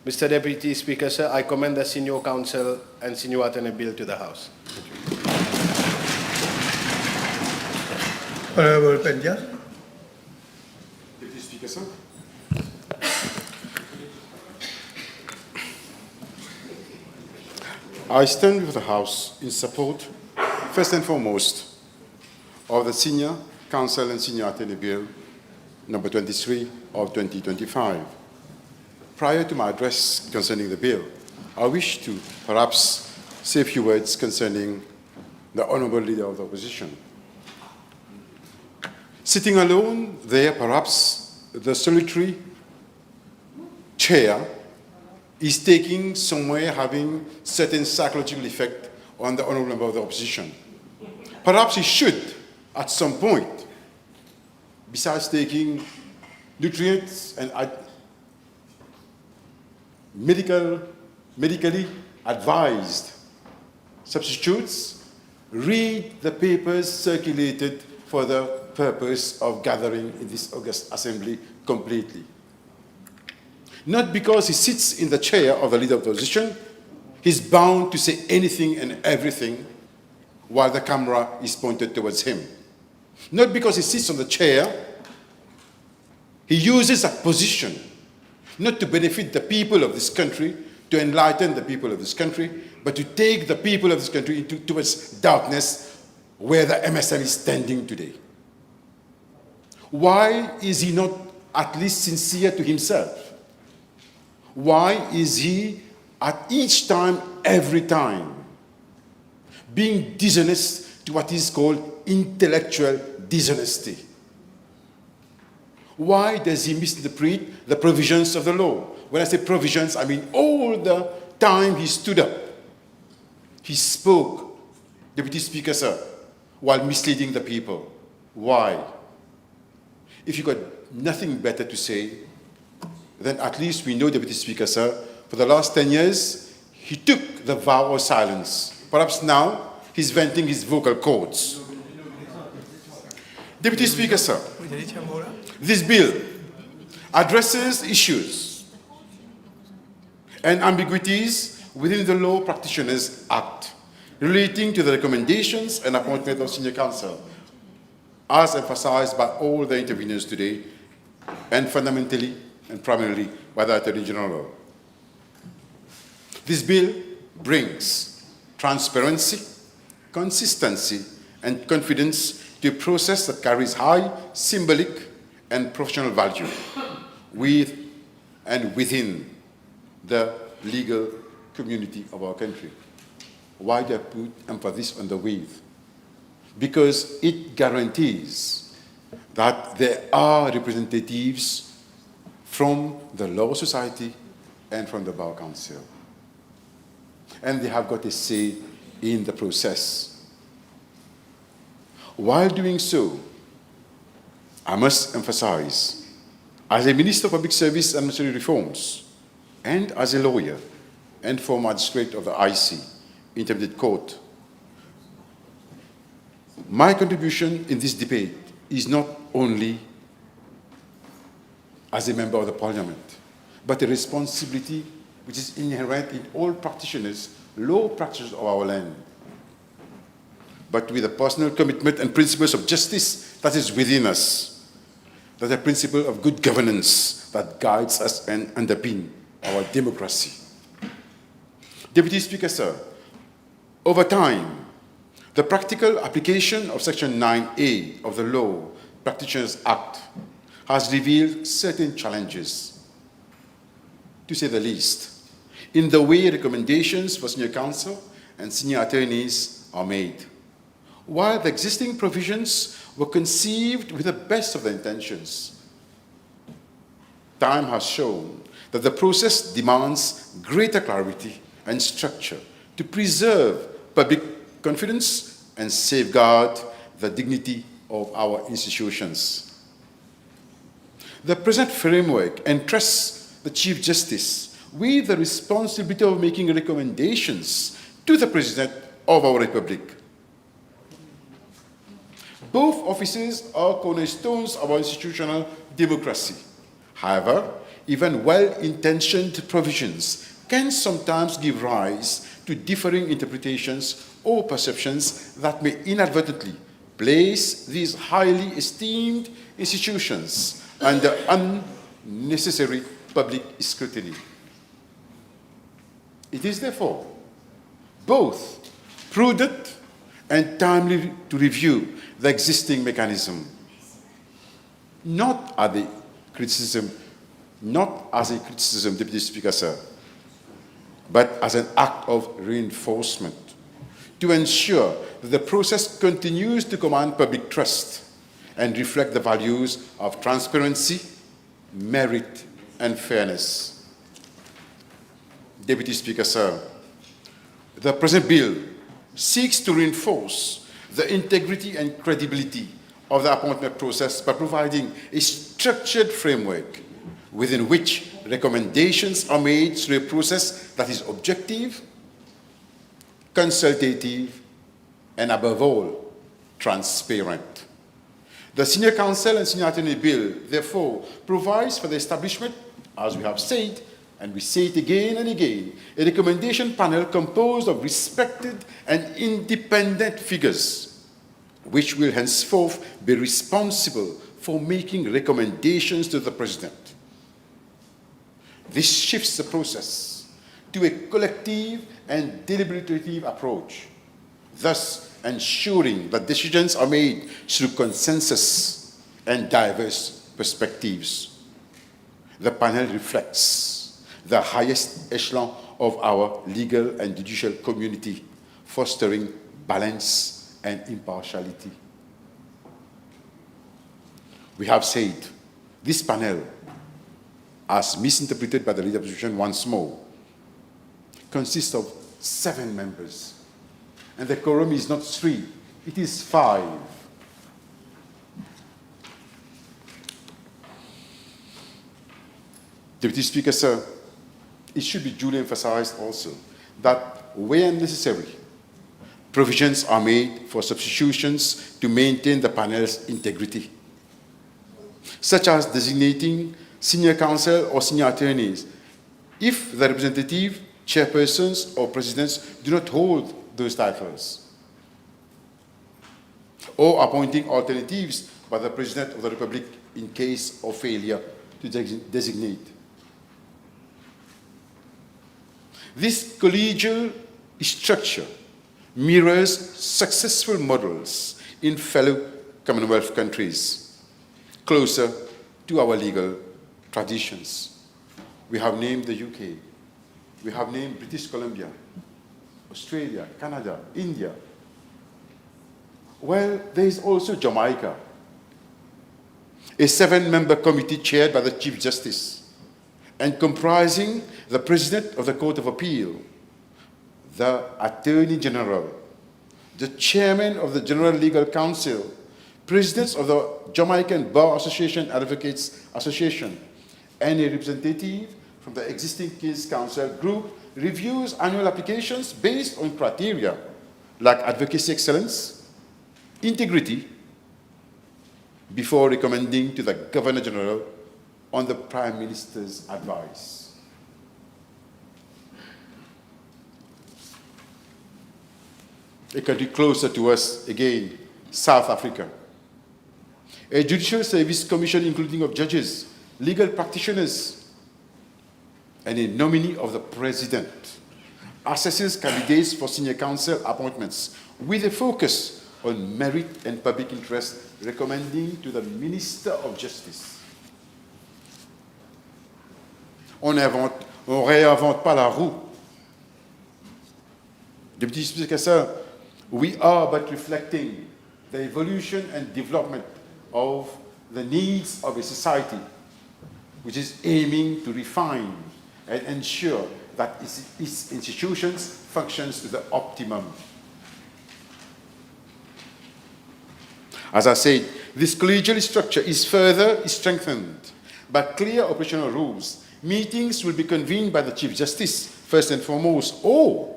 Mr. Deputy Speaker, sir, I commend the senior counsel and senior attorney bill to the House. Honourable Pendia. Deputy Speaker, sir. I stand with the House in support, first and foremost, of the Senior Counsel and Senior Attorney Bill, number 23 of 2025. Prior to my address concerning the bill, I wish to perhaps say a few words concerning the Honourable Leader of the Opposition. Sitting alone there, perhaps the solitary chair is taking somewhere having certain psychological effect on the Honourable Member of the Opposition. Perhaps he should, at some point, besides taking nutrients and medically advised substitutes, read the papers circulated for the purpose of gathering in this august assembly completely. Not because he sits in the chair of the Leader of the Opposition, he's bound to say anything and everything while the camera is pointed towards him. Not because he sits on the chair, he uses that position not to benefit the people of this country, to enlighten the people of this country, but to take the people of this country towards darkness where the MSM is standing today. Why is he not at least sincere to himself? Why is he at each time, every time, being dishonest to what is called intellectual dishonesty? Why does he misinterpret the provisions of the law? When I say provisions, I mean all the time he stood up. He spoke, Deputy Speaker, sir, while misleading the people. Why? If you got nothing better to say, then at least we know, Deputy Speaker, sir, for the last 10 years, he took the vow of silence. Perhaps now, he's venting his vocal cords. Deputy Speaker, sir, this bill addresses issues and ambiguities within the Law Practitioners Act relating to the recommendations and appointment of senior counsel, as emphasized by all the interveners today, and fundamentally and primarily by the Attorney General. This bill brings transparency, consistency, and confidence to a process that carries high symbolic and professional value with and within the legal community of our country. Why do I put emphasis on the with? Because it guarantees that there are representatives from the Law Society and from the Bar Council. And they have got a say in the process. While doing so, I must emphasize, as a Minister of Public Service and Ministerial Reforms, and as a lawyer and former magistrate of the IC, Intermediate Court, my contribution in this debate is not only as a member of the Parliament, but a responsibility which is inherent in all practitioners, law practitioners of our land, but with a personal commitment and principles of justice that is within us, that a principle of good governance that guides us and underpins our democracy. Deputy Speaker, sir, over time, the practical application of Section 9A of the Law Practitioners Act has revealed certain challenges, to say the least, in the way recommendations for senior counsel and senior attorneys are made. While the existing provisions were conceived with the best of the intentions, time has shown that the process demands greater clarity and structure to preserve public confidence and safeguard the dignity of our institutions. The present framework entrusts the Chief Justice with the responsibility of making recommendations to the President of our Republic. Both offices are cornerstones of our institutional democracy. However, even well-intentioned provisions can sometimes give rise to differing interpretations or perceptions that may inadvertently place these highly esteemed institutions under unnecessary public scrutiny. It is therefore both prudent and timely to review the existing mechanism, not as a criticism, Deputy Speaker, sir, but as an act of reinforcement to ensure that the process continues to command public trust and reflect the values of transparency, merit, and fairness. Deputy Speaker, sir, the present bill seeks to reinforce the integrity and credibility of the appointment process by providing a structured framework within which recommendations are made through a process that is objective, consultative, and above all, transparent. The Senior Counsel and Senior Attorney Bill, therefore, provides for the establishment, as we have said, and we say it again and again, a recommendation panel composed of respected and independent figures, which will henceforth be responsible for making recommendations to the President. This shifts the process to a collective and deliberative approach, thus ensuring that decisions are made through consensus and diverse perspectives. The panel reflects the highest echelon of our legal and judicial community, fostering balance and impartiality. We have said this panel, as misinterpreted by the leader opposition once more, consists of 7 members. And the quorum is not 3, it is 5. Deputy Speaker, sir, it should be duly emphasized also that where necessary, provisions are made for substitutions to maintain the panel's integrity, such as designating senior counsel or senior attorneys if the representative, chairpersons, or presidents do not hold those titles, or appointing alternatives by the President of the Republic in case of failure to designate. This collegial structure mirrors successful models in fellow Commonwealth countries, closer to our legal traditions. We have named the UK, we have named British Columbia, Australia, Canada, India. Well, there is also Jamaica, a 7-member committee chaired by the Chief Justice, and comprising the President of the Court of Appeal, the Attorney General, the Chairman of the General Legal Council, Presidents of the Jamaican Bar Association Advocates Association, and a representative from the existing Case Counsel group reviews annual applications based on criteria like advocacy excellence, integrity, before recommending to the Governor General on the Prime Minister's advice. A country closer to us again, South Africa. A Judicial Service Commission including of judges, legal practitioners, and a nominee of the President assesses candidates for senior counsel appointments with a focus on merit and public interest, recommending to the Minister of Justice. On ne réinvente pas la roue. Deputy Speaker, sir, we are but reflecting the evolution and development of the needs of a society which is aiming to refine and ensure that its institutions functions to the optimum. As I said, this collegial structure is further strengthened by clear operational rules. Meetings will be convened by the Chief Justice, first and foremost, or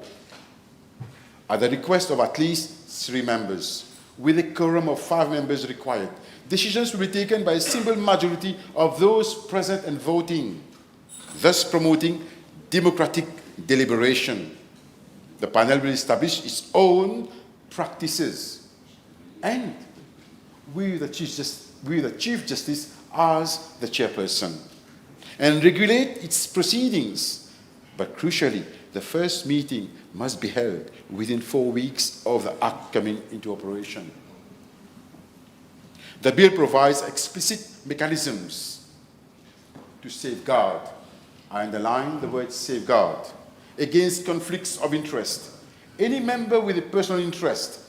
at the request of at least 3 members, with a quorum of 5 members required. Decisions will be taken by a simple majority of those present and voting, thus promoting democratic deliberation. The panel will establish its own practices and with the Chief Justice as the chairperson, and regulate its proceedings. But crucially, the first meeting must be held within 4 weeks of the Act coming into operation. The bill provides explicit mechanisms to safeguard, I underline the word safeguard, against conflicts of interest. Any member with a personal interest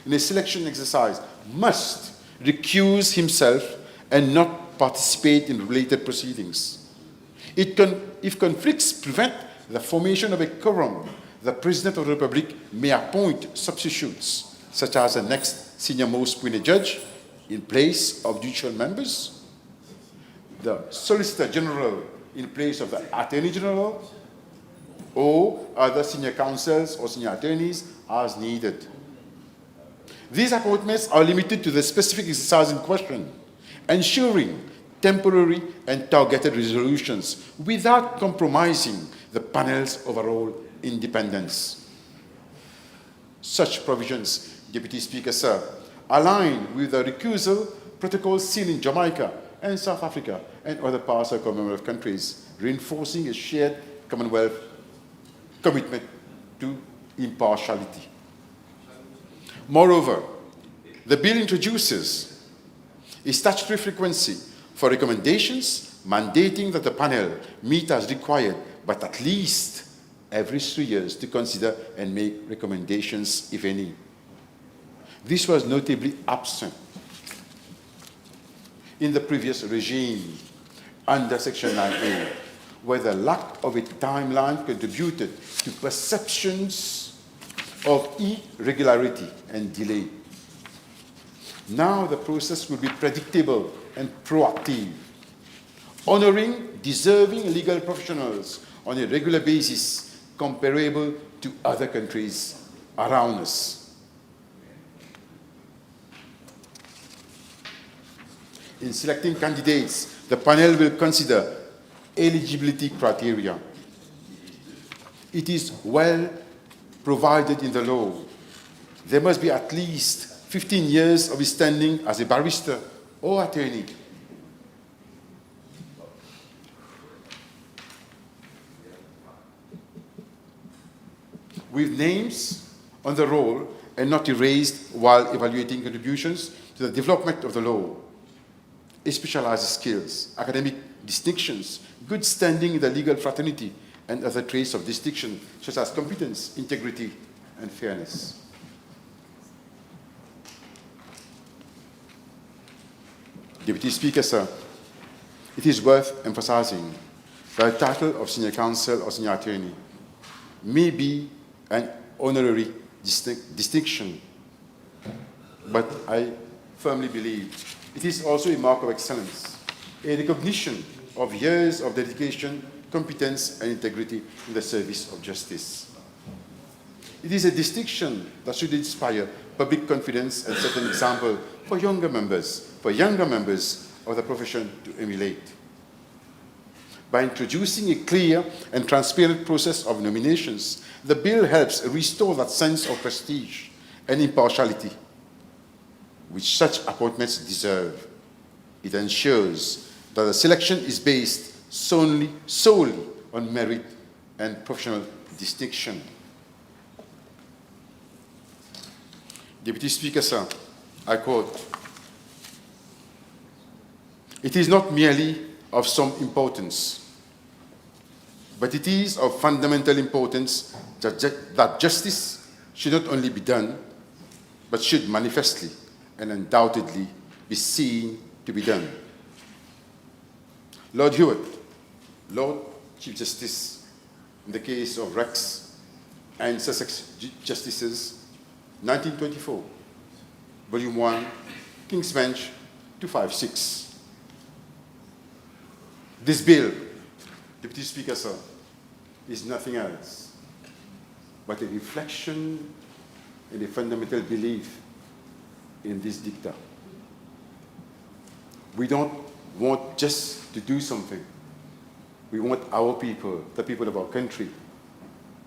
in a selection exercise must recuse himself and not participate in related proceedings. If conflicts prevent the formation of a quorum, the President of the Republic may appoint substitutes, such as the next senior-most Queen Judge in place of judicial members, the Solicitor General in place of the Attorney General, or other senior counsels or senior attorneys as needed. These appointments are limited to the specific exercise in question, ensuring temporary and targeted resolutions without compromising the panel's overall independence. Such provisions, Deputy Speaker, sir, align with the recusal protocols seen in Jamaica and South Africa and other parts of Commonwealth countries, reinforcing a shared Commonwealth commitment to impartiality. Moreover, the bill introduces a statutory frequency for recommendations, mandating that the panel meet as required, but at least every 3 years to consider and make recommendations, if any. This was notably absent in the previous regime under Section 9A, where the lack of a timeline contributed to perceptions of irregularity and delay. Now the process will be predictable and proactive, honoring deserving legal professionals on a regular basis comparable to other countries around us. In selecting candidates, the panel will consider eligibility criteria. It is well provided in the law. There must be at least 15 years of standing as a barrister or attorney. With names on the roll and not erased while evaluating contributions to the development of the law. Specialized skills, academic distinctions, good standing in the legal fraternity, and other traits of distinction, such as competence, integrity, and fairness. Deputy Speaker, sir, it is worth emphasizing that the title of senior counsel or senior attorney may be an honorary distinction, but I firmly believe it is also a mark of excellence, a recognition of years of dedication, competence, and integrity in the service of justice. It is a distinction that should inspire public confidence and set an example for younger members of the profession to emulate. By introducing a clear and transparent process of nominations, the bill helps restore that sense of prestige and impartiality which such appointments deserve. It ensures that the selection is based solely on merit and professional distinction. Deputy Speaker, sir, I quote, "It is not merely of some importance, but it is of fundamental importance that justice should not only be done, but should manifestly and undoubtedly be seen to be done." Lord Hewitt, Lord Chief Justice, in the case of Rex and Sussex Justices, 1924, Volume 1, King's Bench 256. This bill, Deputy Speaker, sir, is nothing else but a reflection and a fundamental belief in this dicta. We don't want just to do something. We want our people, the people of our country,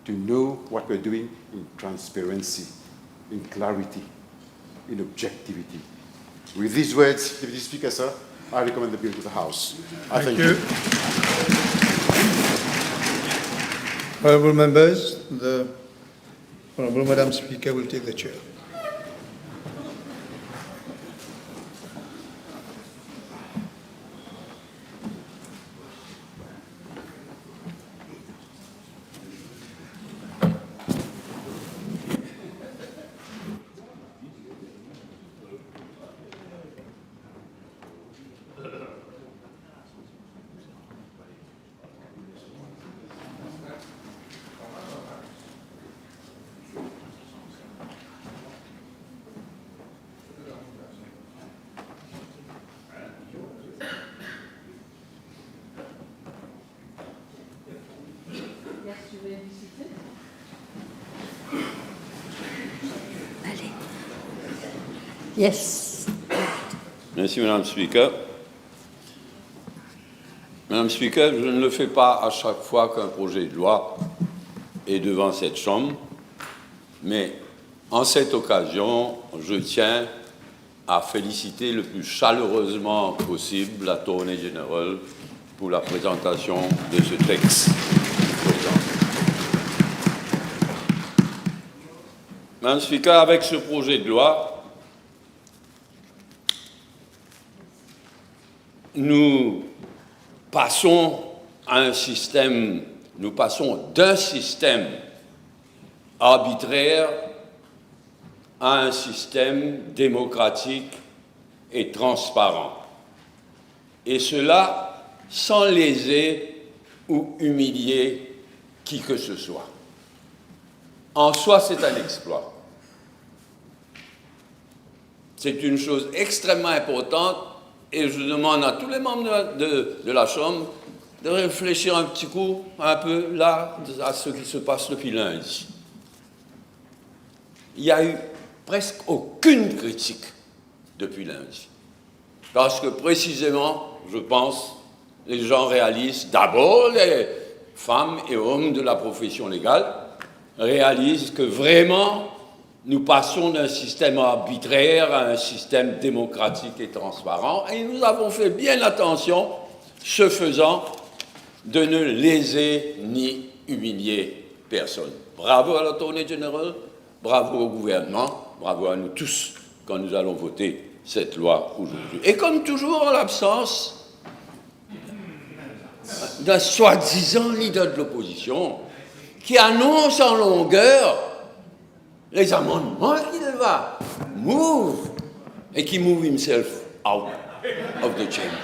to know what we're doing in transparency, in clarity, in objectivity. With these words, Deputy Speaker, sir, I recommend the bill to the House. I thank you. Honourable members, the Honourable Madam Speaker will take the chair. Yes. Merci, Madame le Speaker. Madame le Speaker, je ne le fais pas à chaque fois qu'un projet de loi est devant cette Chambre, mais en cette occasion, je tiens à féliciter le plus chaleureusement possible l'Attorney General pour la présentation de ce texte. Madame le Speaker, avec ce projet de loi, nous passons d'un système arbitraire à un système démocratique et transparent. Et cela sans léser ou humilier qui que ce soit. En soi, c'est un exploit. C'est une chose extrêmement importante. Et je demande à tous les membres de la Chambre de réfléchir un petit coup, un peu là, à ce qui se passe depuis lundi. Il n'y a eu presque aucune critique depuis lundi. Parce que précisément, je pense, les gens réalisent, d'abord les femmes et hommes de la profession légale, réalisent que vraiment, nous passons d'un système arbitraire à un système démocratique et transparent, et nous avons fait bien attention, ce faisant, de ne léser ni humilier personne. Bravo à l'Attorney General, bravo au gouvernement, bravo à nous tous quand nous allons voter cette loi aujourd'hui. Et comme toujours, en l'absence d'un soi-disant leader de l'opposition qui annonce en longueur les amendements qu'il va move et qui move himself out of the chamber.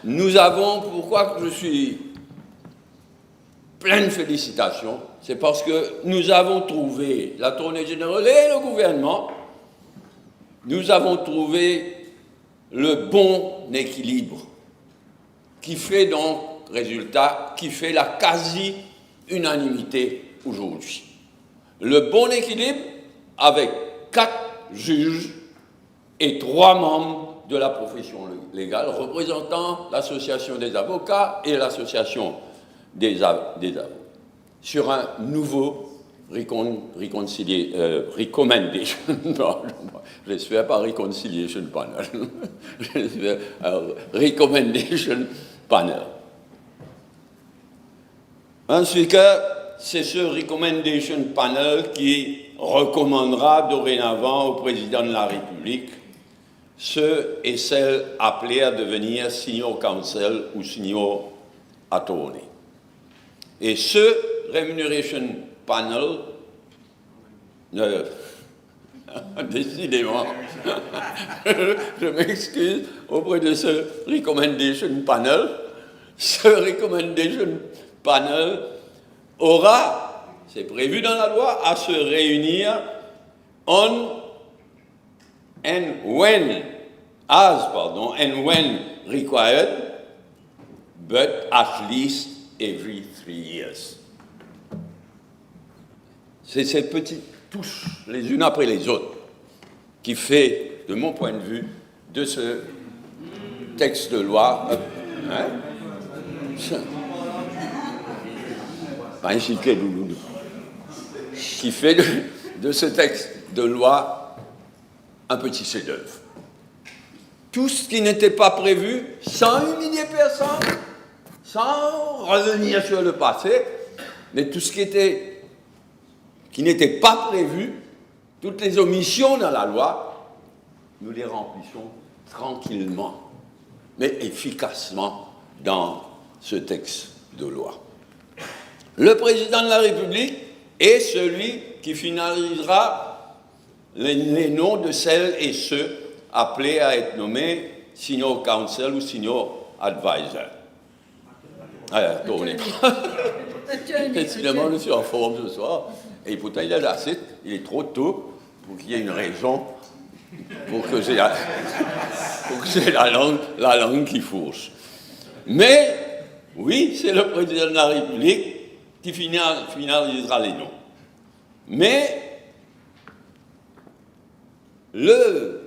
Nous avons, pourquoi je suis plein de félicitations, c'est parce que nous avons trouvé, la tournée générale et le gouvernement, nous avons trouvé le bon équilibre qui fait donc, résultat, qui fait la quasi-unanimité aujourd'hui. Le bon équilibre avec 4 juges et 3 membres de la profession légale représentant l'association des avocats et l'association des avocats sur un nouveau recommendation, non, j'espère pas reconciliation panel, j'espère recommendation panel. Ensuite, c'est ce recommendation panel qui recommandera dorénavant au président de la République ceux et celles appelés à devenir senior counsel ou senior attorney. Et ce remuneration panel, décidément, je m'excuse auprès de ce recommendation panel, aura, c'est prévu dans la loi, à se réunir and when required, but at least every 3 years. C'est ces petites touches, les unes après les autres, qui fait, de mon point de vue, de ce texte de loi, qui fait de ce texte de loi un petit chef-d'œuvre. Tout ce qui n'était pas prévu, sans humilier personne, sans revenir sur le passé, mais tout ce qui n'était pas prévu, toutes les omissions dans la loi, nous les remplissons tranquillement, mais efficacement dans ce texte de loi. Le président de la République est celui qui finalisera les noms de celles et ceux appelés à être nommés senior counsel ou senior advisor. Décidément, je suis en forme ce soir. Et pourtant, il est trop tôt pour qu'il y ait une raison pour que j'ai la langue qui fauche. Mais, oui, c'est le président de la République qui finalisera les noms. Mais, le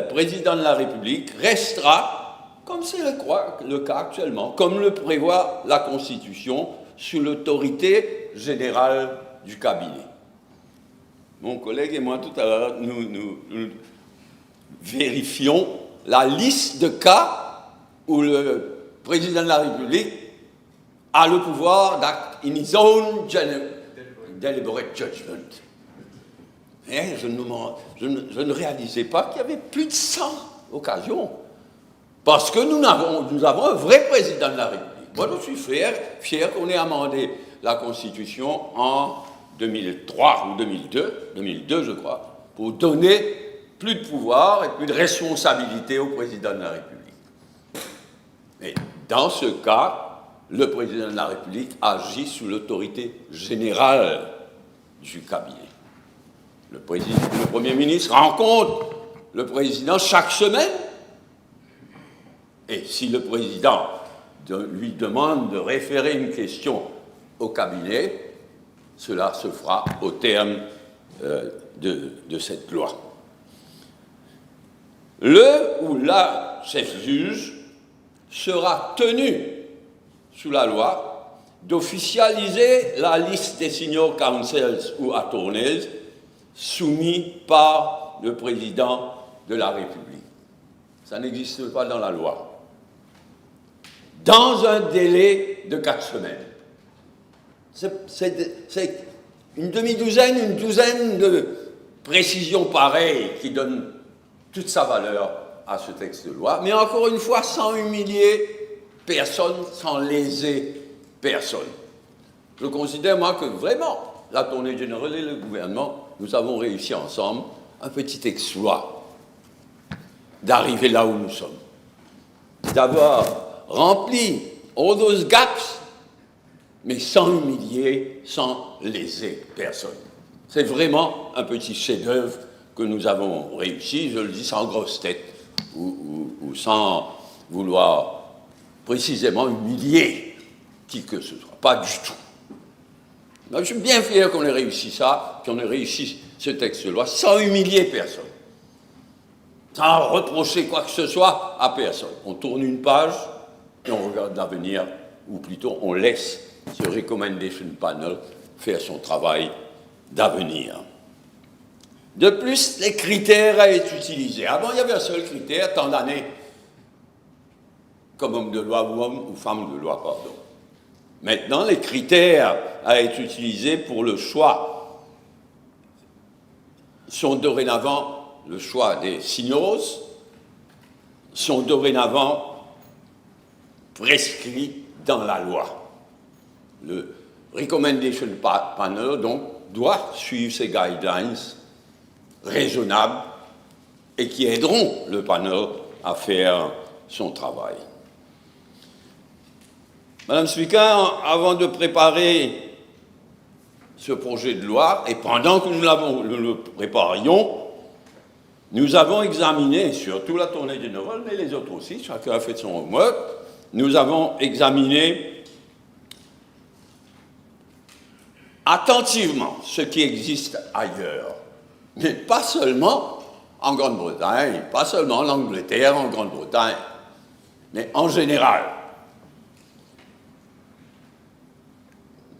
président de la République restera, comme c'est le cas actuellement, comme le prévoit la Constitution, sous l'autorité générale du cabinet. Mon collègue et moi, tout à l'heure, nous vérifions la liste de cas où le président de la République a le pouvoir d'act in his own deliberate judgment. Et je ne réalisais pas qu'il y avait plus de 100 occasions. Parce que nous avons un vrai président de la République. Moi, je suis fier qu'on ait amendé la Constitution en 2003 ou 2002 je crois, pour donner plus de pouvoir et plus de responsabilité au président de la République. Et dans ce cas, le président de la République agit sous l'autorité générale du cabinet. Le Premier ministre rencontre le président chaque semaine. Et si le président lui demande de référer une question au cabinet, cela se fera au terme de cette loi. Le ou la chef-juge sera tenu, sous la loi, d'officialiser la liste des senior counsels ou attorneys soumis par le président de la République. Ça n'existe pas dans la loi. Dans un délai de 4 semaines. C'est une demi-douzaine, une douzaine de précisions pareilles qui donnent toute sa valeur à ce texte de loi, mais encore une fois, sans humilier personne, sans léser personne. Je considère, moi, que vraiment, la tournée générale et le gouvernement, nous avons réussi ensemble un petit exploit d'arriver là où nous sommes, d'avoir rempli all those gaps, mais sans humilier, sans léser personne. C'est vraiment un petit chef-d'œuvre que nous avons réussi, je le dis sans grosse tête ou sans vouloir précisément humilier qui que ce soit, pas du tout. Moi, je suis bien fier qu'on ait réussi ça, qu'on ait réussi ce texte de loi sans humilier personne, sans reprocher quoi que ce soit à personne. On tourne une page et on regarde l'avenir, ou plutôt on laisse ce Recommendation Panel faire son travail d'avenir. De plus, les critères à être utilisés. Avant, il y avait un seul critère, tant d'années comme homme de loi ou homme ou femme de loi, pardon. Maintenant, les critères à être utilisés pour le choix sont dorénavant le choix des signos, sont dorénavant prescrits dans la loi. Le Recommendation Panel, donc, doit suivre ces guidelines raisonnables et qui aideront le panel à faire son travail. Madame Speaker, avant de préparer ce projet de loi, et pendant que nous le préparions, nous avons examiné, surtout la tournée générale, mais les autres aussi, chacun a fait son homework, nous avons examiné attentivement ce qui existe ailleurs, mais pas seulement en Grande-Bretagne, pas seulement en Angleterre, en Grande-Bretagne, mais en général.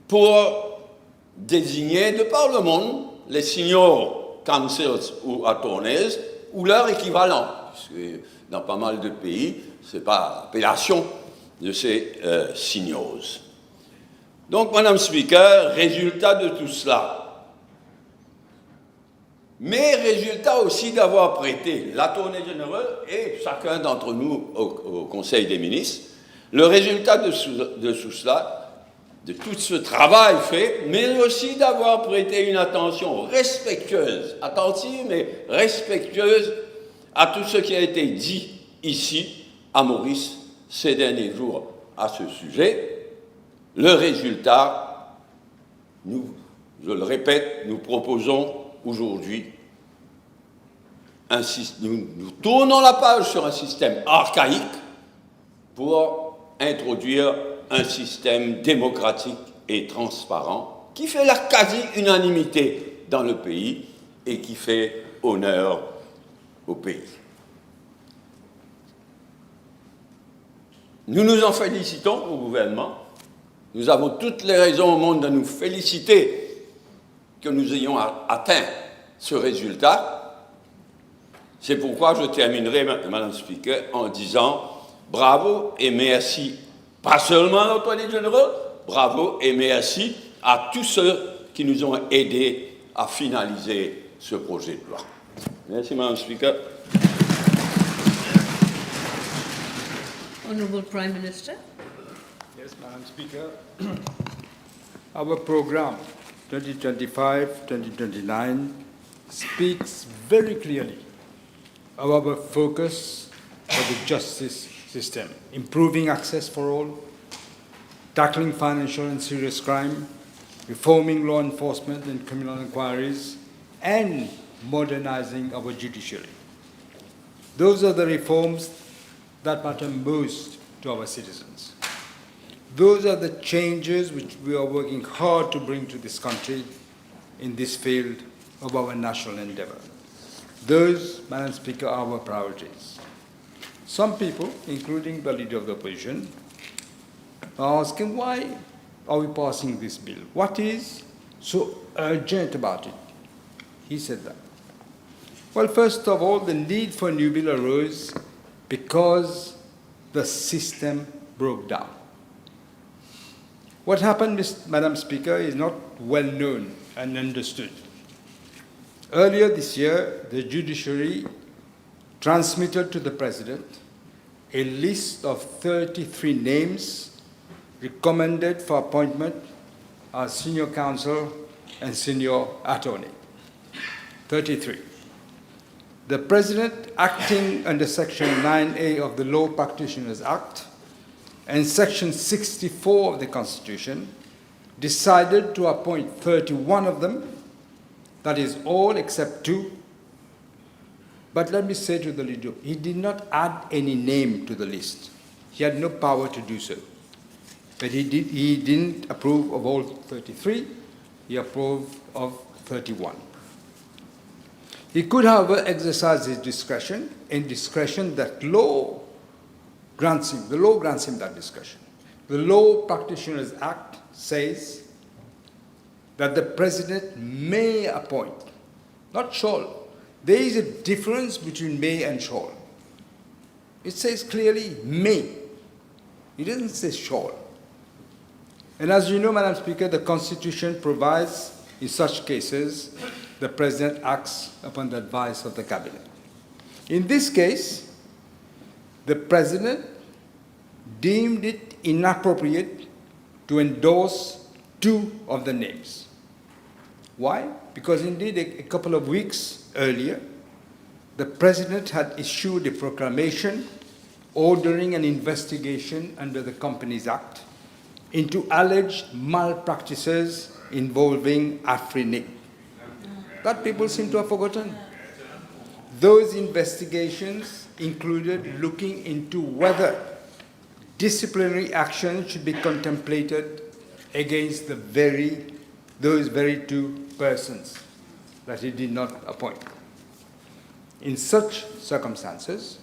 Pour désigner de par le monde les senior counsels ou attorneys ou leur équivalent. Parce que dans pas mal de pays, ce n'est pas l'appellation de ces seniors. Donc, Madame Speaker, résultat de tout cela, mais résultat aussi d'avoir prêté l'Attorney General et chacun d'entre nous au Conseil des ministres, le résultat de tout cela, de tout ce travail fait, mais aussi d'avoir prêté une attention respectueuse, attentive mais respectueuse à tout ce qui a été dit ici à Maurice ces derniers jours à ce sujet. Le résultat, je le répète, nous proposons aujourd'hui, nous tournons la page sur un système archaïque pour introduire un système démocratique et transparent qui fait la quasi-unanimité dans le pays et qui fait honneur au pays. Nous nous en félicitons au gouvernement. Nous avons toutes les raisons au monde de nous féliciter que nous ayons atteint ce résultat. C'est pourquoi je terminerai, Madame Speaker, en disant bravo et merci, pas seulement à l'Attorney General, bravo et merci à tous ceux qui nous ont aidés à finaliser ce projet de loi. Merci, Madame Speaker. Honourable Prime Minister. Yes, Madam Speaker. Our program 2025-2029 speaks very clearly about our focus for the justice system, improving access for all, tackling financial and serious crime, reforming law enforcement and criminal inquiries, and modernizing our judiciary. Those are the reforms that matter most to our citizens. Those are the changes which we are working hard to bring to this country in this field of our national endeavor. Those, Madam Speaker, are our priorities. Some people, including the Leader of the Opposition, are asking why are we passing this bill? What is so urgent about it? He said that. Well, first of all, the need for a new bill arose because the system broke down. What happened, Madam Speaker, is not well known and understood. Earlier this year, the judiciary transmitted to the President a list of 33 names recommended for appointment as senior counsel and senior attorney. 33. The President, acting under Section 9A of the Law Practitioners Act and Section 64 of the Constitution, decided to appoint 31 of them, that is all except 2. But let me say to the leader, he did not add any name to the list. He had no power to do so. But he didn't approve of all 33, he approved of 31. He could, however, exercise his discretion, in discretion that law grants him. The law grants him that discretion. The Law Practitioners Act says that the President may appoint, not shall. There is a difference between may and shall. It says clearly may. It doesn't say shall. And as you know, Madam Speaker, the Constitution provides in such cases the President acts upon the advice of the Cabinet. In this case, the President deemed it inappropriate to endorse 2 of the names. Why? Because indeed a couple of weeks earlier, the President had issued a proclamation ordering an investigation under the Companies Act into alleged malpractices involving Afrinic. That people seem to have forgotten. Those investigations included looking into whether disciplinary action should be contemplated against those very 2 persons that he did not appoint. In such circumstances,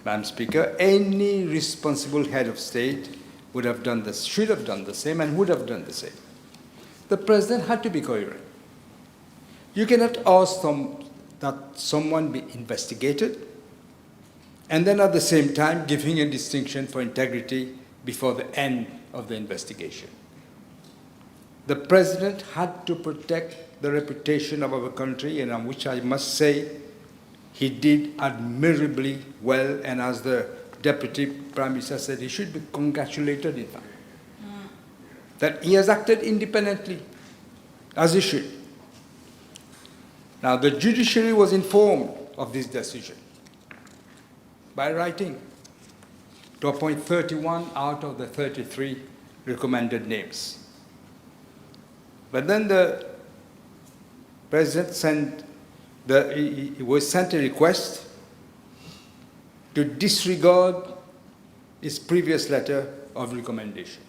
Madam Speaker, any responsible head of state would have done this, should have done the same, and would have done the same. The President had to be coherent. You cannot ask that someone be investigated and then at the same time giving a distinction for integrity before the end of the investigation. The President had to protect the reputation of our country, and on which I must say he did admirably well, and as the Deputy Prime Minister said, he should be congratulated, in fact, that he has acted independently, as he should. Now, the judiciary was informed of this decision by writing to appoint 31 out of the 33 recommended names. But then the President was sent a request to disregard his previous letter of recommendation.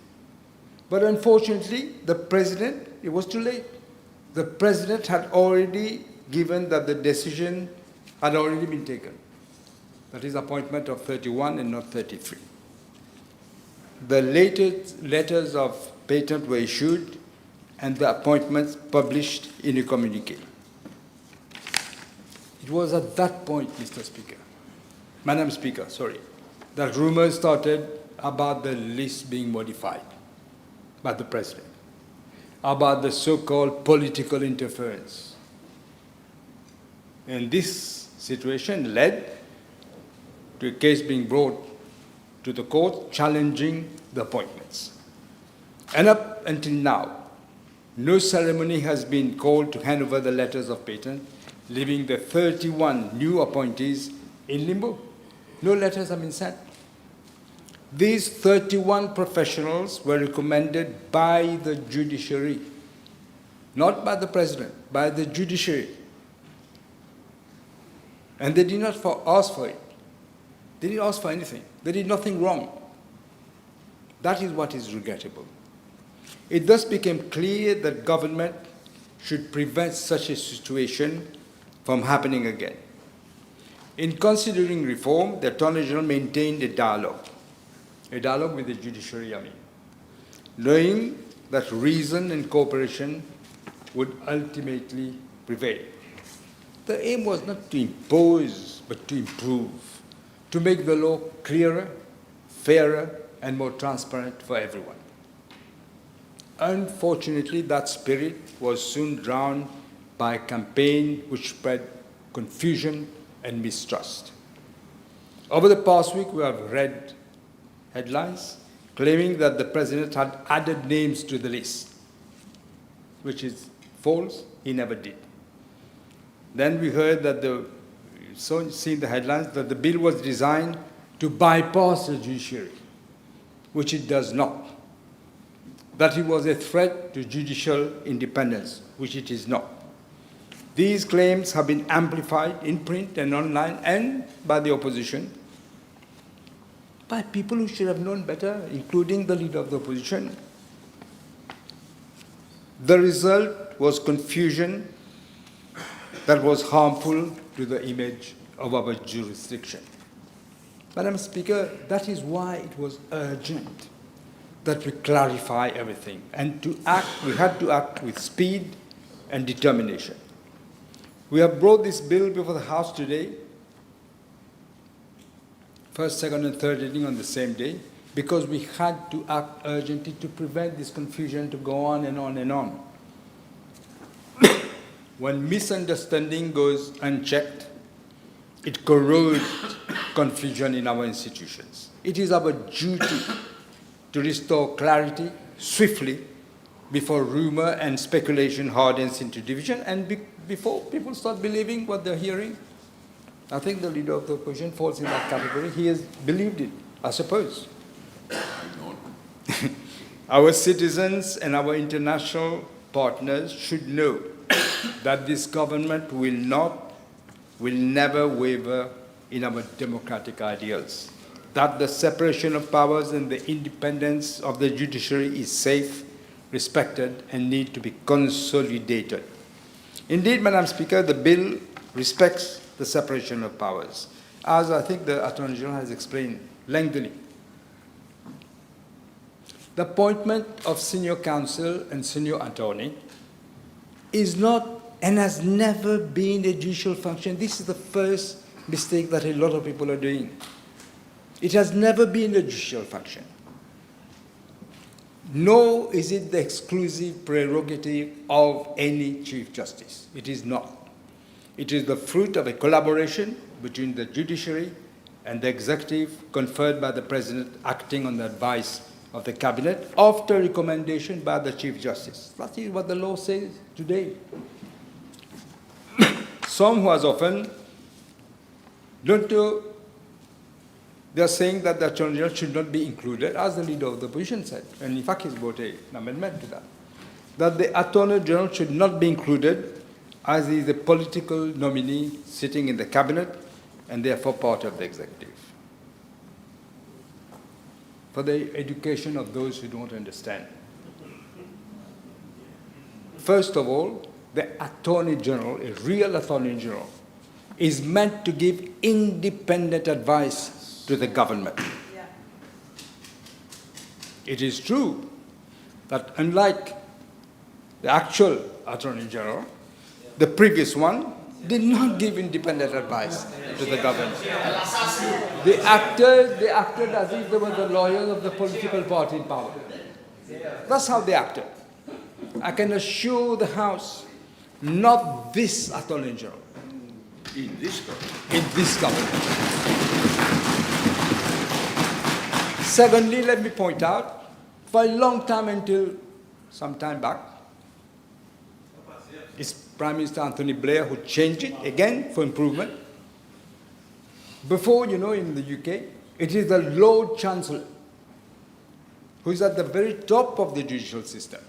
But unfortunately, the President, it was too late. The President had already given that the decision had already been taken. That is appointment of 31 and not 33. The latest letters of patent were issued and the appointments published in a communique. It was at that point, Madam Speaker, that rumors started about the list being modified by the President, about the so-called political interference. And this situation led to a case being brought to the court challenging the appointments. And up until now, no ceremony has been called to hand over the letters of patent, leaving the 31 new appointees in limbo. No letters have been sent. These 31 professionals were recommended by the judiciary, not by the President, by the judiciary. And they did not ask for it. They didn't ask for anything. They did nothing wrong. That is what is regrettable. It thus became clear that government should prevent such a situation from happening again. In considering reform, the Attorney General maintained a dialogue with the judiciary, knowing that reason and cooperation would ultimately prevail. The aim was not to impose, but to improve, to make the law clearer, fairer, and more transparent for everyone. Unfortunately, that spirit was soon drowned by a campaign which spread confusion and mistrust. Over the past week, we have read headlines claiming that the President had added names to the list, which is false. He never did. Then we heard that seen the headlines, that the bill was designed to bypass the judiciary, which it does not. That it was a threat to judicial independence, which it is not. These claims have been amplified in print and online and by the opposition, by people who should have known better, including the leader of the opposition. The result was confusion that was harmful to the image of our jurisdiction. Madam Speaker, that is why it was urgent that we clarify everything. And we had to act with speed and determination. We have brought this bill before the House today, first, second, and third reading on the same day, because we had to act urgently to prevent this confusion to go on and on and on. When misunderstanding goes unchecked, it corrodes confusion in our institutions. It is our duty to restore clarity swiftly before rumor and speculation hardens into division and before people start believing what they're hearing. I think the leader of the opposition falls in that category. He has believed it, I suppose. Our citizens and our international partners should know that this government will never waver in our democratic ideals, that the separation of powers and the independence of the judiciary is safe, respected, and need to be consolidated. Indeed, Madam Speaker, the bill respects the separation of powers, as I think the Attorney General has explained lengthily. The appointment of senior counsel and senior attorney is not and has never been a judicial function. This is the first mistake that a lot of people are doing. It has never been a judicial function. Nor is it the exclusive prerogative of any Chief Justice. It is not. It is the fruit of a collaboration between the judiciary and the executive conferred by the President acting on the advice of the Cabinet after recommendation by the Chief Justice. That is what the law says today. Some who as often don't do, they are saying that the Attorney General should not be included, as the leader of the opposition said, and in fact he's brought an amendment to that, that the Attorney General should not be included as he is a political nominee sitting in the Cabinet and therefore part of the executive. For the education of those who don't understand. First of all, the Attorney General, a real Attorney General, is meant to give independent advice to the government. Yeah. It is true that unlike the actual Attorney General, the previous one did not give independent advice to the government. They acted as if they were the lawyers of the political party in power. That's how they acted. I can assure the House, not this Attorney General. In this government. Secondly, let me point out, for a long time until some time back, it's Prime Minister Anthony Blair who changed it again for improvement. Before, in the UK, it is the Lord Chancellor who is at the very top of the judicial system.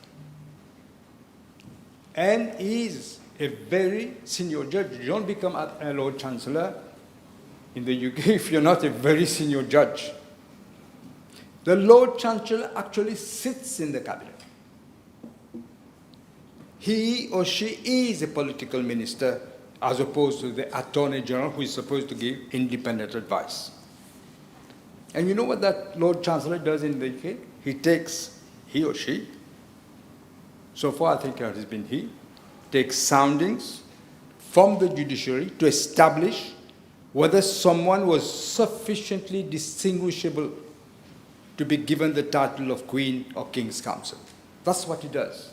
And is a very senior judge. You don't become a Lord Chancellor in the UK if you're not a very senior judge. The Lord Chancellor actually sits in the Cabinet. He or she is a political minister as opposed to the Attorney General who is supposed to give independent advice. And you know what that Lord Chancellor does in the UK? He or she, so far I think it has been he, takes soundings from the judiciary to establish whether someone was sufficiently distinguishable to be given the title of Queen or King's Counsel. That's what he does.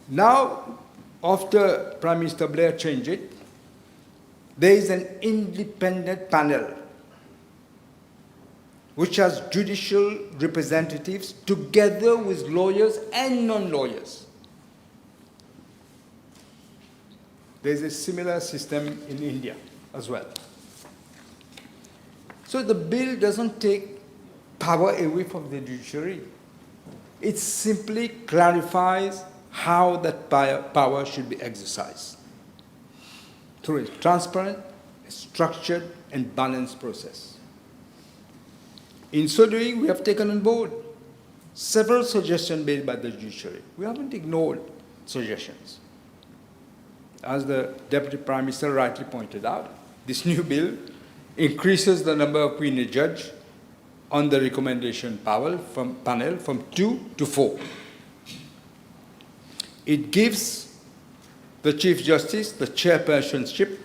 Now, after Prime Minister Blair changed it, there is an independent panel which has judicial representatives together with lawyers and non-lawyers. There's a similar system in India as well. So the bill doesn't take power away from the judiciary. It simply clarifies how that power should be exercised through a transparent, structured, and balanced process. In so doing, we have taken on board several suggestions made by the judiciary. We haven't ignored suggestions. As the Deputy Prime Minister rightly pointed out, this new bill increases the number of penal judges on the recommendation panel from 2 to 4. It gives the Chief Justice the chairpersonship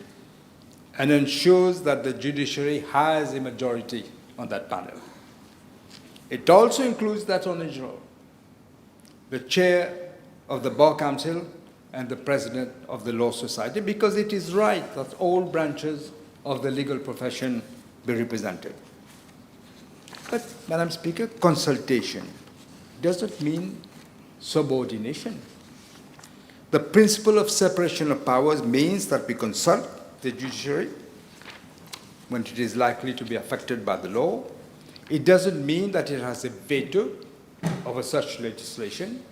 and ensures that the judiciary has a majority on that panel. It also includes the Attorney General, the chair of the Bar Council, and the president of the Law Society, because it is right that all branches of the legal profession be represented. But, Madam Speaker, consultation doesn't mean subordination. The principle of separation of powers means that we consult the judiciary when it is likely to be affected by the law. It doesn't mean that it has a veto over such legislation.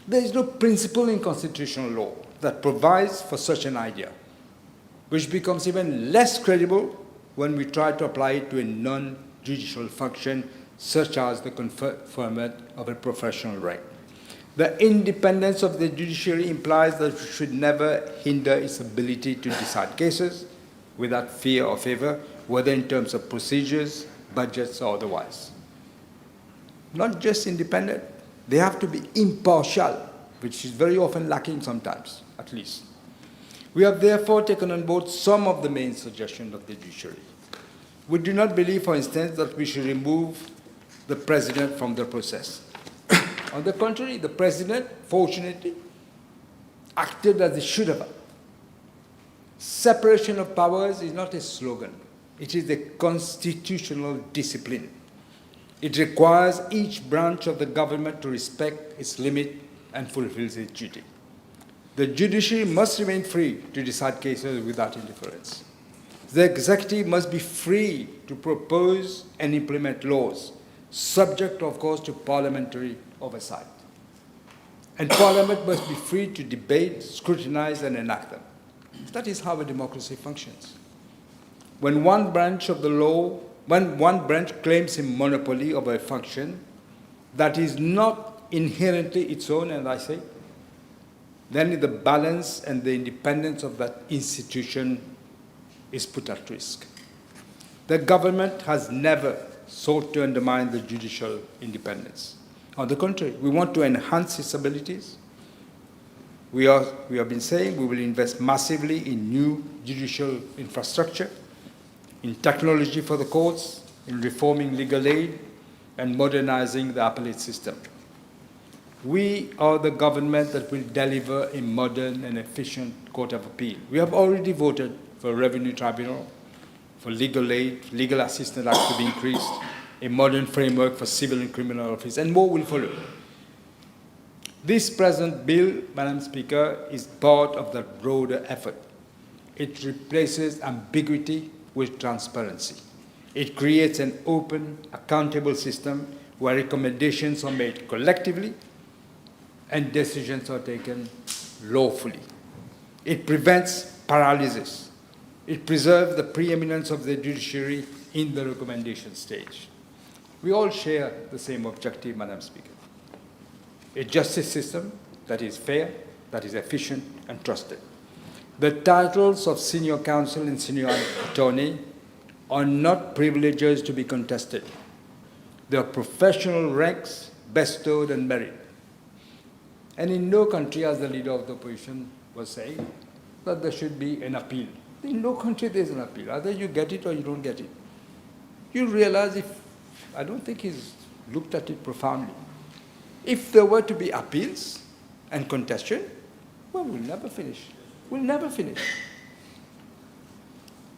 There is no principle in constitutional law that provides for such an idea, which becomes even less credible when we try to apply it to a non-judicial function, such as the conferment of a professional rank. The independence of the judiciary implies that it should never hinder its ability to decide cases without fear or favor, whether in terms of procedures, budgets, or otherwise. Not just independent, they have to be impartial, which is very often lacking sometimes, at least. We have therefore taken on board some of the main suggestions of the judiciary. We do not believe, for instance, that we should remove the president from the process. On the contrary, the president, fortunately, acted as he should have. Separation of powers is not a slogan. It is a constitutional discipline. It requires each branch of the government to respect its limit and fulfill its duty. The judiciary must remain free to decide cases without interference. The executive must be free to propose and implement laws, subject, of course, to parliamentary oversight. And Parliament must be free to debate, scrutinize, and enact them. That is how a democracy functions. When one branch of the law, when one branch claims a monopoly over a function that is not inherently its own, and I say, then the balance and the independence of that institution is put at risk. The government has never sought to undermine the judicial independence. On the contrary, we want to enhance its abilities. We have been saying we will invest massively in new judicial infrastructure, in technology for the courts, in reforming legal aid, and modernizing the appellate system. We are the government that will deliver a modern and efficient court of appeal. We have already voted for a revenue tribunal, for legal aid, legal assistance act to be increased, a modern framework for civil and criminal office, and more will follow. This present bill, Madam Speaker, is part of that broader effort. It replaces ambiguity with transparency. It creates an open, accountable system where recommendations are made collectively and decisions are taken lawfully. It prevents paralysis. It preserves the preeminence of the judiciary in the recommendation stage. We all share the same objective, Madam Speaker. A justice system that is fair, that is efficient, and trusted. The titles of senior counsel and senior attorney are not privileges to be contested. They are professional ranks bestowed on merit. And in no country, as the leader of the opposition was saying, that there should be an appeal. In no country there is an appeal. Either you get it or you don't get it. You realize I don't think he's looked at it profoundly. If there were to be appeals and contestation, well, we'll never finish. We'll never finish.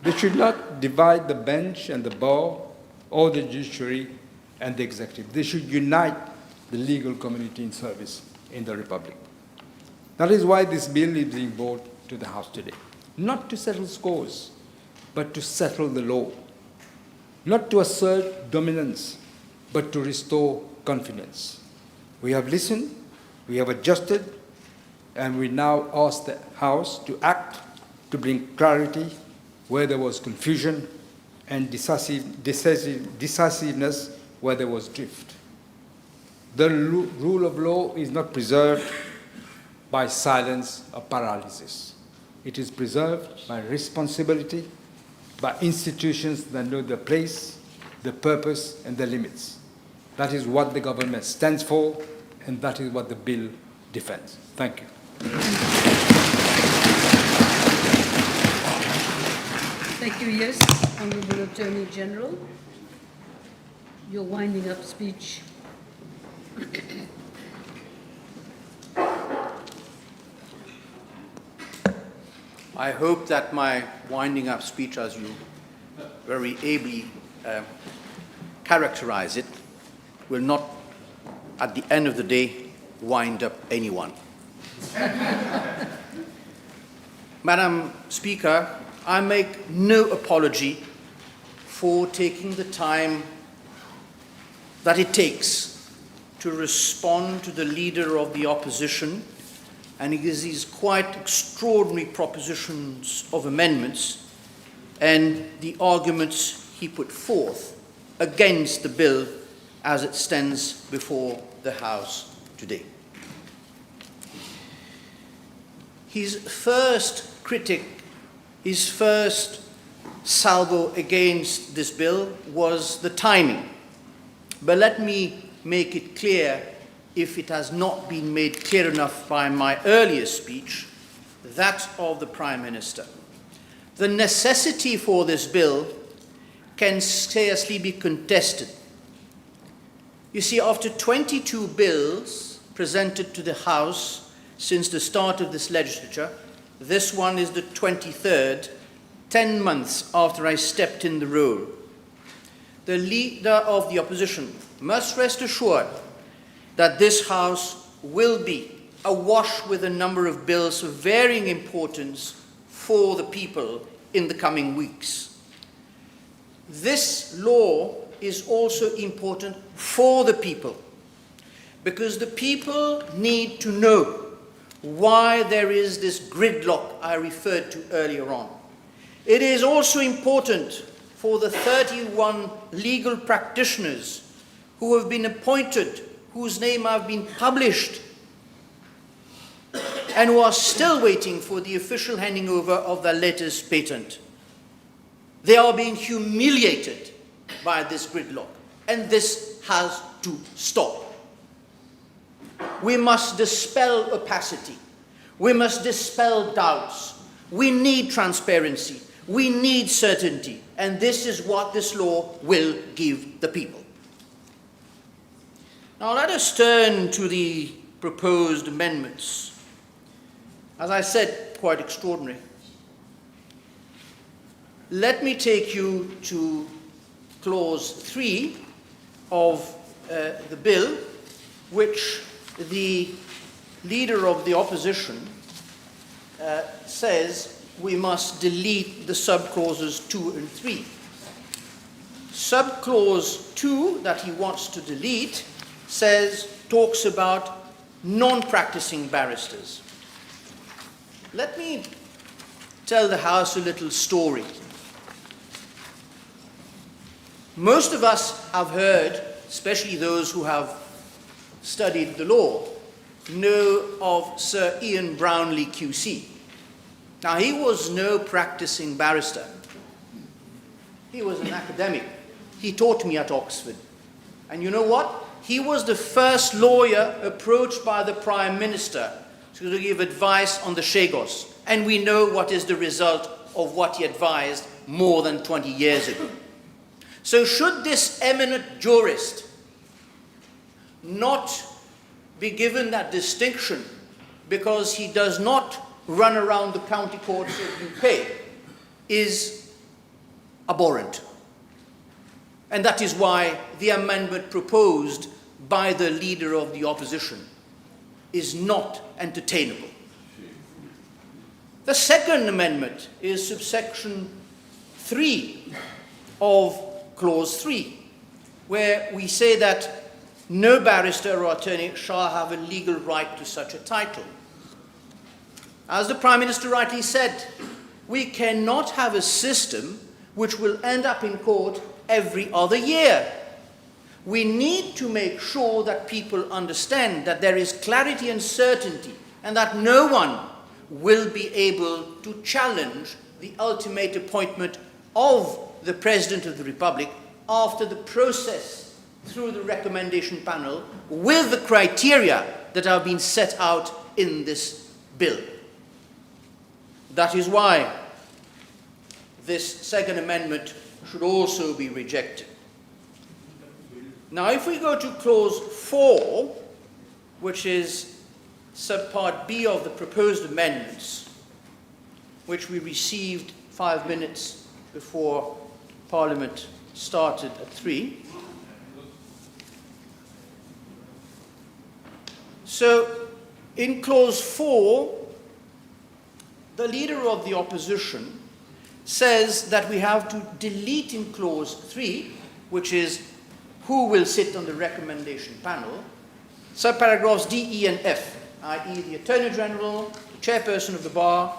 They should not divide the bench and the bar or the judiciary and the executive. They should unite the legal community in service in the Republic. That is why this bill is being brought to the House today. not to settle scores, but to settle the law, not to assert dominance, but to restore confidence. We have listened, we have adjusted, and we now ask the House to act to bring clarity where there was confusion and decisiveness where there was drift. The rule of law is not preserved by silence or paralysis. It is preserved by responsibility, by institutions that know the place, the purpose, and the limits. That is what the government stands for, and that is what the bill defends. Thank you. Thank you, yes, Honourable Attorney General. Your winding up speech. I hope that my winding up speech, as you very ably characterize it, will not, at the end of the day, wind up anyone. Madam Speaker, I make no apology for taking the time that it takes to respond to the Leader of the Opposition and his quite extraordinary propositions of amendments and the arguments he put forth against the bill as it stands before the House today. His first salvo against this bill was the timing. But let me make it clear, if it has not been made clear enough by my earlier speech, that of the Prime Minister. The necessity for this bill can scarcely be contested. You see, after 22 bills presented to the House since the start of this legislature, this one is the 23rd, 10 months after I stepped in the role. The Leader of the Opposition must rest assured that this House will be awash with a number of bills of varying importance for the people in the coming weeks. This law is also important for the people, because the people need to know why there is this gridlock I referred to earlier on. It is also important for the 31 legal practitioners who have been appointed, whose name have been published, and who are still waiting for the official handing over of their latest patent. They are being humiliated by this gridlock, and this has to stop. We must dispel opacity. We must dispel doubts. We need transparency. We need certainty. And this is what this law will give the people. Now let us turn to the proposed amendments. As I said, quite extraordinary. Let me take you to clause 3 of the bill, which the Leader of the Opposition says we must delete the subclauses 2 and 3. Subclause 2 that he wants to delete talks about non-practicing barristers. Let me tell the House a little story. Most of us have heard, especially those who have studied the law, know of Sir Ian Brownlee QC. Now, he was no practicing barrister. He was an academic. He taught me at Oxford. And you know what? He was the first lawyer approached by the Prime Minister to give advice on the Chagos. And we know what is the result of what he advised more than 20 years ago. So should this eminent jurist not be given that distinction because he does not run around the county courts of UK is abhorrent. And that is why the amendment proposed by the Leader of the Opposition is not entertainable. The second amendment is subsection 3 of clause 3, where we say that no barrister or attorney shall have a legal right to such a title. As the Prime Minister rightly said, we cannot have a system which will end up in court every other year. We need to make sure that people understand that there is clarity and certainty, and that no one will be able to challenge the ultimate appointment of the President of the Republic after the process through the recommendation panel with the criteria that have been set out in this bill. That is why this second amendment should also be rejected. Now, if we go to clause 4, which is subpart B of the proposed amendments, which we received 5 minutes before Parliament started at 3. So, in clause 4, the leader of the opposition says that we have to delete in clause 3, which is who will sit on the recommendation panel, subparagraphs D, E, and F, i.e. the Attorney General, the Chairperson of the Bar,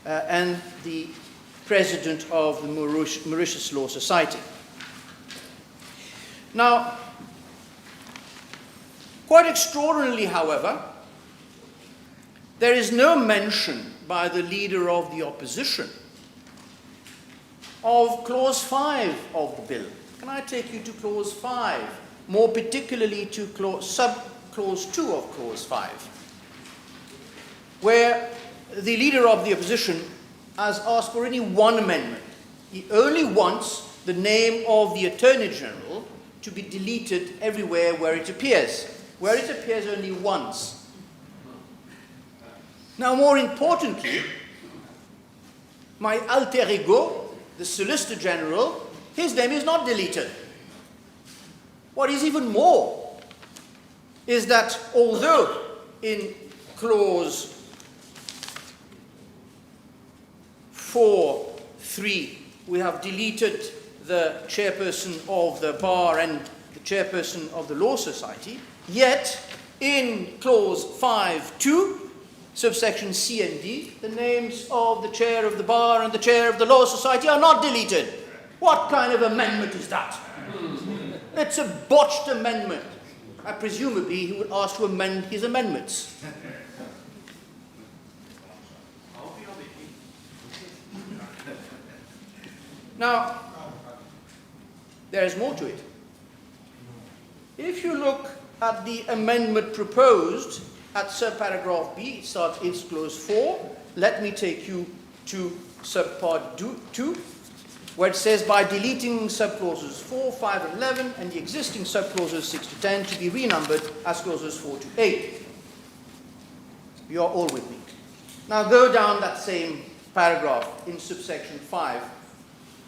and the President of the Mauritius Law Society. Now, quite extraordinarily, however, there is no mention by the leader of the opposition of clause 5 of the bill. Can I take you to clause 5, more particularly to sub-clause 2 of clause 5, where the leader of the opposition has asked for only one amendment. He only wants the name of the Attorney General to be deleted everywhere where it appears only once. Now, more importantly, my alter ego, the Solicitor General, his name is not deleted. What is even more is that although in clause 4.3 we have deleted the Chairperson of the Bar and the Chairperson of the Law Society, yet in clause 5.2, subsection C and D, the names of the Chair of the Bar and the Chair of the Law Society are not deleted. What kind of amendment is that? It's a botched amendment. Presumably he would ask to amend his amendments. Now, there is more to it. If you look at the amendment proposed at subparagraph B, it's clause 4. Let me take you to subpart 2, where it says, by deleting subclauses 4, 5, and 11, and the existing subclauses 6 to 10 to be renumbered as clauses 4 to 8. You are all with me. Now go down that same paragraph in subsection 5.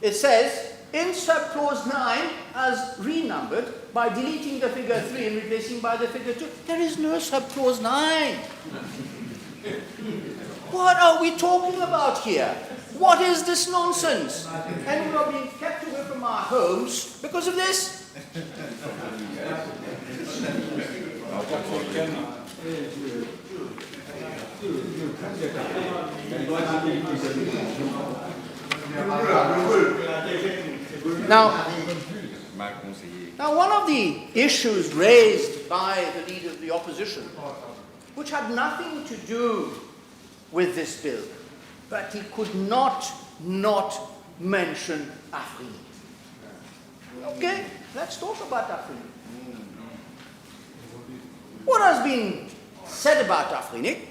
It says, in subclause 9, as renumbered, by deleting the figure 3 and replacing by the figure 2, there is no subclause 9. What are we talking about here? What is this nonsense? And we are being kept away from our homes because of this? Now, one of the issues raised by the leader of the opposition, which had nothing to do with this bill, but he could not mention Afrique. Okay, let's talk about Afrique. What has been said about Afrique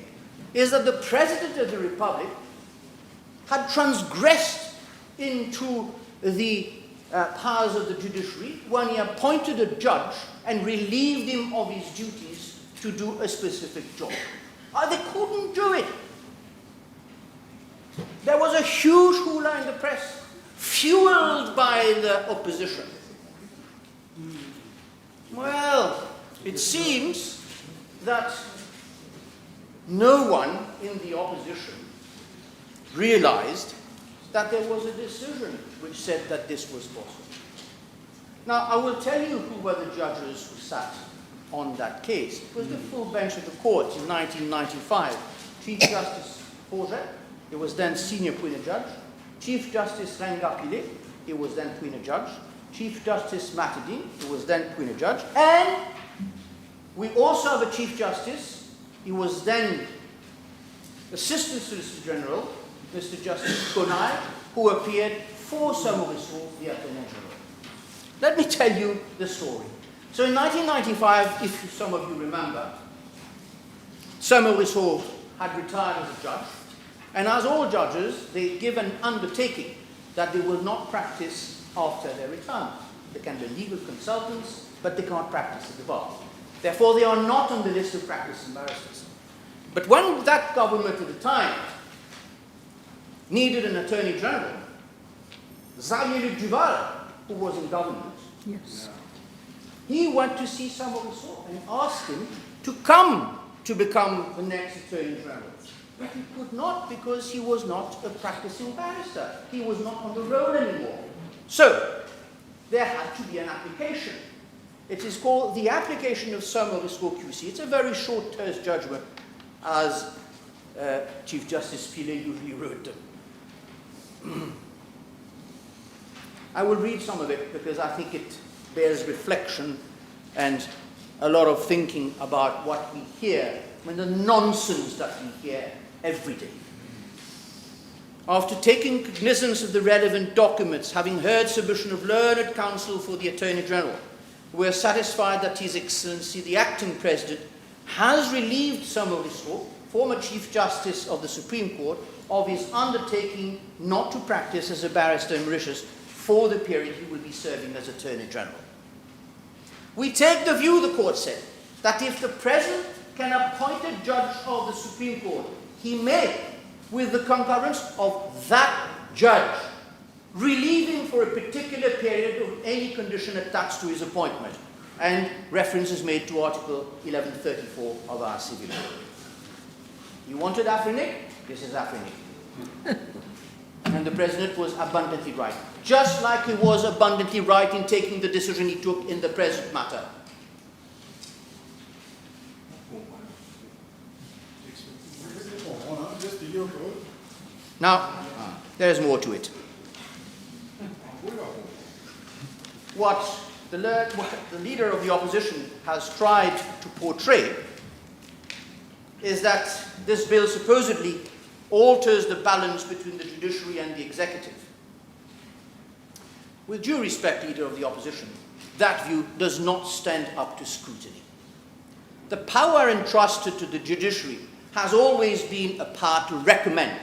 is that the President of the Republic had transgressed into the powers of the judiciary when he appointed a judge and relieved him of his duties to do a specific job. They couldn't do it. There was a huge hula in the press, fueled by the opposition. Well, it seems that no one in the opposition realized that there was a decision which said that this was possible. Now, I will tell you who were the judges who sat on that case. It was the full bench of the court in 1995. Chief Justice Forget, he was then senior Puina judge. Chief Justice Rengapile, he was then Puina judge. Chief Justice Matadine, he was then Puina judge. And we also have a Chief Justice, he was then Assistant Solicitor General, Mr. Justice Konai, who appeared for Sir Maurice Hall, the Attorney General. Let me tell you the story. So in 1995, if some of you remember, Sir Maurice Hall had retired as a judge, and as all judges, they give an undertaking that they will not practice after their retirement. They can be legal consultants, but they can't practice at the bar. Therefore, they are not on the list of practicing barristers. But when that government at the time needed an Attorney General, Xavier Duval, who was in government, Yes. he went to see Sir Maurice Hall and asked him to come to become the next Attorney General. But he could not because he was not a practicing barrister. He was not on the roll anymore. So, there had to be an application. It is called the application of Sir Maurice Hall QC. It's a very short, terse judgment, as Chief Justice Pillay usually wrote them. I will read some of it because I think it bears reflection and a lot of thinking about what we hear, the nonsense that we hear every day. After taking cognizance of the relevant documents, having heard submission of learned counsel for the Attorney General, we are satisfied that His Excellency, the Acting President, has relieved Sir Maurice Hall, former Chief Justice of the Supreme Court, of his undertaking not to practice as a barrister in Mauritius for the period he will be serving as Attorney General. We take the view, the court said, that if the President can appoint a judge of the Supreme Court, he may, with the concurrence of that judge, relieve him for a particular period of any condition attached to his appointment. And reference is made to Article 1134 of our Civil Code. You wanted Afrinic? This is Afrinic. And the President was abundantly right. Just like he was abundantly right in taking the decision he took in the present matter. Now, there is more to it. What the leader of the opposition has tried to portray is that this bill supposedly alters the balance between the judiciary and the executive. With due respect, leader of the opposition, that view does not stand up to scrutiny. The power entrusted to the judiciary has always been a power to recommend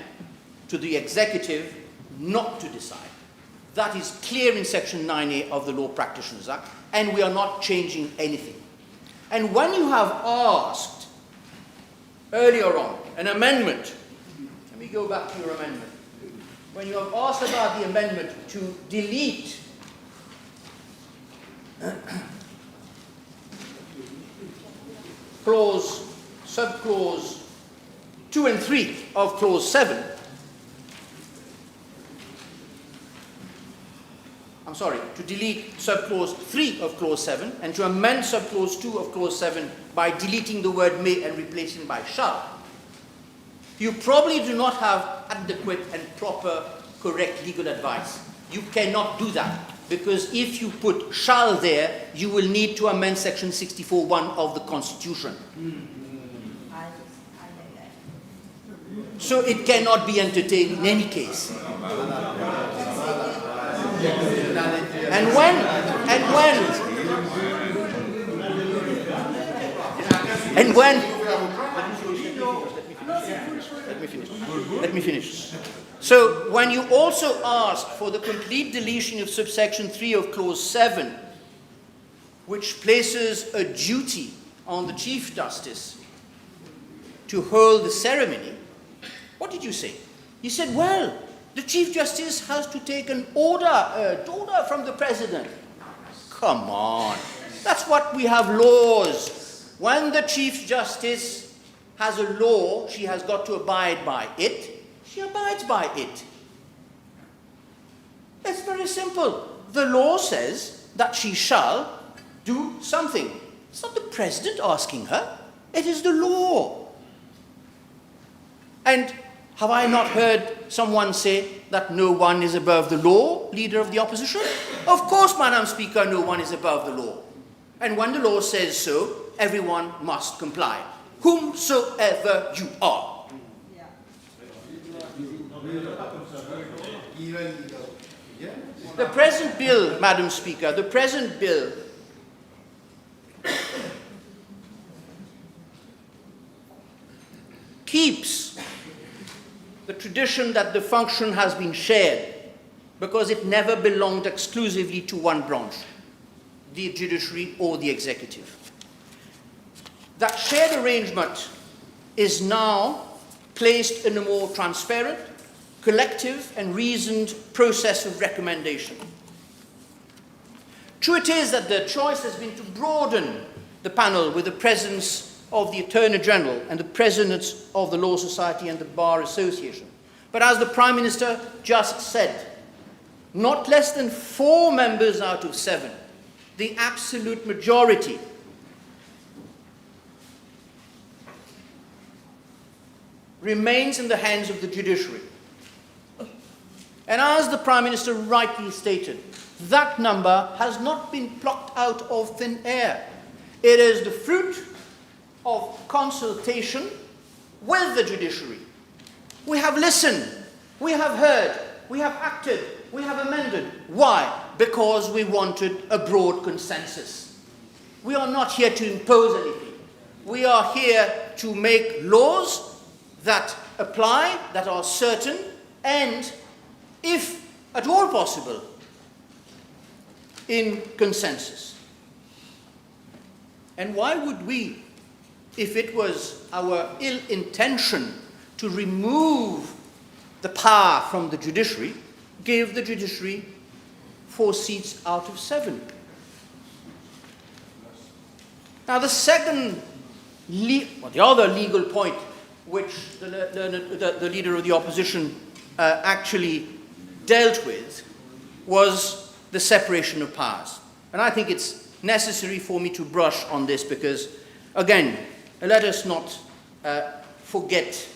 to the executive not to decide. That is clear in Section 9A of the Law Practitioners Act, and we are not changing anything. And when you have asked earlier on an amendment, let me go back to your amendment. When you have asked about the amendment to delete subclause 2 and 3 of clause 7, to delete subclause 3 of clause 7 and to amend subclause 2 of clause 7 by deleting the word may and replacing it by shall, you probably do not have adequate and proper, correct legal advice. You cannot do that, because if you put shall there, you will need to amend Section 64(1) of the Constitution. So it cannot be entertained in any case. And when let me finish. So when you also ask for the complete deletion of subsection 3 of clause 7, which places a duty on the Chief Justice to hold the ceremony, what did you say? You said, well, the Chief Justice has to take an order from the President. Come on. That's what we have laws. When the Chief Justice has a law, she has got to abide by it. she abides by it. It's very simple. The law says that she shall do something. It's not the president asking her. It is the law. And have I not heard someone say that no one is above the law, Leader of the Opposition? Of course, Madam Speaker, no one is above the law. And when the law says so, everyone must comply, whomsoever you are. The present bill, Madam Speaker, the present bill keeps the tradition that the function has been shared because it never belonged exclusively to one branch, the judiciary or the executive. That shared arrangement is now placed in a more transparent, collective and reasoned process of recommendation. True it is that the choice has been to broaden the panel with the presence of the Attorney General and the presidents of the Law Society and the Bar Association. But as the Prime Minister just said, not less than 4 members out of 7, the absolute majority, remains in the hands of the judiciary. And as the Prime Minister rightly stated, that number has not been plucked out of thin air. It is the fruit of consultation with the judiciary. We have listened, we have heard, we have acted, we have amended. Why? Because we wanted a broad consensus. We are not here to impose anything. We are here to make laws that apply, that are certain, and, if at all possible, in consensus. And why would we, if it was our ill intention to remove the power from the judiciary, give the judiciary 4 seats out of 7? Now the other legal point which the Leader of the Opposition actually dealt with was the separation of powers. And I think it's necessary for me to brush on this because, again, let us not forget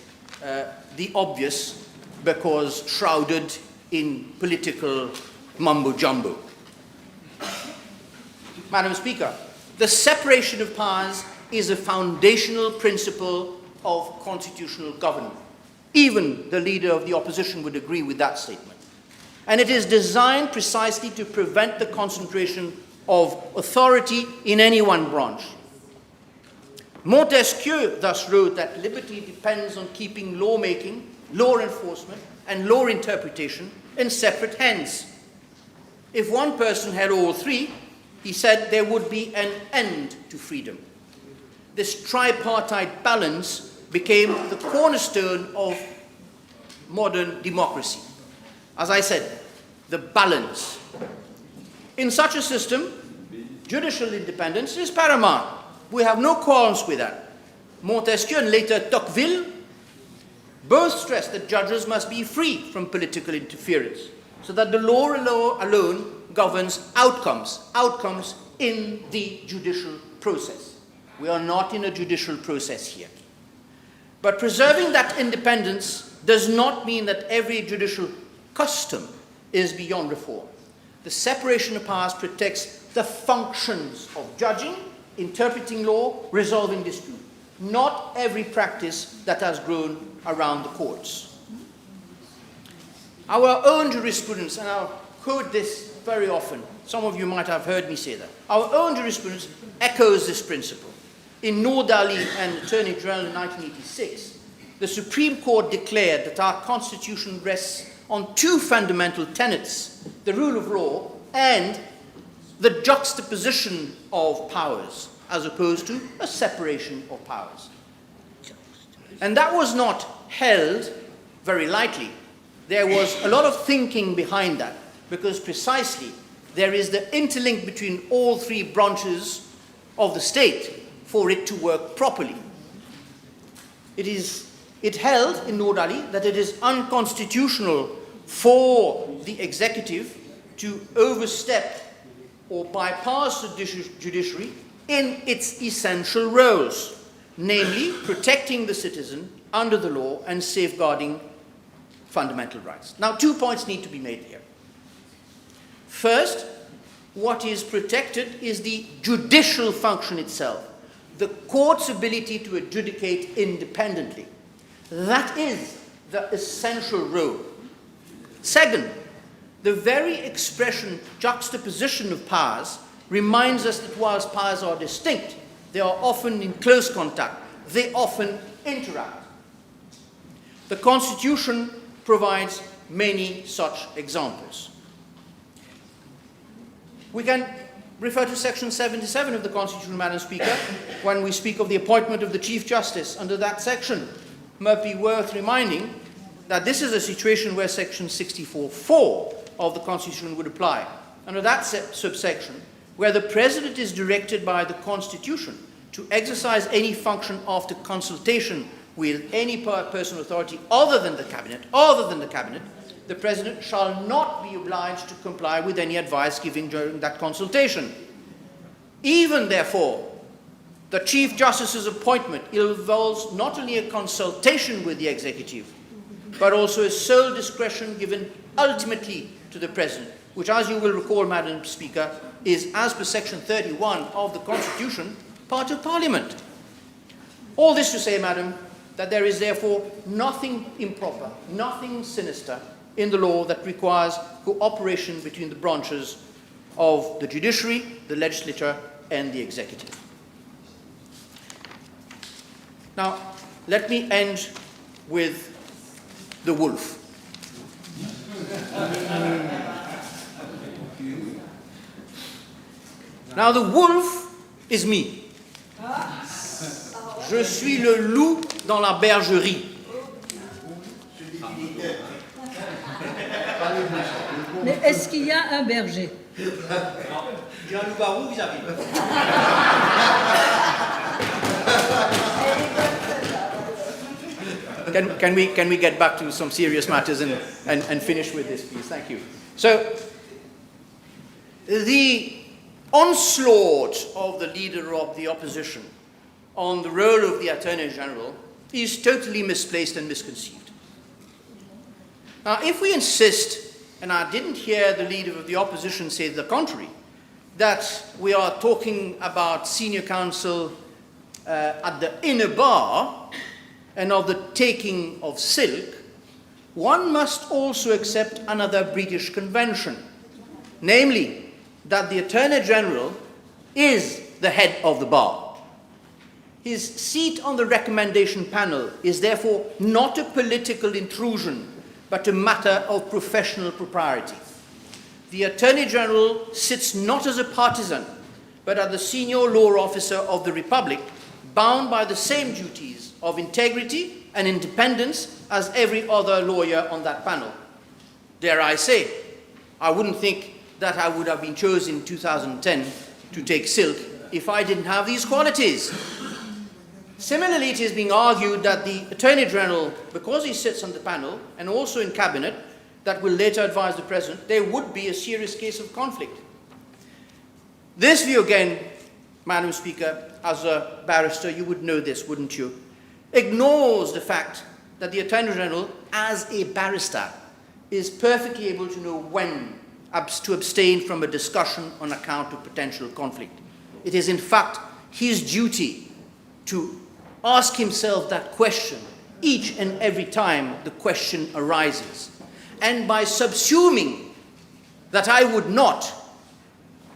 the obvious because shrouded in political mumbo-jumbo. Madam Speaker, the separation of powers is a foundational principle of constitutional government. Even the Leader of the Opposition would agree with that statement. And it is designed precisely to prevent the concentration of authority in any one branch. Montesquieu thus wrote that liberty depends on keeping lawmaking, law enforcement, and law interpretation in separate hands. If one person had all 3, he said there would be an end to freedom. This tripartite balance became the cornerstone of modern democracy. As I said, the balance. In such a system, judicial independence is paramount. We have no qualms with that. Montesquieu and later Tocqueville both stressed that judges must be free from political interference, so that the law alone governs outcomes in the judicial process. We are not in a judicial process here. But preserving that independence does not mean that every judicial custom is beyond reform. The separation of powers protects the functions of judging, interpreting law, resolving dispute, not every practice that has grown around the courts. Our own jurisprudence, and I'll quote this very often, some of you might have heard me say that, our own jurisprudence echoes this principle. In Nordali and Attorney General in 1986, the Supreme Court declared that our Constitution rests on 2 fundamental tenets, the rule of law and the juxtaposition of powers, as opposed to a separation of powers. And that was not held very lightly. There was a lot of thinking behind that, because precisely there is the interlink between all 3 branches of the state for it to work properly. It is It held in Noor Ali that it is unconstitutional for the executive to overstep or bypass the judiciary in its essential roles, namely protecting the citizen under the law and safeguarding fundamental rights. Now, 2 points need to be made here. First, what is protected is the judicial function itself, the court's ability to adjudicate independently. That is the essential role. Second, the very expression juxtaposition of powers reminds us that whilst powers are distinct, they are often in close contact. They often interact. The Constitution provides many such examples. We can refer to Section 77 of the Constitution, Madam Speaker, when we speak of the appointment of the Chief Justice. Under that section, it might be worth reminding that this is a situation where Section 64(4) of the Constitution would apply. Under that subsection, where the President is directed by the Constitution to exercise any function after consultation with any personal authority other than the Cabinet, the President shall not be obliged to comply with any advice given during that consultation. Even, therefore, the Chief Justice's appointment involves not only a consultation with the executive, but also a sole discretion given ultimately to the President, which, as you will recall, Madam Speaker, is, as per Section 31 of the Constitution, part of Parliament. All this to say, Madam, that there is therefore nothing improper, nothing sinister in the law that requires cooperation between the branches of the judiciary, the legislature, and the executive. Now, let me end with the wolf. Now, the wolf is me. Je suis le loup dans la bergerie. Mais est-ce qu'il y a un berger? Il y a un loup-garou vis-à-vis. Can we get back to some serious matters and finish with this, please? Thank you. So, the onslaught of the leader of the opposition on the role of the Attorney General is totally misplaced and misconceived. Now, if we insist, and I didn't hear the leader of the opposition say the contrary, that we are talking about senior counsel at the inner bar and of the taking of silk, one must also accept another British convention, namely that the Attorney General is the head of the bar. His seat on the recommendation panel is therefore not a political intrusion, but a matter of professional propriety. The Attorney General sits not as a partisan, but as the senior law officer of the Republic, bound by the same duties of integrity and independence as every other lawyer on that panel. Dare I say, I wouldn't think that I would have been chosen in 2010 to take silk if I didn't have these qualities. Similarly, it is being argued that the Attorney General, because he sits on the panel and also in Cabinet, that will later advise the President, there would be a serious case of conflict. This view, again, Madam Speaker, as a barrister, you would know this, wouldn't you? Ignores the fact that the Attorney General, as a barrister, is perfectly able to know when to abstain from a discussion on account of potential conflict. It is, in fact, his duty to ask himself that question each and every time the question arises. And by subsuming that I would not,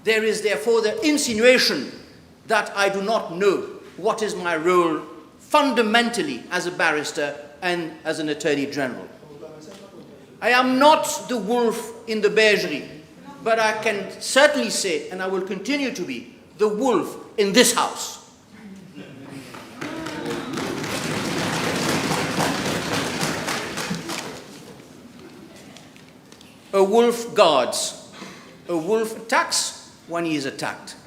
there is therefore the insinuation that I do not know what is my role fundamentally as a barrister and as an Attorney General. I am not the wolf in the bergerie, but I can certainly say, and I will continue to be, the wolf in this house. A wolf guards. A wolf attacks when he is attacked.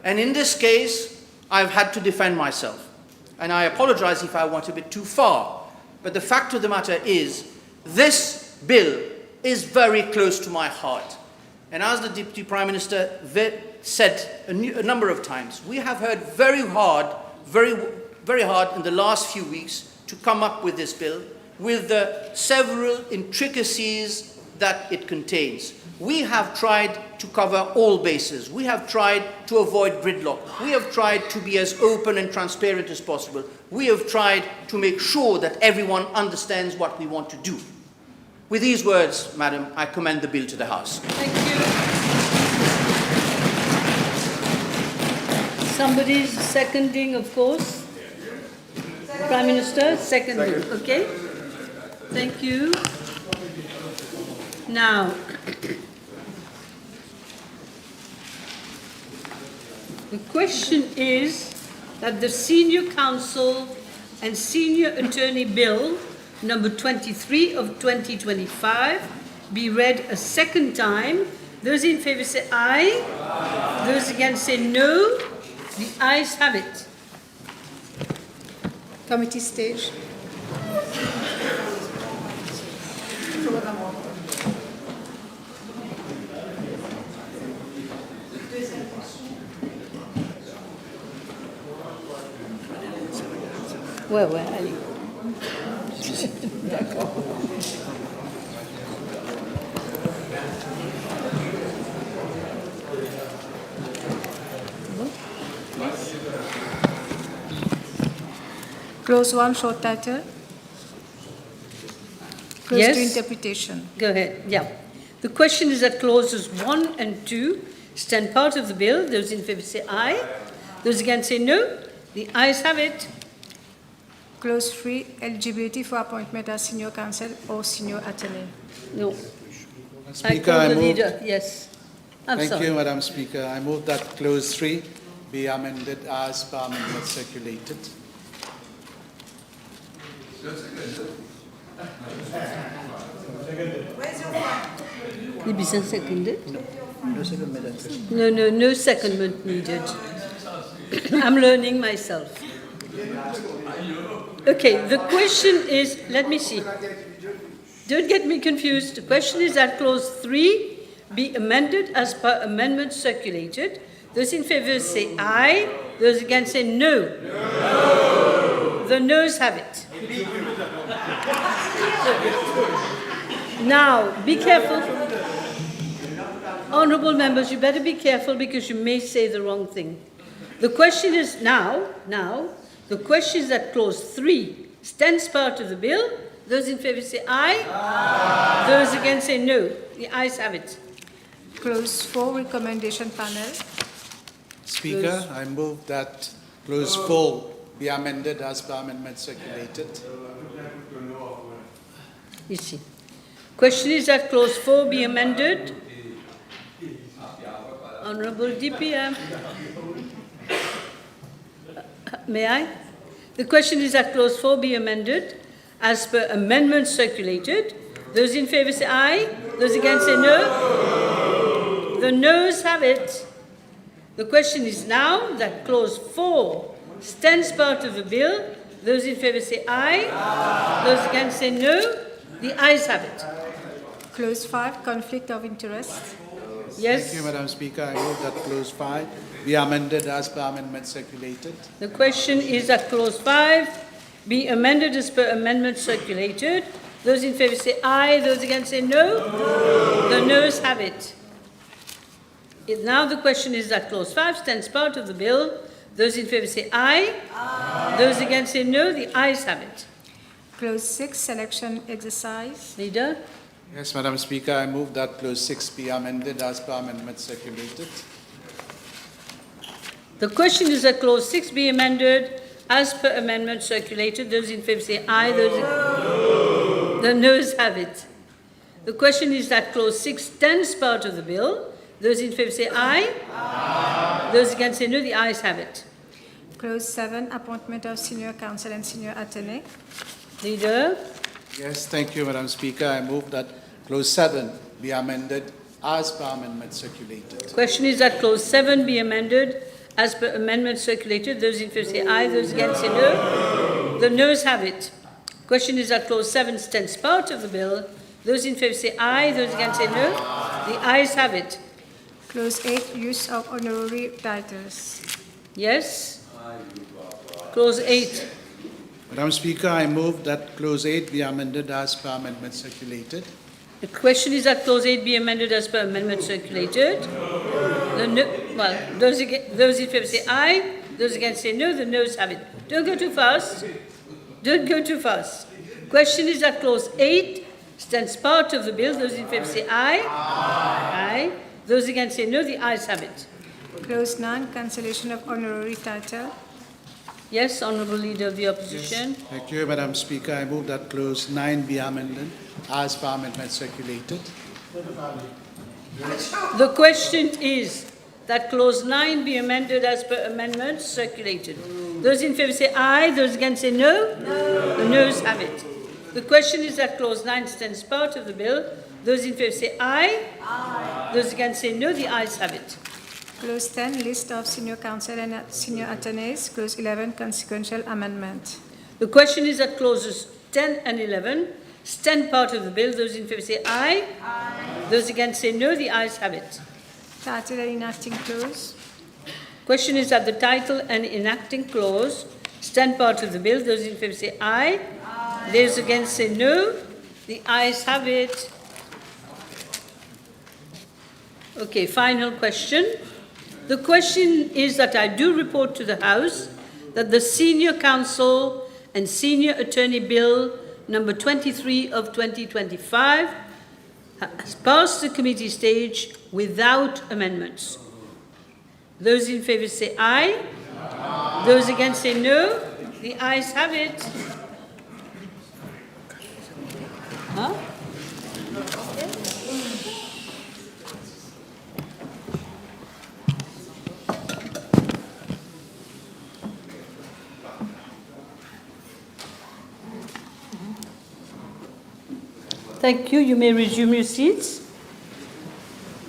And in this case, I've had to defend myself. and I apologize if I went a bit too far, but the fact of the matter is, this bill is very close to my heart. And as the Deputy Prime Minister said a number of times, we have heard very hard in the last few weeks to come up with this bill, with the several intricacies that it contains. We have tried to cover all bases. We have tried to avoid gridlock. We have tried to be as open and transparent as possible. We have tried to make sure that everyone understands what we want to do. With these words, Madam, I commend the bill to the House. Thank you. Somebody's seconding, of course. Prime Minister, seconding. Okay. Thank you. Now, the question is that the Senior Counsel and Senior Attorney Bill number 23 of 2025 be read a second time. Those in favour say aye. Those against say no. The ayes have it. Committee stage. Ouais, allez. D'accord. Clause 1, short title. Clause Yes. 2, interpretation. Go ahead. Yeah. The question is that clauses 1 and 2 stand part of the bill. Those in favour say aye. Those against say no. The ayes have it. Clause 3, eligibility for appointment as senior counsel or senior attorney. No. I Speaker, call I the move. leader. Yes. I'm Thank sorry. you, Madam Speaker. I move that clause 3 be amended as per amendment circulated. You'd be seconded? No secondment needed. I'm learning myself. Okay, the question is, let me see. Don't get me confused. The question is that clause 3 be amended as per amendment circulated. Those in favour say aye. Those against say no. No. The noes have it. Now, be careful. Honourable members, you better be careful because you may say the wrong thing. The question is now, the question is that clause 3 stands part of the bill. Those in favour say aye. Aye. Those against say no. The ayes have it. Clause 4, recommendation panel. Speaker, I move that clause 4 be amended as per amendment circulated. You see. Question is that clause 4 be amended. Honourable DPM. May I? The question is that clause 4 be amended as per amendment circulated. Those in favour say aye. Those against say no. The noes have it. The question is now that clause 4 stands part of the bill. Those in favour say aye. Those against say no. The ayes have it. Clause 5, conflict of interest. Yes. Thank you, Madam Speaker. I move that clause 5 be amended as per amendment circulated. The question is that clause 5 be amended as per amendment circulated. Those in favour say aye. Those against say no. No. The noes have it. Now the question is that clause 5 stands part of the bill. Those in favour say aye. Aye. Those against say no. The ayes have it. Clause 6, selection exercise. Leader? Yes, Madam Speaker, I move that clause 6 be amended as per amendment circulated. The question is that clause 6 be amended as per amendment circulated. Those in favour say aye. The noes have it. The question is that clause 6 stands part of the bill. Those in favour say aye. Aye. Those against say no. The ayes have it. Clause 7, appointment of senior counsel and senior attorney. Leader? Yes, thank you, Madam Speaker. I move that clause 7 be amended as per amendment circulated. Question is that clause 7 be amended as per amendment circulated. Those in favour say aye, those against say no. The noes have it. Question is that clause 7 stands part of the bill. Those in favour say aye, those against say no. The ayes have it. Clause 8, use of honorary titles. Yes? Clause 8. Madam Speaker, I move that Clause 8 be amended as per amendment circulated. The question is that clause 8 be amended as per amendment circulated. Those in favour say aye, those against say no, the noes have it. Don't go too fast. Don't go too fast. Question is that clause 8 stands part of the bill. Those in favour say aye. Aye. Those against say no, the ayes have it. Clause 9, cancellation of honorary title. Yes, Honourable Leader of the Opposition. Thank you, Madam Speaker. I move that Clause 9 be amended as per amendment circulated. The question is that clause 9 be amended as per amendment circulated. Those in favour say aye, those against say no. The noes have it. The question is that clause 9 stands part of the bill. Those in favour say aye. Those against say no. The ayes have it. Clause 10, list of senior counsel and senior attorneys. Clause 11, consequential amendment. The question is that clauses 10 and 11 stand part of the bill. Those in favour say aye. Those against say no. The ayes have it. Title and enacting clause. Question is that the title and enacting clause stand part of the bill. Those in favour say aye. Those against say no. The ayes have it. Okay, final question. The question is that I do report to the House that the Senior Counsel and Senior Attorney Bill number 23 of 2025 has passed the committee stage without amendments. Those in favour say aye. Those against say no. The ayes have it. Huh? Thank you. You may resume your seats.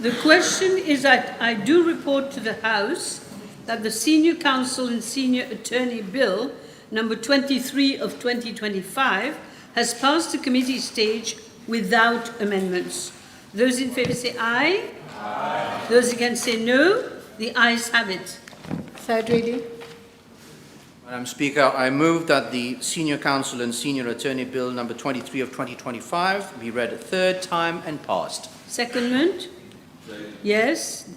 The question is that I do report to the House that the Senior Counsel and Senior Attorney Bill number 23 of 2025 has passed the committee stage without amendments. Those in favour say aye. Aye. Those against say no. The ayes have it. Third reading. Madam Speaker, I move that the Senior Counsel and Senior Attorney Bill number 23 of 2025 be read a third time and passed. Secondment? Yes.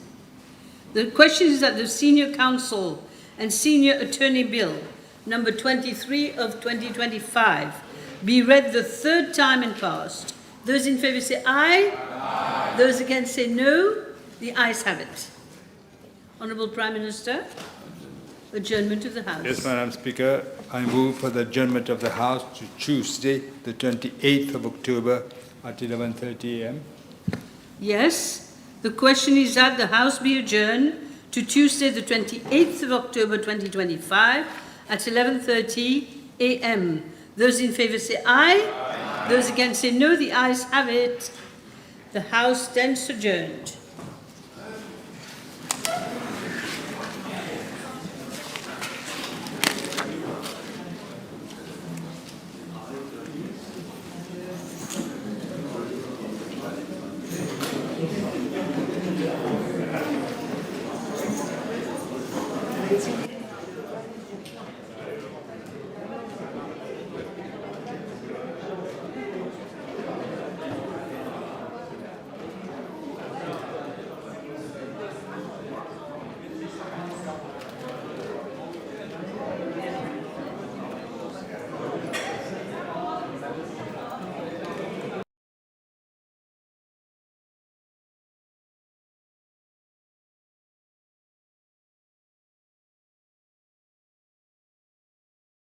The question is that the Senior Counsel and Senior Attorney Bill number 23 of 2025 be read the third time and passed. Those in favour say aye. Aye. Those against say no. The ayes have it. Honourable Prime Minister. Adjournment of the House. Yes, Madam Speaker. I move for the adjournment of the House to Tuesday, the 28th of October at 11:30 a.m. Yes. The question is that the House be adjourned to Tuesday, the 28th of October 2025 at 11:30 a.m. Those in favour say aye. Aye. Those against say no. The ayes have it. The House stands adjourned.